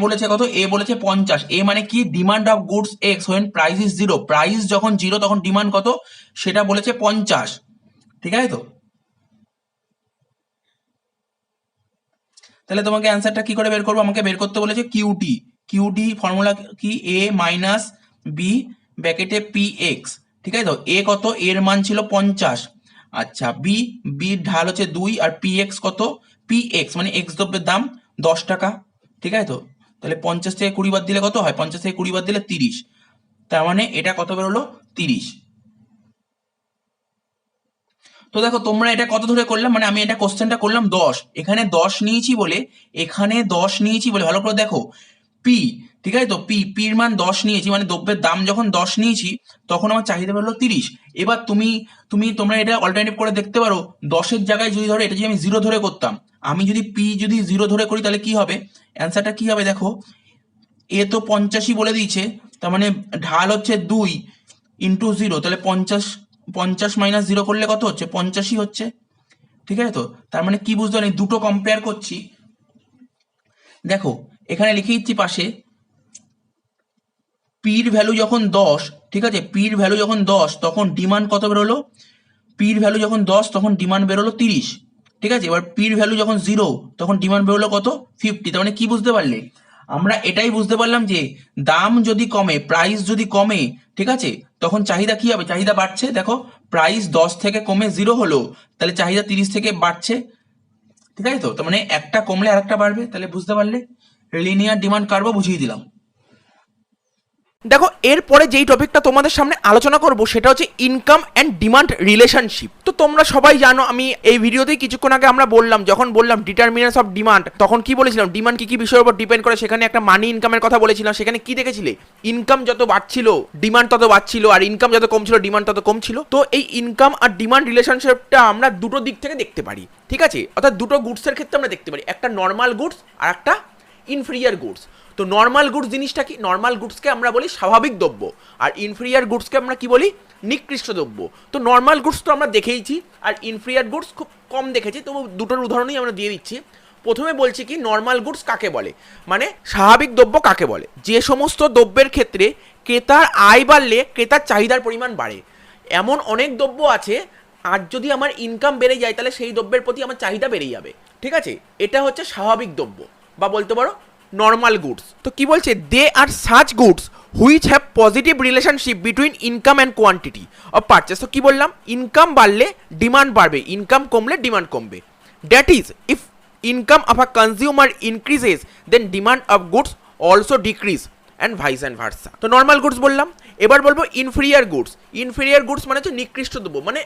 বলেছে কত, এ বলেছে 50। এ মানে কি, demand of goods x when price is 0, price যখন 0 তখন ডিমান্ড কত, সেটা বলেছে 50। ঠিক আছে তো? তাহলে তোমাকে অ্যান্সারটা কি করে বের করবো, আমাকে বের করতে বলেছে কিউটি, কিউটি ফর্মুলা কি, এ মাইনাস বি ব্র্যাকেটে পি এক্স। ঠিক আছে তো? এ কত, এর মান ছিল 50। আচ্ছা, বি, বির ঢাল হচ্ছে 2, আর পি এক্স কত, পি এক্স মানে এক্স দ্রব্যের দাম 10 টাকা। ঠিক আছে তো? তাহলে 50 থেকে 20 বাদ দিলে কত হয়, 50 থেকে 20 বাদ দিলে 30, তার মানে এটা কত বেরোলো, 30। তো দেখো তোমরা এটা কত ধরে করলাম, মানে আমি এটা কোশ্চেনটা করলাম 10, এখানে 10 নিয়েছি বলে, এখানে 10 নিয়েছি বলে, ভালো করে দেখো পি, ঠিক আছে তো, পির মান 10 নিয়েছি, মানে দ্রব্যের দাম যখন 10 নিয়েছি তখন আমার চাহিদা বেরোলো 30। এবার তোমরা এটা অল্টারনেটিভ করে দেখতে পারো, 10-এর জায়গায় যদি ধরো এটা যদি আমি 0 ধরে করতাম, আমি যদি পি যদি 0 ধরে করি তাহলে কি হবে, অ্যান্সারটা কি হবে দেখো, এ তো 50ই বলে দিয়েছে, তার মানে ঢাল হচ্ছে 2 ইন্টু 0, তাহলে 50, 50 মাইনাস 0 করলে কত হচ্ছে, 50ই হচ্ছে। ঠিক আছে তো? তার মানে কি বুঝতে পারি, দুটো কম্পেয়ার করছি। দেখো এখানে লিখে দিচ্ছি পাশে, পির ভ্যালু যখন 10, ঠিক আছে, পির ভ্যালু যখন 10 তখন ডিমান্ড কত বেরোলো, পির ভ্যালু যখন 10 তখন ডিমান্ড বেরোলো 30। ঠিক আছে, এবার পির ভ্যালু যখন 0 তখন ডিমান্ড বেরোলো কত, 50। তার মানে কি বুঝতে পারলে, আমরা এটাই বুঝতে পারলাম যে দাম যদি কমে, প্রাইস যদি কমে, ঠিক আছে, তখন চাহিদা কি হবে, চাহিদা বাড়ছে। দেখো প্রাইস 10 থেকে কমে 0 হলো, তাহলে চাহিদা 30 থেকে বাড়ছে। ঠিক আছে তো? তার মানে একটা কমলে আরেকটা বাড়বে, তাহলে বুঝতে পারলে, লিনিয়ার ডিমান্ড কার্ভও বুঝিয়ে দিলাম। দেখো এরপরে যেই টপিকটা তোমাদের সামনে আলোচনা করব সেটা হচ্ছে ইনকাম অ্যান্ড ডিমান্ড রিলেশনশিপ। তো তোমরা সবাই জানো, আমি এই ভিডিওতেই কিছুক্ষণ আগে আমরা বললাম, যখন বললাম ডিটারমিনেন্টস অফ ডিমান্ড, তখন কি বলেছিলাম, ডিমান্ড কি কি বিষয়ের উপর ডিপেন্ড করে, সেখানে একটা মানি ইনকামের কথা বলেছিলাম। সেখানে কি দেখেছিলে, ইনকাম যত বাড়ছিল ডিমান্ড তত বাড়ছিল, আর ইনকাম যত কমছিল ডিমান্ড তত কমছিল। তো এই ইনকাম আর ডিমান্ড রিলেশনশিপটা আমরা দুটো দিক থেকে দেখতে পারি। ঠিক আছে, অর্থাৎ দুটো গুডসের ক্ষেত্রে আমরা দেখতে পারি, একটা নর্মাল গুডস আর একটা ইনফেরিয়ার গুডস। তো নর্মাল গুডস জিনিসটা কি, নর্মাল গুডসকে আমরা বলি স্বাভাবিক দ্রব্য, আর ইনফেরিয়ার গুডসকে আমরা কি বলি, নিকৃষ্ট দ্রব্য। তো নর্মাল গুডস তো আমরা দেখেইছি, আর ইনফেরিয়ার গুডস খুব কম দেখেছি, তবু দুটোর উদাহরণই আমরা দিয়ে দিচ্ছি। প্রথমে বলছি কি, নর্মাল গুডস কাকে বলে, মানে স্বাভাবিক দ্রব্য কাকে বলে, যে সমস্ত দ্রব্যের ক্ষেত্রে ক্রেতার আয় বাড়লে ক্রেতার চাহিদার পরিমাণ বাড়ে। এমন অনেক দ্রব্য আছে, আর যদি আমার ইনকাম বেড়ে যায় তাহলে সেই দ্রব্যের প্রতি আমার চাহিদা বেড়ে যাবে। ঠিক আছে, এটা হচ্ছে স্বাভাবিক দ্রব্য, বা বলতে পারো নর্মাল গুডস। তো কি বলছে, they are such goods which have positive relationship between income and quantity of purchase. তো কি বললাম, ইনকাম বাড়লে ডিমান্ড বাড়বে, ইনকাম কমলে ডিমান্ড কমবে। That is, if income of a consumer increases then demand of goods also decrease and vice and versa. তো normal goods বললাম, এবার বলবো ইনফেরিয়ার গুডস। ইনফেরিয়ার গুডস মানে হচ্ছে নিকৃষ্ট দ্রব্য, মানে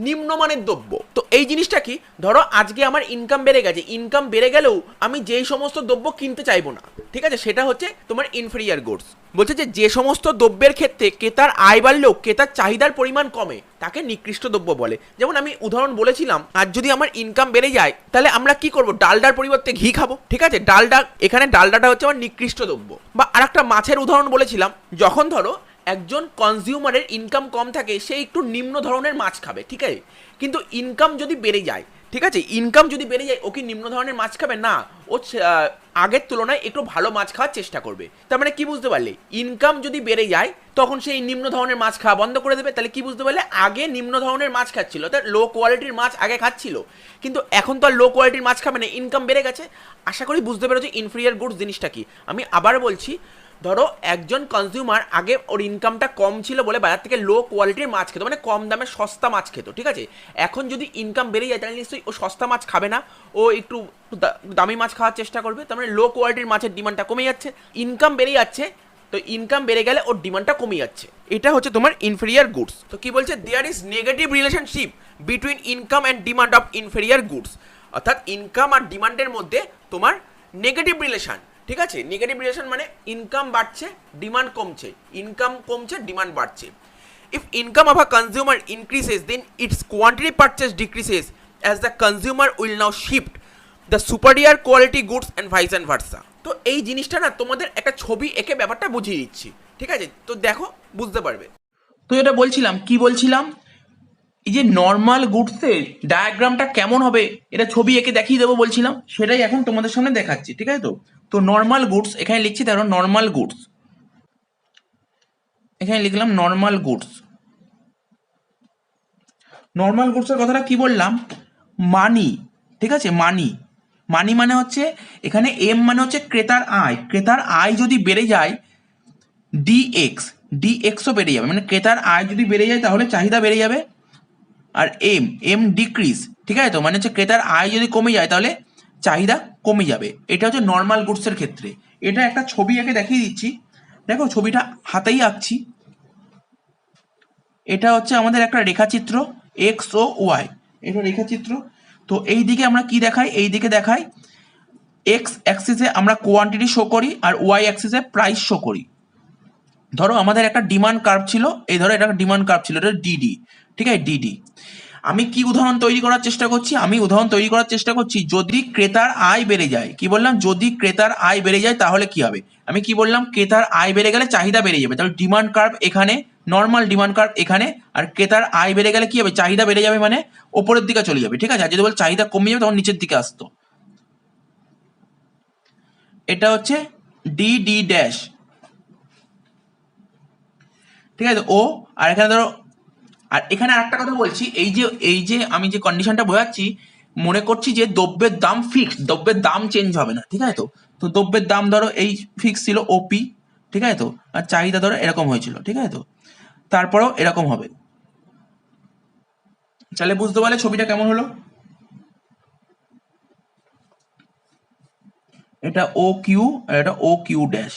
নিম্নমানের দ্রব্য। তো এই জিনিসটা কি, ধরো আজকে আমার ইনকাম বেড়ে গেছে, ইনকাম বেড়ে গেলেও আমি যেই সমস্ত দ্রব্য কিনতে চাইবো না, ঠিক আছে, সেটা হচ্ছে তোমার ইনফেরিয়ার গুডস। বলছে যে সমস্ত দ্রব্যের ক্ষেত্রে ক্রেতার আয় বাড়লেও ক্রেতার চাহিদার পরিমাণ কমে তাকে নিকৃষ্ট দ্রব্য বলে। যেমন আমি উদাহরণ বলেছিলাম, আর যদি আমার ইনকাম বেড়ে যায় তাহলে আমরা কি করব, ডালডার পরিবর্তে ঘি খাবো। ঠিক আছে, ডালডা, এখানে ডালডাটা হচ্ছে আমার নিকৃষ্ট দ্রব্য। বা আরেকটা মাছের উদাহরণ বলেছিলাম, যখন ধরো একজন কনজিউমারের ইনকাম কম থাকে, সে একটু নিম্ন ধরনের মাছ খাবে, ঠিক আছে, কিন্তু ইনকাম যদি বেড়ে যায়, ঠিক আছে, ইনকাম যদি বেড়ে যায়, ও কি নিম্ন ধরনের মাছ খাবে না, ও আগের তুলনায় একটু ভালো মাছ খাওয়ার চেষ্টা করবে। তার মানে কি বুঝতে পারলে, ইনকাম যদি বেড়ে যায় তখন সেই নিম্ন ধরনের মাছ খাওয়া বন্ধ করে দেবে। তাহলে কি বুঝতে পারলে, আগে নিম্ন ধরনের মাছ খাচ্ছিল, তার লো কোয়ালিটির মাছ আগে খাচ্ছিল, কিন্তু এখন তো আর লো কোয়ালিটির মাছ খাবে না, ইনকাম বেড়ে গেছে। আশা করি বুঝতে পেরেছো ইনফেরিয়ার গুডস জিনিসটা কি। আমি আবার বলছি, ধরো একজন কনজিউমার আগে ওর ইনকামটা কম ছিল বলে বাজার থেকে লো কোয়ালিটির মাছ খেত, মানে কম দামে সস্তা মাছ খেত, ঠিক আছে, এখন যদি ইনকাম বেড়ে যায় তাহলে নিশ্চয়ই ও সস্তা মাছ খাবে না, ও একটু দামি মাছ খাওয়ার চেষ্টা করবে। তার মানে লো কোয়ালিটির মাছের ডিমান্ডটা কমে যাচ্ছে, ইনকাম বেড়ে যাচ্ছে, তো ইনকাম বেড়ে গেলে ওর ডিমান্ডটা কমে যাচ্ছে। এটা হচ্ছে তোমার ইনফেরিয়ার গুডস। তো কি বলছে, there is negative relationship between income and demand of inferior goods, অর্থাৎ ইনকাম আর ডিমান্ডের মধ্যে তোমার নেগেটিভ রিলেশন। ঠিক আছে, নেগেটিভ রিলেশন মানে ইনকাম বাড়ছে ডিমান্ড কমছে, ইনকাম কমছে ডিমান্ড বাড়ছে। If income of a consumer increases then its quantity purchase decreases as the consumer will now shift the superior quality goods and vice and versa. তো এই জিনিসটা না তোমাদের একটা ছবি এঁকে ব্যাপারটা বুঝিয়ে দিচ্ছি, ঠিক আছে? তো দেখো, বুঝতে পারবে। তো এটা বলছিলাম, কি বলছিলাম, এই যে নর্মাল গুডসের ডায়াগ্রামটা কেমন হবে এটা ছবি এঁকে দেখিয়ে দেবো বলছিলাম, সেটাই এখন তোমাদের সামনে দেখাচ্ছি, ঠিক আছে? তো তো নর্মাল গুডস এখানে লিখছি, দেখো নর্মাল গুডস, এখানে লিখলাম নর্মাল গুডস। নর্মাল গুডসের কথাটা কি বললাম, মানি, ঠিক আছে? মানি, মানি মানে হচ্ছে এখানে এম মানে হচ্ছে ক্রেতার আয়, ক্রেতার আয় যদি বেড়ে যায় ডিএক্স, ডিএক্সও বেড়ে যাবে, মানে ক্রেতার আয় যদি বেড়ে যায় তাহলে চাহিদা বেড়ে যাবে। আর এম, এম ডিক্রিজ, ঠিক আছে? তো মানে হচ্ছে ক্রেতার আয় যদি কমে যায় তাহলে চাহিদা কমে যাবে। এটা হচ্ছে নর্মাল গুডসের ক্ষেত্রে। এটা একটা ছবি এঁকে দেখিয়ে দিচ্ছি, দেখো ছবিটা হাতেই আঁকছি। এটা হচ্ছে আমাদের একটা রেখাচিত্র, এক্স ও ওয়াই, এটা রেখাচিত্র। তো এই দিকে আমরা কি দেখাই, এই দিকে দেখাই এক্স অ্যাক্সিসে আমরা কোয়ান্টিটি শো করি আর ওয়াই অ্যাক্সিসে প্রাইস শো করি। ধরো আমাদের একটা ডিমান্ড কার্ভ ছিল, এই ধরো এটা ডিমান্ড কার্ভ ছিল, এটা ডিডি, ঠিক আছে? ডিডি। আমি কি উদাহরণ তৈরি করার চেষ্টা করছি, আমি উদাহরণ তৈরি করার চেষ্টা করছি যদি ক্রেতার আয় বেড়ে যায়, কি বললাম, যদি ক্রেতার আয় বেড়ে যায় তাহলে কি হবে, আমি কি বললাম, ক্রেতার আয় বেড়ে গেলে চাহিদা বেড়ে যাবে, তাহলে ডিমান্ড কার্ভ এখানে, নর্মাল ডিমান্ড কার্ভ এখানে, আর ক্রেতার আয় বেড়ে গেলে কি হবে, চাহিদা বেড়ে যাবে, মানে ওপরের দিকে চলে যাবে, ঠিক আছে? আর যদি বল চাহিদা কমে যাবে তখন নিচের দিকে আসতো। এটা হচ্ছে ডি ডি ড্যাশ, ঠিক আছে? ও, আর এখানে ধরো, আর এখানে আরেকটা কথা বলছি, এই যে আমি যে কন্ডিশনটা বোঝাচ্ছি, মনে করছি যে দ্রব্যের দাম ফিক্স, দ্রব্যের দাম চেঞ্জ হবে না, ঠিক আছে? তো তো দ্রব্যের দাম ধরো এই ফিক্স ছিল ওপি, ঠিক আছে? তো আর চাহিদা ধরো এরকম হয়েছিল, ঠিক আছে? তো তারপরেও এরকম হবে। তাহলে বুঝতে পারলে ছবিটা কেমন হলো। এটা ও কিউ আর এটা ও কিউ ড্যাশ।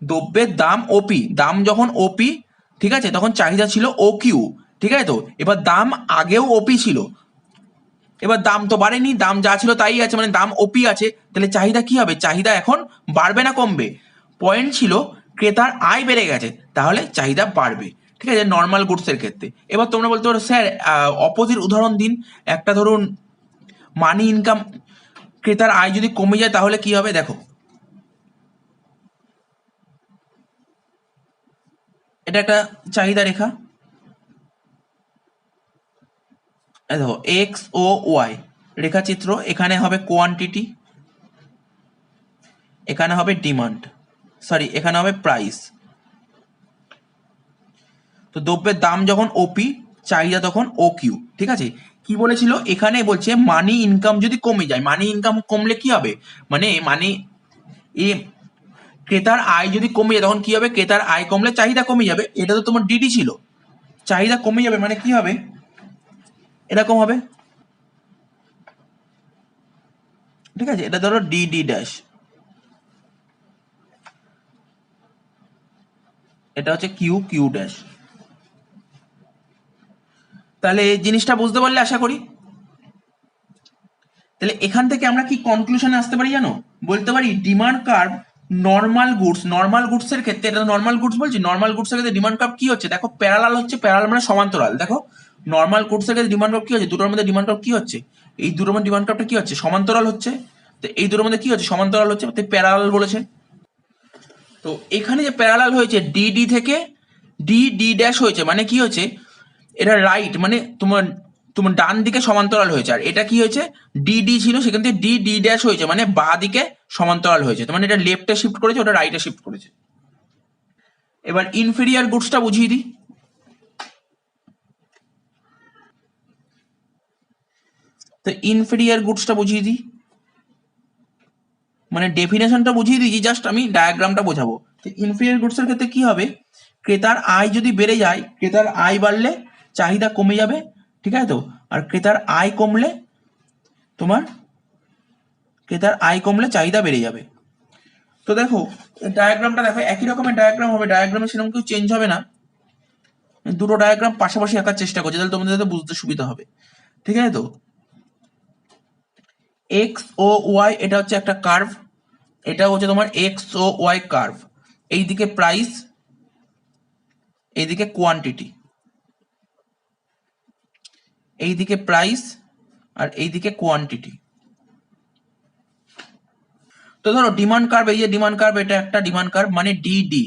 দ্রব্যের দাম ওপি, দাম যখন ওপি, ঠিক আছে, তখন চাহিদা ছিল ও কিউ, ঠিক আছে? তো এবার দাম আগেও ওপি ছিল, এবার দাম তো বাড়েনি, দাম যা ছিল তাই আছে, মানে দাম ওপি আছে, তাহলে চাহিদা কি হবে, চাহিদা এখন বাড়বে না কমবে? পয়েন্ট ছিল ক্রেতার আয় বেড়ে গেছে তাহলে চাহিদা বাড়বে, ঠিক আছে? নর্মাল গুডসের ক্ষেত্রে। এবার তোমরা বলতে পারো স্যার অপোজিট উদাহরণ দিন, একটা ধরুন মানি ইনকাম, ক্রেতার আয় যদি কমে যায় তাহলে কি হবে, দেখো এটা একটা চাহিদা রেখা, এই দেখো এক্স ও ওয়াই রেখাচিত্র, এখানে হবে কোয়ান্টিটি, এখানে হবে ডিমান্ড, সরি এখানে হবে প্রাইস। তো দ্রব্যের দাম যখন ওপি, চাহিদা তখন ও কিউ, ঠিক আছে? কি বলেছিল এখানে, বলছে মানি ইনকাম যদি কমে যায়, মানি ইনকাম কমলে কি হবে, মানে এ ক্রেতার আয় যদি কমে যায় তখন কি হবে, ক্রেতার আয় কমলে চাহিদা কমে যাবে, এটা তো তোমার ডিডি ছিল, চাহিদা কমে যাবে মানে কি হবে, এরকম হবে, ঠিক আছে? এটা ধরো ডিডি ড্যাশ, এটা হচ্ছে কিউ কিউ ড্যাশ। তাহলে এই জিনিসটা বুঝতে পারলে আশা করি। তাহলে এখান থেকে আমরা কি কনক্লুশনে আসতে পারি জানো, বলতে পারি demand curve normal goods, normal goods এর ক্ষেত্রে, এটা নর্মাল গুডস বলছি, নর্মাল গুডস এর ক্ষেত্রে ডিমান্ড কার্ভ কি হচ্ছে, দেখো প্যারালাল হচ্ছে, প্যারালাল মানে সমান্তরাল, দেখো নর্মাল গুডস এর ক্ষেত্রে ডিমান্ড কার্ভ কি হচ্ছে, দুটোর মধ্যে ডিমান্ড কার্ভ কি হচ্ছে, এই দুটোর মধ্যে ডিমান্ড কার্ভটা কি হচ্ছে, সমান্তরাল হচ্ছে। তো এই দুটোর মধ্যে কি হচ্ছে, সমান্তরাল হচ্ছে, তাই প্যারালাল বলেছে। তো এখানে যে প্যারালাল হয়েছে ডিডি থেকে ডি ডি ড্যাশ হয়েছে, মানে কি হচ্ছে, এটা রাইট, মানে তোমার তোমার ডান দিকে সমান্তরাল হয়েছে, আর এটা কি হয়েছে, ডি ডি ছিল সেখান থেকে ডি ডি ড্যাশ হয়েছে, মানে বাঁ দিকে সমান্তরাল হয়েছে, মানে এটা লেফটে শিফট করেছে, ওটা রাইটে শিফট করেছে। এবার ইনফেরিয়ার গুডসটা বুঝিয়ে দিই। তো ইনফেরিয়ার গুডসটা বুঝিয়ে দিই, মানে ডেফিনেশনটা বুঝিয়ে দিয়েছি, জাস্ট আমি ডায়াগ্রামটা বোঝাবো। তো ইনফেরিয়ার গুডসের ক্ষেত্রে কি হবে, ক্রেতার আয় যদি বেড়ে যায়, ক্রেতার আয় বাড়লে চাহিদা কমে যাবে, ঠিক আছে? তো আর ক্রেতার আয় কমলে তোমার, ক্রেতার আয় কমলে চাহিদা বেড়ে যাবে। তো দেখো ডায়াগ্রামটা দেখো, একই রকমের ডায়াগ্রাম হবে, ডায়াগ্রামে সেরকম কিছু চেঞ্জ হবে না, দুটো ডায়াগ্রাম পাশাপাশি আঁকার চেষ্টা করছি, তাহলে তোমাদের যাতে বুঝতে সুবিধা হবে, ঠিক আছে? তো এক্স ও ওয়াই এটা হচ্ছে একটা কার্ভ, এটা হচ্ছে তোমার এক্স ও ওয়াই কার্ভ, এইদিকে প্রাইস, এইদিকে কোয়ান্টিটি, এইদিকে প্রাইস আর এইদিকে কোয়ান্টিটি। তো তো ধরো ডিমান্ড কার্ভ, এই যে ডিমান্ড কার্ভ, এটা একটা ডিমান্ড কার্ভ মানে ডিডি,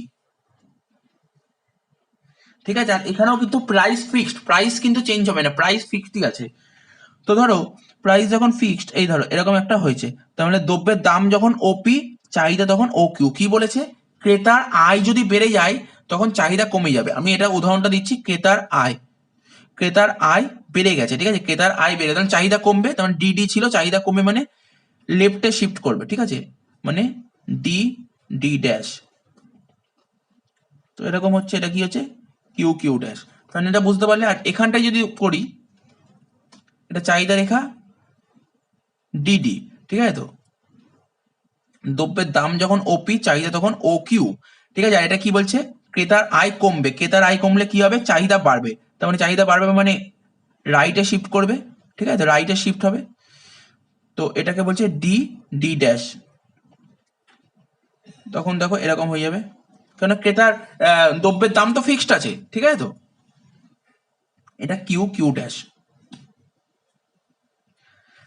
ঠিক আছে। আর এখানেও কিন্তু প্রাইস ফিক্সড, প্রাইস কিন্তু চেঞ্জ হবে না, প্রাইস ফিক্সডই আছে। তো ধরো প্রাইস যখন ফিক্সড, এই ধরো এরকম একটা হয়েছে, তার মানে দ্রব্যের দাম যখন ওপি, চাহিদা তখন ও কিউ। কি বলেছে? ক্রেতার আয় যদি বেড়ে যায় তখন চাহিদা কমে যাবে। আমি এটা উদাহরণটা দিচ্ছি, ক্রেতার আয়, ক্রেতার আয় বেড়ে গেছে, ঠিক আছে, ক্রেতার আয় বেড়ে তখন চাহিদা কমবে, তখন ডিডি ছিল, চাহিদা কমবে মানে লেফটে শিফট করবে, ঠিক আছে, মানে ডি ডি ড্যাশ। তো এরকম হচ্ছে, এটা কি হচ্ছে কিউ কিউ ড্যাশ। কারণ এটা বুঝতে পারলে। আর এখানটায় যদি করি, এটা চাহিদা রেখা ডিডি, ঠিক আছে। তো দ্রব্যের দাম যখন ওপি, চাহিদা তখন ও কিউ, ঠিক আছে। আর এটা কি বলছে? ক্রেতার আয় কমবে, ক্রেতার আয় কমলে কি হবে? চাহিদা বাড়বে, তার মানে চাহিদা বাড়বে মানে রাইটে শিফট করবে, ঠিক আছে, রাইটে শিফট হবে। তো এটাকে বলছে ডি ডি ড্যাশ। তখন দেখো এরকম হয়ে যাবে, কারণ ক্রেতার দ্রব্যের দাম তো ফিক্সড আছে, ঠিক আছে। তো এটা কিউ কিউ ড্যাশ।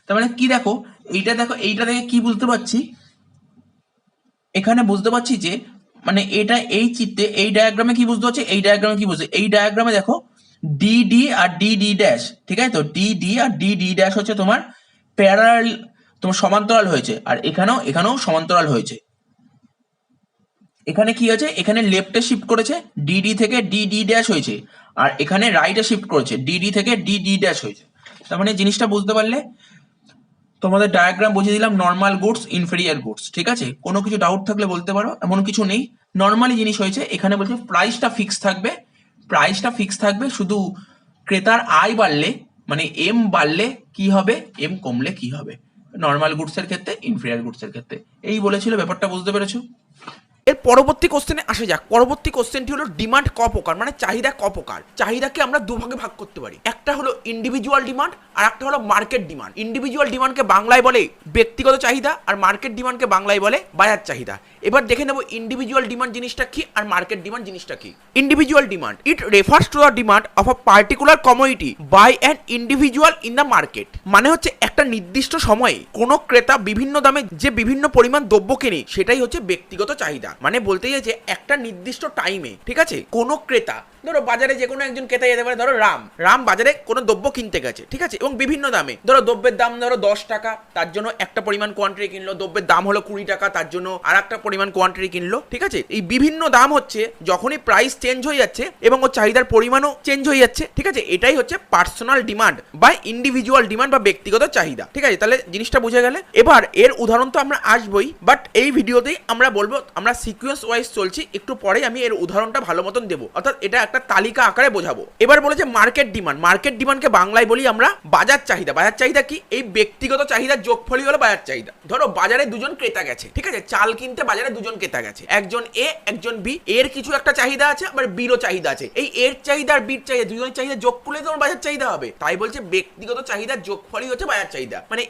তার মানে কি দেখো, এইটা দেখো, এইটা দেখে কি বুঝতে পারছি? এখানে বুঝতে পারছি যে মানে এটা এই চিত্রে, এই ডায়াগ্রামে কি বুঝতে পারছি, এই ডায়াগ্রামে কি বুঝতে, এই ডায়াগ্রামে দেখো ডি ডি আর ডি ডি ড্যাশ, ঠিক আছে। তো ডি ডি আর ডি ডি ড্যাশ হচ্ছে তোমার প্যারালাল, তোমার সমান্তরাল হয়েছে। আর এখানেও এখানেও সমান্তরাল হয়েছে। এখানে কি হয়েছে? এখানে লেফটে শিফট করেছে, ডিডি থেকে ডি ডি ড্যাশ হয়েছে। আর এখানে রাইটে শিফট করেছে, ডিডি থেকে ডি ডি ড্যাশ হয়েছে। তার মানে জিনিসটা বুঝতে পারলে? তোমাদের ডায়াগ্রাম বুঝিয়ে দিলাম, নর্মাল গুডস, ইনফেরিয়ার গুডস, ঠিক আছে। কোনো কিছু ডাউট থাকলে বলতে পারো, এমন কিছু নেই, নর্মালি জিনিস হয়েছে। এখানে বলছে প্রাইসটা ফিক্স থাকবে, প্রাইসটা ফিক্স থাকবে, শুধু ক্রেতার আয় বাড়লে মানে এম বাড়লে কি হবে, এম কমলে কি হবে, নর্মাল গুডসের ক্ষেত্রে, ইনফেরিয়ার গুডসের ক্ষেত্রে। এই বলেছিল, ব্যাপারটা বুঝতে পেরেছো? এর পরবর্তী কোশ্চেনে আসে যাক। পরবর্তী কোশ্চেনটি হলো ডিমান্ড ক প্রকার, মানে চাহিদা ক প্রকার। চাহিদাকে আমরা দুভাগে ভাগ করতে পারি, একটা হলো ইন্ডিভিজুয়াল ডিমান্ড আর একটা হলো মার্কেট ডিমান্ড। ইন্ডিভিজুয়াল ডিমান্ডকে বাংলায় বলে ব্যক্তিগত চাহিদা, আর মার্কেট ডিমান্ডকে বাংলায় বলে বাজার চাহিদা। এবার দেখে নেব ইন্ডিভিজুয়াল ডিমান্ড জিনিসটা কি আর মার্কেট ডিমান্ড জিনিসটা কি। Individual demand, it refers to the demand of a particular commodity by an individual in the market. মানে হচ্ছে একটা নির্দিষ্ট সময়ে কোনো ক্রেতা বিভিন্ন দামে যে বিভিন্ন পরিমাণ দ্রব্য কেনে, সেটাই হচ্ছে ব্যক্তিগত চাহিদা। মানে বলতে চাই যে একটা নির্দিষ্ট টাইমে, ঠিক আছে, কোনো ক্রেতা, ধরো বাজারে যে কোনো একজন ক্রেতা যেতে পারে, ধরো রাম বাজারে কোনো দ্রব্য কিনতে গেছে, ঠিক আছে, এবং বিভিন্ন দামে, ধরো দ্রব্যের দাম ধরো 10 টাকা, তার জন্য একটা পরিমাণ কোয়ান্টিটি কিনলো, দ্রব্যের দাম হলো 20 টাকা, তার জন্য আর একটা পরিমাণ কোয়ান্টিটি কিনলো, ঠিক আছে। এই বিভিন্ন দাম হচ্ছে যখনই প্রাইস চেঞ্জ হয়ে যাচ্ছে এবং ওর চাহিদার পরিমাণও চেঞ্জ হয়ে যাচ্ছে, ঠিক আছে, এটাই হচ্ছে পার্সোনাল ডিমান্ড বা ইন্ডিভিজুয়াল ডিমান্ড বা ব্যক্তিগত চাহিদা, ঠিক আছে। তাহলে জিনিসটা বুঝে গেলে। এবার এর উদাহরণ তো আমরা আসবই, বাট এই ভিডিওতেই আমরা বলবো, আমরা সিকুয়েন্স ওয়াইজ চলছি, একটু পরেই আমি এর উদাহরণটা ভালো মতন দেবো, অর্থাৎ এটা একটা তালিকা আকারে বোঝাবো। এবার বলেছে মার্কেট ডিমান্ড। মার্কেট ডিমান্ডকে বাংলায় বলি আমরা বাজার চাহিদা। বাজার চাহিদা কি? এই ব্যক্তিগত চাহিদার যোগফলই হলো বাজার চাহিদা। ধরো বাজারে দুজন ক্রেতা গেছে, ঠিক আছে, চাল কিনতে বাজারে দুজন ক্রেতা গেছে, একজন এ একজন বি। এর কিছু একটা চাহিদা আছে, আবার বিরও চাহিদা আছে। এই এর চাহিদা আর বির চাহিদা, দুজনের চাহিদা যোগ করলে তোমার বাজার চাহিদা হবে। তাই বলছে ব্যক্তিগত চাহিদার যোগফলই হচ্ছে বাজার চাহিদা। মানে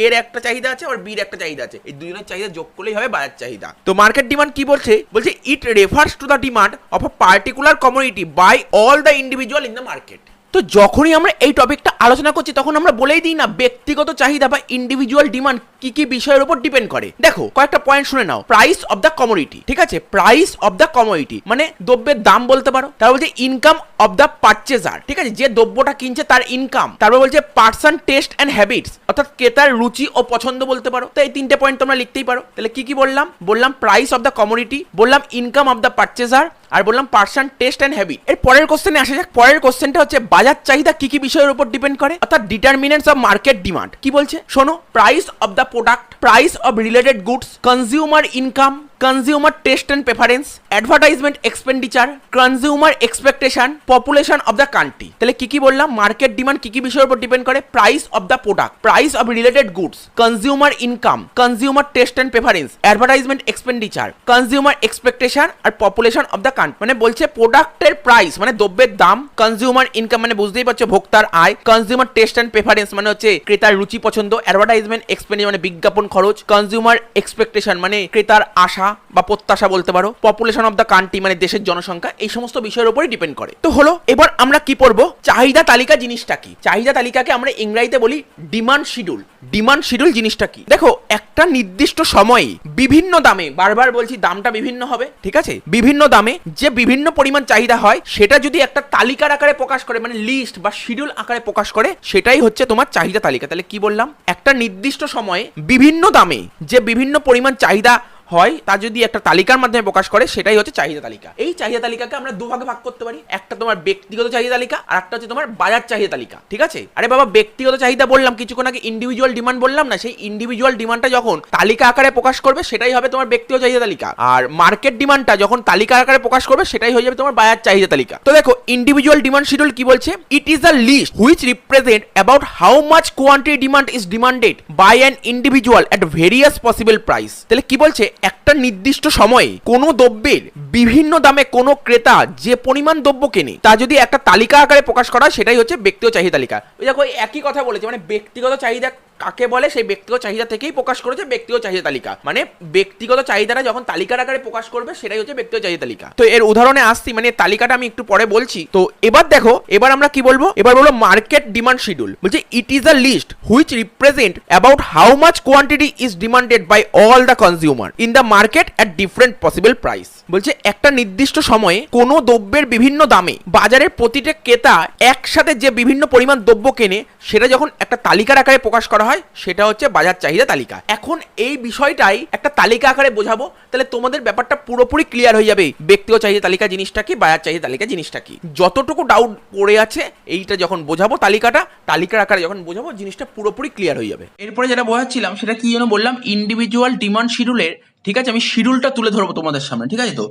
এর একটা চাহিদা আছে, আবার বির একটা চাহিদা আছে, এই দুজনের চাহিদা যোগ করলেই হবে বাজার চাহিদা। তো মার্কেট ডিমান্ড কি বলছে? বলছে it refers to the demand of a particular commodity by all the individual in the market. তো যখনই আমরা এই টপিকটা আলোচনা করছি তখন আমরা বলেই দিই না ব্যক্তিগত চাহিদা বা ইন্ডিভিজুয়াল ডিমান্ড কি কি বিষয়ের উপর ডিপেন্ড করে। দেখো কয়েকটা পয়েন্ট শুনে নাও। প্রাইস অফ দ্য কমোডিটি, ঠিক আছে, প্রাইস অফ দ্য কমোডিটি মানে দ্রব্যের দাম বলতে পারো। তারপর বলছে ইনকাম অফ দ্য পারচেজার, ঠিক আছে, যে দ্রব্যটা কিনছে তার ইনকাম। তারপর বলছে পার্সন টেস্ট অ্যান্ড হ্যাবিটস, অর্থাৎ ক্রেতার রুচি ও পছন্দ বলতে পারো। তো এই তিনটে পয়েন্ট তোমরা লিখতেই পারো। তাহলে কি কি বললাম? বললাম প্রাইস অফ দ্য কমোডিটি, বললাম ইনকাম অফ দ্য পারচেজার, আর বললাম পার্সন টেস্ট অ্যান্ড হ্যাবিট। এর পরের কোশ্চেনে আসা যাক। পরের কোশ্চেনটা হচ্ছে বাজার চাহিদা কি কি বিষয়ের উপর ডিপেন্ড করে, অর্থাৎ ডিটারমিনেন্টস অফ মার্কেট ডিমান্ড। কি বলছে শোনো? Price of the product, price of related goods, consumer income, consumer taste and preference, advertisement expenditure, consumer expectation, population of the country. তাহলে কি কি বললাম? মার্কেট ডিমান্ড কি কি বিষয়ের উপর ডিপেন্ড করে? Price of the product, price of related goods, consumer income, consumer taste and preference, advertisement expenditure, consumer expectation আর পপুলেশন অফ দ্য কান্ট্রি। মানে বলছে প্রোডাক্টের প্রাইস মানে দ্রব্যের দাম, কনজিউমার ইনকাম মানে বুঝতেই পারছো ভোক্তার আয়, কনজিউমার টেস্ট অ্যান্ড প্রেফারেন্স মানে হচ্ছে ক্রেতার রুচি পছন্দ, অ্যাডভার্টাইজমেন্ট এক্সপেন্ডিচার মানে বিজ্ঞাপন খরচ, কনজিউমার এক্সপেকটেশন মানে ক্রেতার আশা, আশা বা প্রত্যাশা বলতে পারো, পপুলেশন অফ দ্য কান্ট্রি মানে দেশের জনসংখ্যা, এই সমস্ত বিষয়ের উপরই ডিপেন্ড করে। তো হলো, এবার আমরা কি পড়বো, চাহিদা তালিকা জিনিসটা কি। চাহিদা তালিকাকে আমরা ইংরেজিতে বলি ডিমান্ড শিডিউল। ডিমান্ড শিডিউল জিনিসটা কি, দেখো একটা নির্দিষ্ট সময়ে বিভিন্ন দামে, বারবার বলছি দামটা বিভিন্ন হবে, ঠিক আছে, বিভিন্ন দামে যে বিভিন্ন পরিমাণ চাহিদা হয় সেটা যদি একটা তালিকার আকারে প্রকাশ করে, মানে লিস্ট বা শিডিউল আকারে প্রকাশ করে, সেটাই হচ্ছে তোমার চাহিদা তালিকা। তাহলে কি বললাম, একটা নির্দিষ্ট সময়ে বিভিন্ন দামে যে বিভিন্ন পরিমাণ চাহিদা হয় তা যদি একটা তালিকার মাধ্যমে প্রকাশ করে, সেটাই হচ্ছে চাহিদা তালিকা। এই চাহিদা তালিকাকে আমরা দুভাগে ভাগ করতে পারি, একটা তোমার ব্যক্তিগত চাহিদা তালিকা আর একটা হচ্ছে তোমার বাজার চাহিদা তালিকা, ঠিক আছে। আরে বাবা, ব্যক্তিগত চাহিদা বললাম কিছুক্ষণ আগে, ইন্ডিভিজুয়াল ডিমান্ড বললাম না, সেই ইন্ডিভিজুয়াল ডিমান্ডটা যখন তালিকা আকারে প্রকাশ করবে সেটাই হবে তোমার ব্যক্তিগত চাহিদা তালিকা, আর মার্কেট ডিমান্ডটা যখন তালিকা আকারে প্রকাশ করবে সেটাই হয়ে যাবে তোমার বাজার চাহিদা তালিকা। তো দেখো, ইন্ডিভিজুয়াল ডিমান্ড শিডিউল কি বলছে, it is a list which represent about how much quantity demand is demanded by an individual at various possible price. তাহলে কি বলছে, একটা নির্দিষ্ট সময়ে কোনো দ্রব্যের বিভিন্ন দামে কোনো ক্রেতা যে পরিমাণ দ্রব্য কেনে তা যদি একটা তালিকা আকারে প্রকাশ করা, সেটাই হচ্ছে ব্যক্তিগত চাহিদা তালিকা। ওই দেখো, একই কথা বলেছে, মানে ব্যক্তিগত চাহিদা কাকে বলে, সেই ব্যক্তিগত চাহিদা থেকেই প্রকাশ করেছে ব্যক্তিগত চাহিদা তালিকা, মানে ব্যক্তিগত চাহিদাটা যখন তালিকার আকারে প্রকাশ করবে সেটাই হচ্ছে ব্যক্তিগত চাহিদা তালিকা। তো এর উদাহরণে আসছি, মানে তালিকাটা আমি একটু পরে বলছি। তো এবার দেখো, এবার আমরা কি বলবো, এবার বলবো মার্কেট ডিমান্ড শিডিউল। বলছে it is a list which represent about how much quantity is demanded by all the consumer in the market at different possible price. বলছে একটা নির্দিষ্ট সময়ে কোনো দ্রব্যের বিভিন্ন দামে বাজারের প্রতিটা ক্রেতা একসাথে যে বিভিন্ন পরিমাণ দ্রব্য কেনে, সেটা যখন একটা তালিকার আকারে প্রকাশ করা হয়, সেটা হচ্ছে বাজার চাহিদা তালিকা। এখন এই বিষয়টাই একটা তালিকা আকারে বোঝাবো, তাহলে তোমাদের ব্যাপারটা পুরোপুরি ক্লিয়ার হয়ে যাবে, ব্যক্তিগত চাহিদা তালিকা জিনিসটা কি, বাজার চাহিদা তালিকা জিনিসটা কি। যতটুকু ডাউট পড়ে আছে এইটা যখন বোঝাবো, তালিকার আকারে যখন বোঝাবো, জিনিসটা পুরোপুরি ক্লিয়ার হয়ে যাবে। এরপরে যেটা বোঝাচ্ছিলাম সেটা কি যেন বললাম, ইন্ডিভিজুয়াল ডিমান্ড শিডিউলের, ঠিক আছে, আমি শিডিউলটা তুলে ধরবো তোমাদের সামনে, ঠিক আছে। তো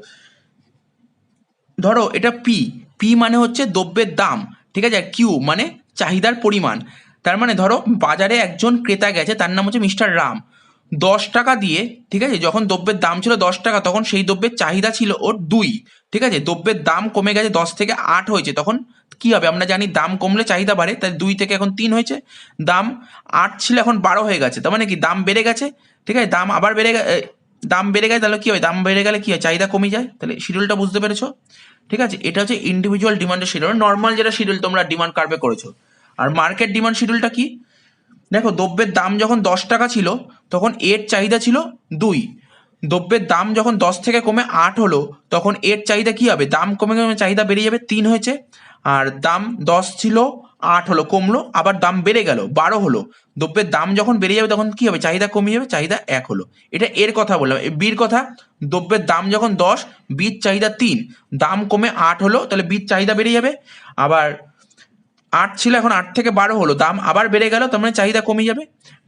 ধরো এটা পি মানে হচ্ছে দ্রব্যের দাম, ঠিক আছে, আর কিউ মানে চাহিদার পরিমাণ। তার মানে ধরো বাজারে একজন ক্রেতা গেছে, তার নাম হচ্ছে মিস্টার রাম, 10 টাকা দিয়ে, ঠিক আছে, যখন দ্রব্যের দাম ছিল 10 টাকা, তখন সেই দ্রব্যের চাহিদা ছিল ওর 2, ঠিক আছে। দ্রব্যের দাম কমে গেছে, 10 থেকে 8 হয়েছে, তখন কি হবে, আমরা জানি দাম কমলে চাহিদা বাড়ে, তাই 2 থেকে এখন 3 হয়েছে, দাম 8 ছিল এখন 12 হয়ে গেছে, তার মানে কি দাম বেড়ে গেছে, ঠিক আছে, দাম আবার দাম বেড়ে গেছে, তাহলে কি হয়, দাম বেড়ে গেলে কি হয়, চাহিদা কমে যায়। তাহলে শিডিউলটা বুঝতে পেরেছো, ঠিক আছে। এটা হচ্ছে ইন্ডিভিজুয়াল ডিমান্ডের শিডিউল, নর্মাল যেটা শিডিউল তোমরা ডিমান্ড কার্ভে করেছো। আর মার্কেট ডিমান্ড শিডিউলটা কি, দেখো দ্রব্যের দাম যখন 10 টাকা ছিল তখন এর চাহিদা ছিল 2, দ্রব্যের দাম যখন 10 থেকে কমে 8 হলো, তখন এর চাহিদা কি হবে, দাম কমে কমে চাহিদা বেড়ে যাবে, 3 হয়েছে। আর দাম 10 ছিল, 8 হলো, কমলো, আবার দাম বেড়ে গেল, 12 হলো, দ্রব্যের দাম যখন বেড়ে যাবে তখন কি হবে, চাহিদা কমে যাবে, চাহিদা 1 হলো। এটা এর কথা বললাম। বির কথা, দ্রব্যের দাম যখন 10, বির চাহিদা 3, দাম কমে 8 হলো, তাহলে বির চাহিদা বেড়ে যাবে, আবার 8 ছিল এখন 8 থেকে 12 হলো, দাম আবার বেড়ে গেল, তার মানে চাহিদা কমে যাবে।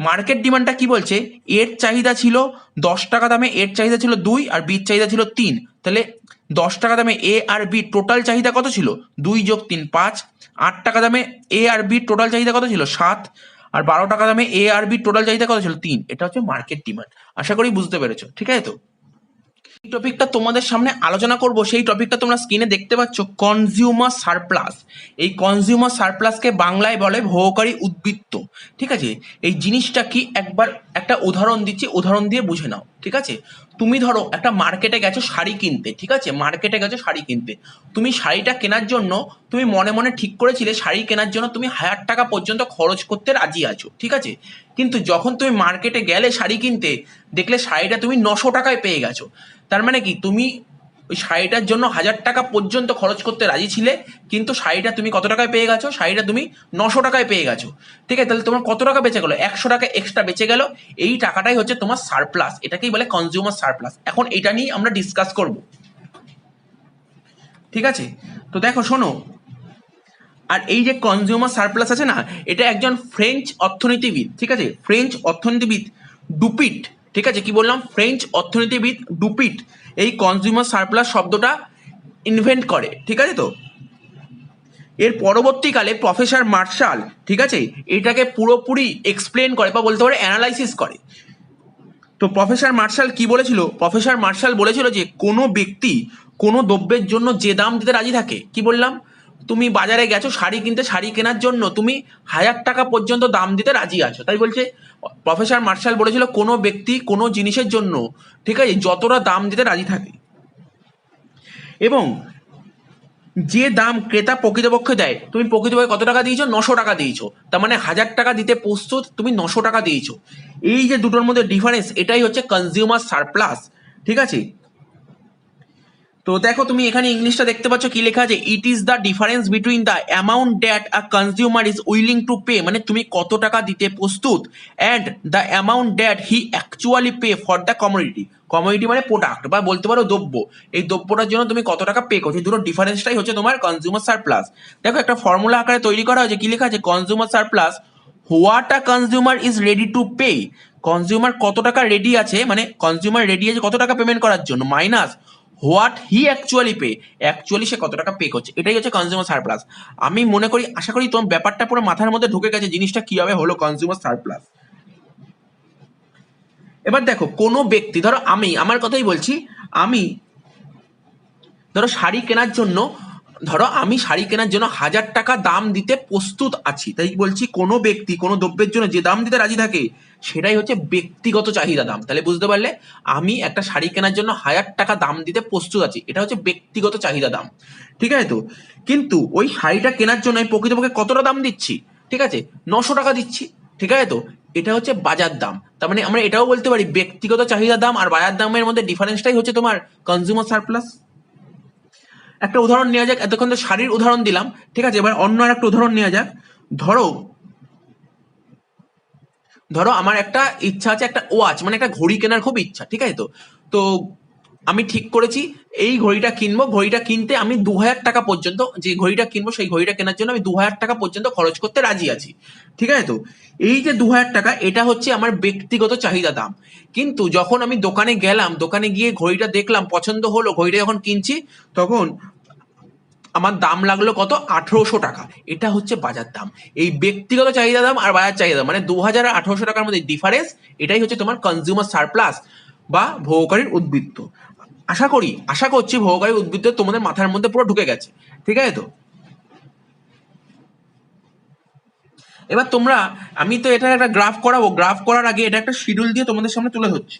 মার্কেট ডিমান্ডটা কি বলছে, এর চাহিদা ছিল 10 টাকা দামে, এর চাহিদা ছিল 2 আর বির চাহিদা ছিল 3, তাহলে 10 টাকা দামে এ আর বি টোটাল চাহিদা কত ছিল, 2 যোগ 3 5, 8 টাকা দামে এ আর বি টোটাল চাহিদা কত ছিল, 7, আর 12 টাকা দামে এ আর বি টোটাল চাহিদা কত ছিল, 3। এটা হচ্ছে মার্কেট ডিমান্ড। আশা করি বুঝতে পেরেছো, ঠিক আছে। তো এই টপিকটা তোমাদের সামনে আলোচনা করব, সেই টপিকটা তোমরা স্ক্রিনে দেখতে পাচ্ছ, কনজিউমার সারপ্লাস। এই কনজিউমার সারপ্লাসকে বাংলায় বলে ভোগকারী উদ্বৃত্ত, ঠিক আছে। এই জিনিসটা কি, একবার একটা উদাহরণ দিচ্ছি, উদাহরণ দিয়ে বুঝে নাও, ঠিক আছে। তুমি ধরো একটা মার্কেটে গেছো শাড়ি কিনতে, ঠিক আছে, মার্কেটে গেছো শাড়ি কিনতে, তুমি শাড়িটা কেনার জন্য তুমি মনে মনে ঠিক করেছিলে শাড়ি কেনার জন্য তুমি 1000 টাকা পর্যন্ত খরচ করতে রাজি আছো, ঠিক আছে। কিন্তু যখন তুমি মার্কেটে গেলে শাড়ি কিনতে, দেখলে শাড়িটা তুমি 900 টাকায় পেয়ে গেছো। তার মানে কি, তুমি ওই শাড়িটার জন্য 1000 টাকা পর্যন্ত খরচ করতে রাজি ছিলে, কিন্তু শাড়িটা তুমি কত টাকায় পেয়ে গেছো, শাড়িটা তুমি 900 টাকায় পেয়ে গেছো, ঠিক আছে। তাহলে তোমার কত টাকা বেঁচে গেলো, 100 টাকা এক্সট্রা বেঁচে গেল, এই টাকাটাই হচ্ছে তোমার সারপ্লাস, এটাকেই বলে কনজিউমার সারপ্লাস। এখন এটা নিয়ে আমরা ডিসকাস করব, ঠিক আছে। তো দেখো শোনো, আর এই যে কনজিউমার সারপ্লাস আছে না, এটা একজন ফ্রেঞ্চ অর্থনীতিবিদ, ঠিক আছে, ফ্রেঞ্চ অর্থনীতিবিদ ডুপিট, ঠিক আছে, কি বললাম, ফ্রেঞ্চ অর্থনীতিবিদ ডুপিট এই কনজিউমার সারপ্লাস শব্দটা ইনভেন্ট করে, ঠিক আছে। তো এর পরবর্তীকালে প্রফেসর মার্শাল, ঠিক আছে, এটাকে পুরোপুরি এক্সপ্লেন করে বা বলতে পারে অ্যানালাইসিস করে। তো প্রফেসর মার্শাল কি বলেছিল, প্রফেসর মার্শাল বলেছিল যে কোনো ব্যক্তি কোনো দ্রব্যের জন্য যে দাম দিতে রাজি থাকে, কি বললাম, তুমি বাজারে গেছো শাড়ি কিনতে, শাড়ি কেনার জন্য তুমি 1000 টাকা পর্যন্ত দাম দিতে রাজি আছো। তাই বলছে প্রফেসর মার্শাল বলেছিল কোনো ব্যক্তি কোনো জিনিসের জন্য, ঠিক আছে, যতটা দাম দিতে রাজি থাকে এবং যে দাম ক্রেতা প্রকৃতপক্ষে দেয়, তুমি প্রকৃতপক্ষে কত টাকা দিয়েছো? 900 টাকা দিয়েছো। তার মানে 1000 টাকা দিতে প্রস্তুত, তুমি 900 টাকা দিয়েছো। এই যে দুটোর মধ্যে ডিফারেন্স, এটাই হচ্ছে কনজিউমার সারপ্লাস। ঠিক আছে, তো দেখো তুমি এখানে ইংলিশটা দেখতে পাচ্ছ কি লেখা আছে, it is the difference between the amount that a consumer is willing to pay, মানে তুমি কত টাকা দিতে প্রস্তুত, and the amount that he actually pay for the commodity. Commodity মানে প্রোডাক্ট বা বলতে পারো দ্রব্য। এই দ্রব্যটার জন্য তুমি কত টাকা পে করছো, দুটো ডিফারেন্সটাই হচ্ছে তোমার কনজিউমার সারপ্লাস। দেখো একটা ফর্মুলা আকারে তৈরি করা হয়েছে, কি লেখা আছে, consumer surplus what a consumer is ready to pay, consumer কত টাকা রেডি আছে, মানে কনজিউমার রেডি আছে কত টাকা পেমেন্ট করার জন্য, minus what he actually pay, actually সে কত টাকা পে করছে। এটাই হচ্ছে কনজিউমার সারপ্লাস। আমি মনে করি, আশা করি তোমার ব্যাপারটা পুরো মাথার মধ্যে ঢুকে গেছে জিনিসটা কিভাবে হলো কনজিউমার সারপ্লাস। এবার দেখো কোনো ব্যক্তি, ধরো আমি আমার কথাই বলছি, আমি ধরো শাড়ি কেনার জন্য, ধরো আমি শাড়ি কেনার জন্য 1000 টাকা দাম দিতে প্রস্তুত আছি। তাই বলছি কোনো ব্যক্তি কোনো দ্রব্যের জন্য যে দাম দিতে রাজি থাকে সেটাই হচ্ছে ব্যক্তিগত চাহিদা দাম। তাহলে বুঝতে পারলে, আমি একটা শাড়ি কেনার জন্য 1000 টাকা দাম দিতে প্রস্তুত আছি, এটা হচ্ছে ব্যক্তিগত চাহিদা দাম। ঠিক আছে তো, কিন্তু ওই শাড়িটা কেনার জন্য আমি প্রকৃতপক্ষে কতটা দাম দিচ্ছি, ঠিক আছে, 900 টাকা দিচ্ছি। ঠিক আছে তো, এটা হচ্ছে বাজার দাম। তার মানে আমরা এটাও বলতে পারি ব্যক্তিগত চাহিদা দাম আর বাজার দামের মধ্যে ডিফারেন্সটাই হচ্ছে তোমার কনজিউমার সারপ্লাস। একটা উদাহরণ নেওয়া যাক, এতক্ষণ তো শাড়ির উদাহরণ দিলাম, ঠিক আছে, এবার অন্য আর একটা উদাহরণ নেওয়া যাক। ধরো ধরো আমার একটা ইচ্ছা আছে, একটা ওয়াচ মানে একটা ঘড়ি কেনার খুব ইচ্ছা। ঠিক আছে তো, তো আমি ঠিক করেছি এই ঘড়িটা কিনবো, ঘড়িটা কিনতে আমি 2000 টাকা পর্যন্ত, যে ঘড়িটা কিনবো সেই ঘড়িটা কেনার জন্য আমি 2000 টাকা পর্যন্ত খরচ করতে রাজি আছি। ঠিক আছে তো, এই যে 2000 টাকা, এটা হচ্ছে আমার ব্যক্তিগত চাহিদা দাম। কিন্তু যখন আমি দোকানে গেলাম, দোকানে গিয়ে ঘড়িটা দেখলাম, পছন্দ হলো, ঘড়িটা যখন কিনছি তখন আমার দাম লাগলো কত, 1800 টাকা। এটা হচ্ছে বাজার দাম। এই ব্যক্তিগত চাহিদা দাম আর বাজার চাহিদা দাম, মানে 2000 আর 1800 টাকার মধ্যে ডিফারেন্স, এটাই হচ্ছে তোমার কনজিউমার সারপ্লাস বা ভোগকারীর উদ্বৃত্ত। আশা করছি ভোগকারীর উদ্বৃত্ত তোমাদের মাথার মধ্যে পুরো ঢুকে গেছে। ঠিক আছে তো, এবার তোমরা, আমি তো এটা একটা গ্রাফ করাবো, গ্রাফ করার আগে এটা একটা শিডিউল দিয়ে তোমাদের সামনে তুলে ধরছি।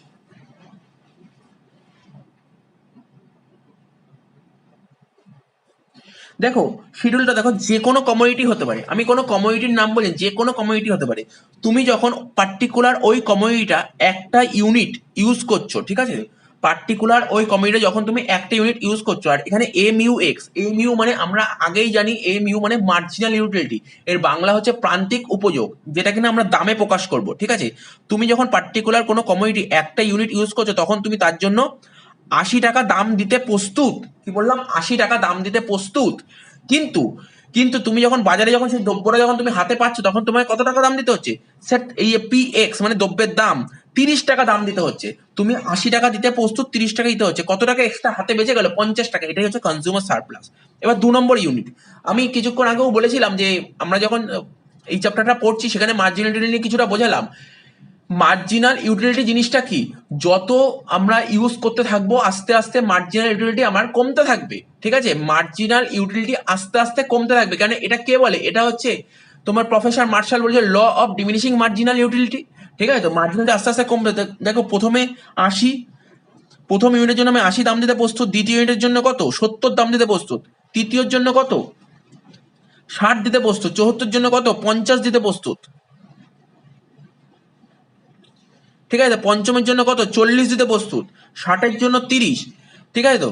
দেখো শিডিউলটা দেখো, যে কোনো কমোডিটি হতে পারে, আমি কোনো কমোডিটির নাম বলি, যে কোনো কমোডিটি হতে পারে। তুমি যখন পার্টিকুলার ওই কমোডিটিটা একটা ইউনিট ইউজ করছো, ঠিক আছে, পার্টিকুলার ওই কমোডিটি যখন তুমি একটা ইউনিট ইউজ করছো, আর এখানে M U X, M U মানে আমরা আগেই জানি এম ইউ মানে মার্জিনাল ইউটিলিটি, এর বাংলা হচ্ছে প্রান্তিক উপযোগ, যেটা কিনা আমরা দামে প্রকাশ করব। ঠিক আছে, তুমি যখন পার্টিকুলার কোনো কমোডিটি একটা ইউনিট ইউজ করছো তখন তুমি তার জন্য 80 টাকা দাম দিতে প্রস্তুত। কি বললাম, 80 টাকা দাম দিতে প্রস্তুত। কিন্তু কিন্তু তুমি যখন বাজারে যখন সেই দ্রব্যটা যখন তুমি হাতে পাচ্ছ তখন তোমায় কত টাকা দাম দিতে হচ্ছে, স্যার এই পি এক্স মানে দ্রব্যের দাম, 30 টাকা দাম দিতে হচ্ছে। তুমি 80 টাকা দিতে প্রস্তুত, 30 টাকা দিতে হচ্ছে, কত টাকা এক্সট্রা হাতে বেঁচে গেল, 50 টাকা। এটাই হচ্ছে কনজিউমার সারপ্লাস। এবার 2 নম্বর ইউনিট, আমি কিছুক্ষণ আগেও বলেছিলাম যে আমরা যখন এই চ্যাপ্টারটা পড়ছি সেখানে মার্জিনাল নিয়ে কিছুটা বোঝালাম। মার্জিনাল ইউটিলিটি জিনিসটা কি, যত আমরা ইউজ করতে থাকবো আস্তে আস্তে মার্জিনাল ইউটিলিটি আমার কমতে থাকবে। ঠিক আছে, মার্জিনাল ইউটিলিটি আস্তে আস্তে কমতে থাকবে, কারণ এটা কে বলে, এটা হচ্ছে তোমার প্রফেসর মার্শাল বলছে law of diminishing marginal utility. ঠিক আছে তো, মার্জিনালটি আস্তে আস্তে কমবে। দেখো প্রথমে 80, প্রথম ইউনিটের জন্য আমি 80 দাম দিতে প্রস্তুত, দ্বিতীয় ইউনিটের জন্য কত, 70 দাম দিতে প্রস্তুত, তৃতীয়র জন্য কত, 60 দিতে প্রস্তুত, চতুর্থের জন্য কত, 50 দিতে প্রস্তুত। ঠিক আছে, পঞ্চমের জন্য কত, 40 দিতে প্রস্তুত, 60-এর জন্য 30। ঠিক আছে তো,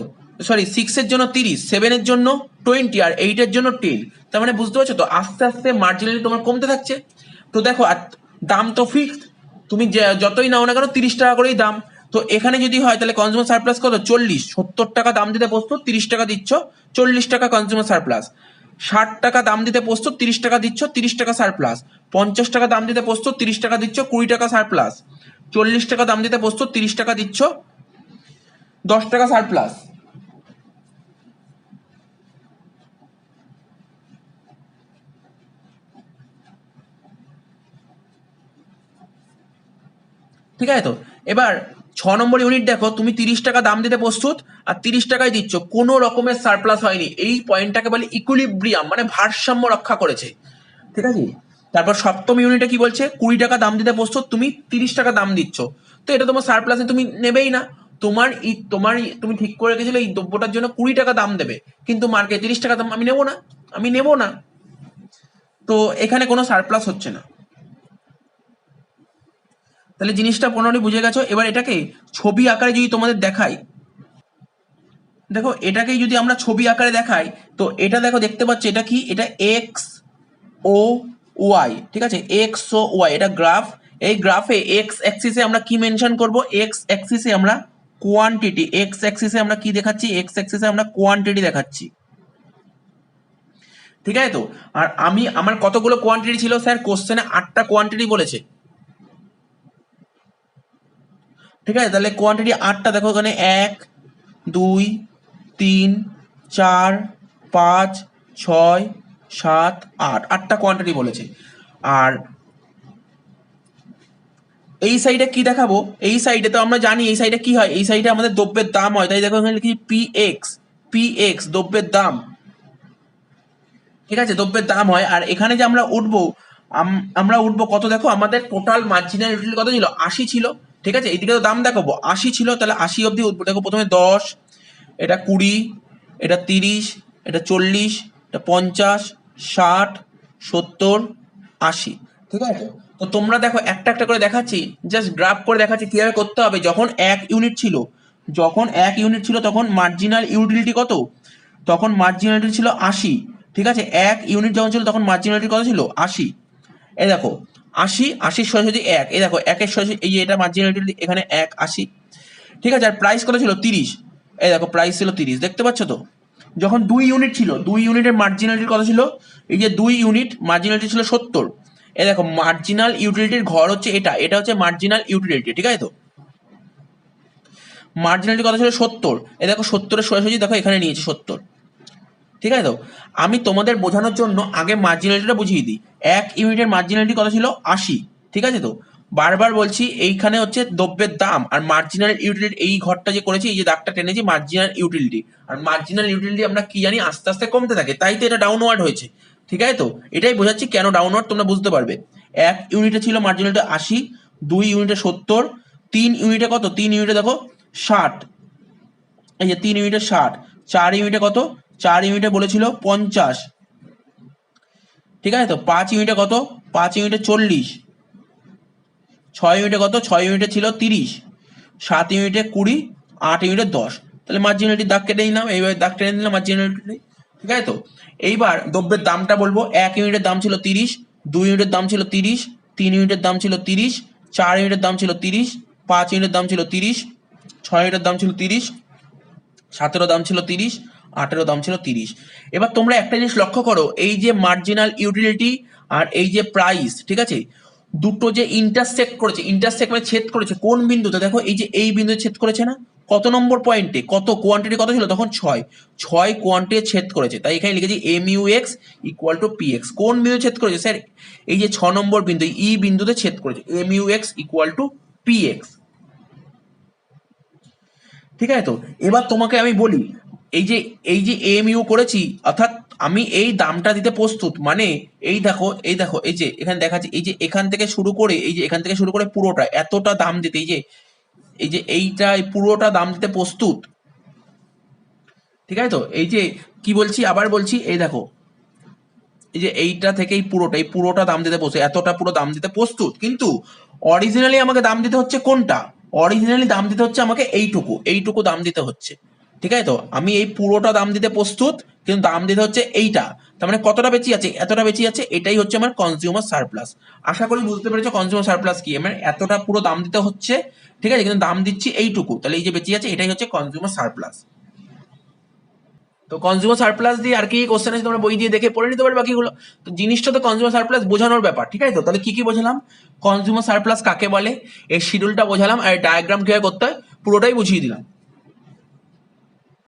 সরি 6-এর জন্য 30, 7-এর জন্য 20 আর 8-এর জন্য 10। তার মানে বুঝতে পারছো তো, আস্তে আস্তে মার্জিনালি তোমার কমতে থাকছে। তো দেখো আর দাম তো ফিক্সড, তুমি যতই নাও না কেন 30 টাকা করেই দাম। তো এখানে যদি হয় তাহলে কনজিউমার সারপ্লাস কত, 40, 70 টাকা দাম দিতে প্রস্তুত, 30 টাকা দিচ্ছ, 40 টাকা কনজিউমার সারপ্লাস। 60 টাকা দাম দিতে প্রস্তুত, 30 টাকা দিচ্ছ, 30 টাকা সারপ্লাস। 50 টাকা দাম দিতে প্রস্তুত, 30 টাকা দিচ্ছ, 20 টাকা সারপ্লাস। 40 টাকা দাম দিতে প্রস্তুত, 30 টাকা দিচ্ছ, 10 টাকা সারপ্লাস। ঠিক আছে তো, এবার নম্বর ইউনিট দেখো, তুমি 30 টাকা দাম দিতে প্রস্তুত আর 30 টাকায় দিচ্ছ, কোনো রকমের সারপ্লাস হয়নি। এই পয়েন্টটাকে বলে ইকুইলিব্রিয়াম, মানে ভারসাম্য রক্ষা করেছে, ঠিক আছে। তারপর সপ্তম ইউনিটে কি বলছে, 20 টাকা দাম দিতে প্রস্তুত, তুমি 30 টাকা দাম দিচ্ছ, তো এটা তোমার সারপ্লাসে তুমি নেবেই না। তুমি ঠিক করে রেখেছিলে এই দ্রব্যটার জন্য 20 টাকা দাম দেবে, কিন্তু মার্কেটে 30 টাকা দাম, আমি নেবো না, তো এখানে কোনো সারপ্লাস হচ্ছে না। তাহলে জিনিসটা পুরোপুরি বুঝে গেছো। এবার এটাকে ছবি আকারে যদি তোমাদের দেখাই, দেখো এটাকেই যদি আমরা ছবি আকারে দেখাই, তো এটা দেখো, দেখতে পাচ্ছ এটা কি, এটা এক্স ও ওয়াই, ঠিক আছে, এক্স ও ওয়াই, এটা গ্রাফ। এই গ্রাফে এক্স অ্যাক্সিসে আমরা কি মেনশন করব, এক্স অ্যাক্সিসে আমরা কোয়ান্টিটি, এক্স অ্যাক্সিসে আমরা কি দেখাচ্ছি, এক্স অ্যাক্সিসে আমরা কোয়ান্টিটি দেখাচ্ছি, ঠিক আছে। তো আর আমার কতগুলো কোয়ান্টিটি ছিল স্যার, কোশ্চেনে 8টা কোয়ান্টিটি বলেছে, ঠিক আছে। তাহলে কোয়ান্টিটি 8টা, দেখো এখানে 1 2 3 4 5 6 7 8, 8টা কোয়ান্টিটি বলেছে। আর এই সাইডে কি দেখাবো, এই সাইডে তো আমরা জানি এই সাইডে কি হয়, এই সাইডে আমাদের দ্রব্যের দাম হয়, তাই দেখো এখানে লিখি পি এক্স দ্রব্যের দাম, ঠিক আছে, দ্রব্যের দাম হয়। আর এখানে যে আমরা উঠবো, আমরা উঠবো কত, দেখো আমাদের টোটাল মার্জিনাল ইউটিলিটি কত ছিল, 80 ছিল, ঠিক আছে। এইদিকে তো দাম দেখাবো 80 ছিল, তাহলে 80 অবধি উঠবো। দেখো প্রথমে 10, এটা 20, এটা 30, এটা 40, এটা 50, 60, 70, 80, ঠিক আছে। তো তোমরা দেখো একটা একটা করে দেখাচ্ছি, জাস্ট গ্রাফ করে দেখাচ্ছি কিভাবে করতে হবে। যখন 1 ইউনিট ছিল, তখন মার্জিনাল ইউটিলিটি কত, তখন মার্জিনালিটি ছিল 80, ঠিক আছে। 1 ইউনিট যখন ছিল তখন মার্জিনালিটি কত ছিল, 80। এই দেখো 80 সরাসরি 1, এই দেখো 1-এর সরাসরি, এই যে এটা মার্জিনালিটি, এখানে 1 80, ঠিক আছে। আর প্রাইস কত ছিল, 30, এই দেখো প্রাইস ছিল 30, দেখতে পাচ্ছ তো। যখন 2 ইউনিট ছিল, 2 ইউনিটের মার্জিনালিটি কত ছিল, এই যে 2 ইউনিট মার্জিনালিটি ছিল 70, এই দেখো মার্জিনাল ইউটিলিটির ঘর হচ্ছে এটা হচ্ছে মার্জিনাল ইউটিলিটি, ঠিক আছে। তো মার্জিনালিটি কত ছিল, 70, এই দেখো 70-এর সরাসরি দেখো এখানে নিয়েছি 70, ঠিক আছে। তো আমি তোমাদের বোঝানোর জন্য আগে মার্জিনালিটিটা বুঝিয়ে দিই। 1 ইউনিটের মার্জিনালিটি কত ছিল, 80, ঠিক আছে। তো বারবার বলছি, এইখানে হচ্ছে দ্রব্যের দাম, আর মার্জিনাল ইউটিলিটি, এই ঘরটা যে করেছি, এই যে দাগটা টেনেছি, মার্জিনাল ইউটিলিটি। আর মার্জিনাল ইউটিলিটি আমরা কি জানি, আস্তে আস্তে কমতে থাকে, তাই তো এটা ডাউনওয়ার্ড হয়েছে, ঠিক আছে। তো এটাই বোঝাচ্ছি কেন ডাউনওয়ার্ড, তোমরা বুঝতে পারবে। 1 ইউনিটে ছিল মার্জিনালিটি 80, 2 ইউনিটে 70, 3 ইউনিটে কত, 3 ইউনিটে দেখো 60, এই যে 3 ইউনিটে 60, 4 ইউনিটে কত, 4 ইউনিটে বলেছিল 50, ঠিক আছে। তো 5 ইউনিটে কত, 5 ইউনিটে 40, 6 ইউনিটে কত, 6 ইউনিটে ছিল 30, 7 ইউনিটে 20, 8 ইউনিটে 10। তাহলে মার্জিনালিটি দাগ কেটে নিলাম, এইভাবে দাগ টেনে নিলাম মার্জিনালিটি, ঠিক আছে। তো এইবার দ্রব্যের দামটা বলবো। 1 ইউনিটের দাম ছিল 30, 2 ইউনিটের দাম ছিল 30, 3 ইউনিটের দাম ছিল 30, 4 ইউনিটের দাম ছিল 30, 5 ইউনিটের দাম ছিল 30, 6 ইউনিটের দাম ছিল 30, 7-এরও দাম ছিল 30, 8-এরও দাম ছিল 30। এবার তোমরা একটা জিনিস লক্ষ্য করো, এই যে মার্জিনাল ইউটিলিটি আর এই যে প্রাইস, ঠিক আছে, দুটো যে ইন্টারসেক্ট মানে ছেদ করেছে কোন বিন্দুতে, দেখো এই যে এই বিন্দুতে ছেদ করেছে না, কত নম্বর পয়েন্টে, কত কোয়ান্টিটি কত ছিল তখন, 6 কোয়ান্টিটি ছেদ করেছে, তাই এখানে লিখেছি MUX = PX। কোন বিন্দু ছেদ করেছে স্যার, এই যে 6 নম্বর বিন্দু, ই বিন্দুতে ছেদ করেছে, MUX = PX, ঠিক আছে। তো এবার তোমাকে আমি বলি, এই যে এমইউ করেছি, অর্থাৎ আমি এই দামটা দিতে প্রস্তুত, মানে এই দেখো এই যে এখানে দেখাচ্ছি, এই যে এখান থেকে শুরু করে, এই যে এখান থেকে শুরু করে পুরোটা এতটা দাম দিতে, এই যে এইটা পুরোটা দাম দিতে প্রস্তুত, ঠিক আছে। তো এই যে কি বলছি, আবার বলছি, এই দেখো এই যে এইটা থেকে এই পুরোটা দাম দিতে প্রস্তুত, এতটা পুরো দাম দিতে প্রস্তুত। কিন্তু অরিজিনালি আমাকে দাম দিতে হচ্ছে কোনটা, অরিজিনালি দাম দিতে হচ্ছে আমাকে এইটুকু দাম দিতে হচ্ছে, ঠিক আছে। তো আমি এই পুরোটা দাম দিতে প্রস্তুত, কিন্তু দাম দিতে হচ্ছে এইটা, তার মানে কতটা বেশি আছে, এতটা বেশি আছে, এটাই হচ্ছে আমার কনজিউমার সারপ্লাস। আশা করি বুঝতে পেরেছো কনজিউমার সারপ্লাস কি, আমার এতটা পুরো দাম দিতে হচ্ছে, ঠিক আছে, কিন্তু দাম দিচ্ছি এইটুকু, তাহলে এই যে বেঁচে আছে এটাই হচ্ছে কনজিউমার সারপ্লাস। তো কনজিউমার সারপ্লাস দিয়ে আর কি কোশ্চেন আছে তোমরা বই দিয়ে দেখে পড়ে নিতে পারবে বাকিগুলো। তো জিনিসটা তো কনজিউমার সারপ্লাস বোঝানোর ব্যাপার, ঠিক আছে। তো তাহলে কি বোঝালাম, কনজিউমার সারপ্লাস কাকে বলে, এর শিডিউলটা বোঝালাম, আর ডায়াগ্রাম কিভাবে করতে হয় পুরোটাই বুঝিয়ে দিলাম।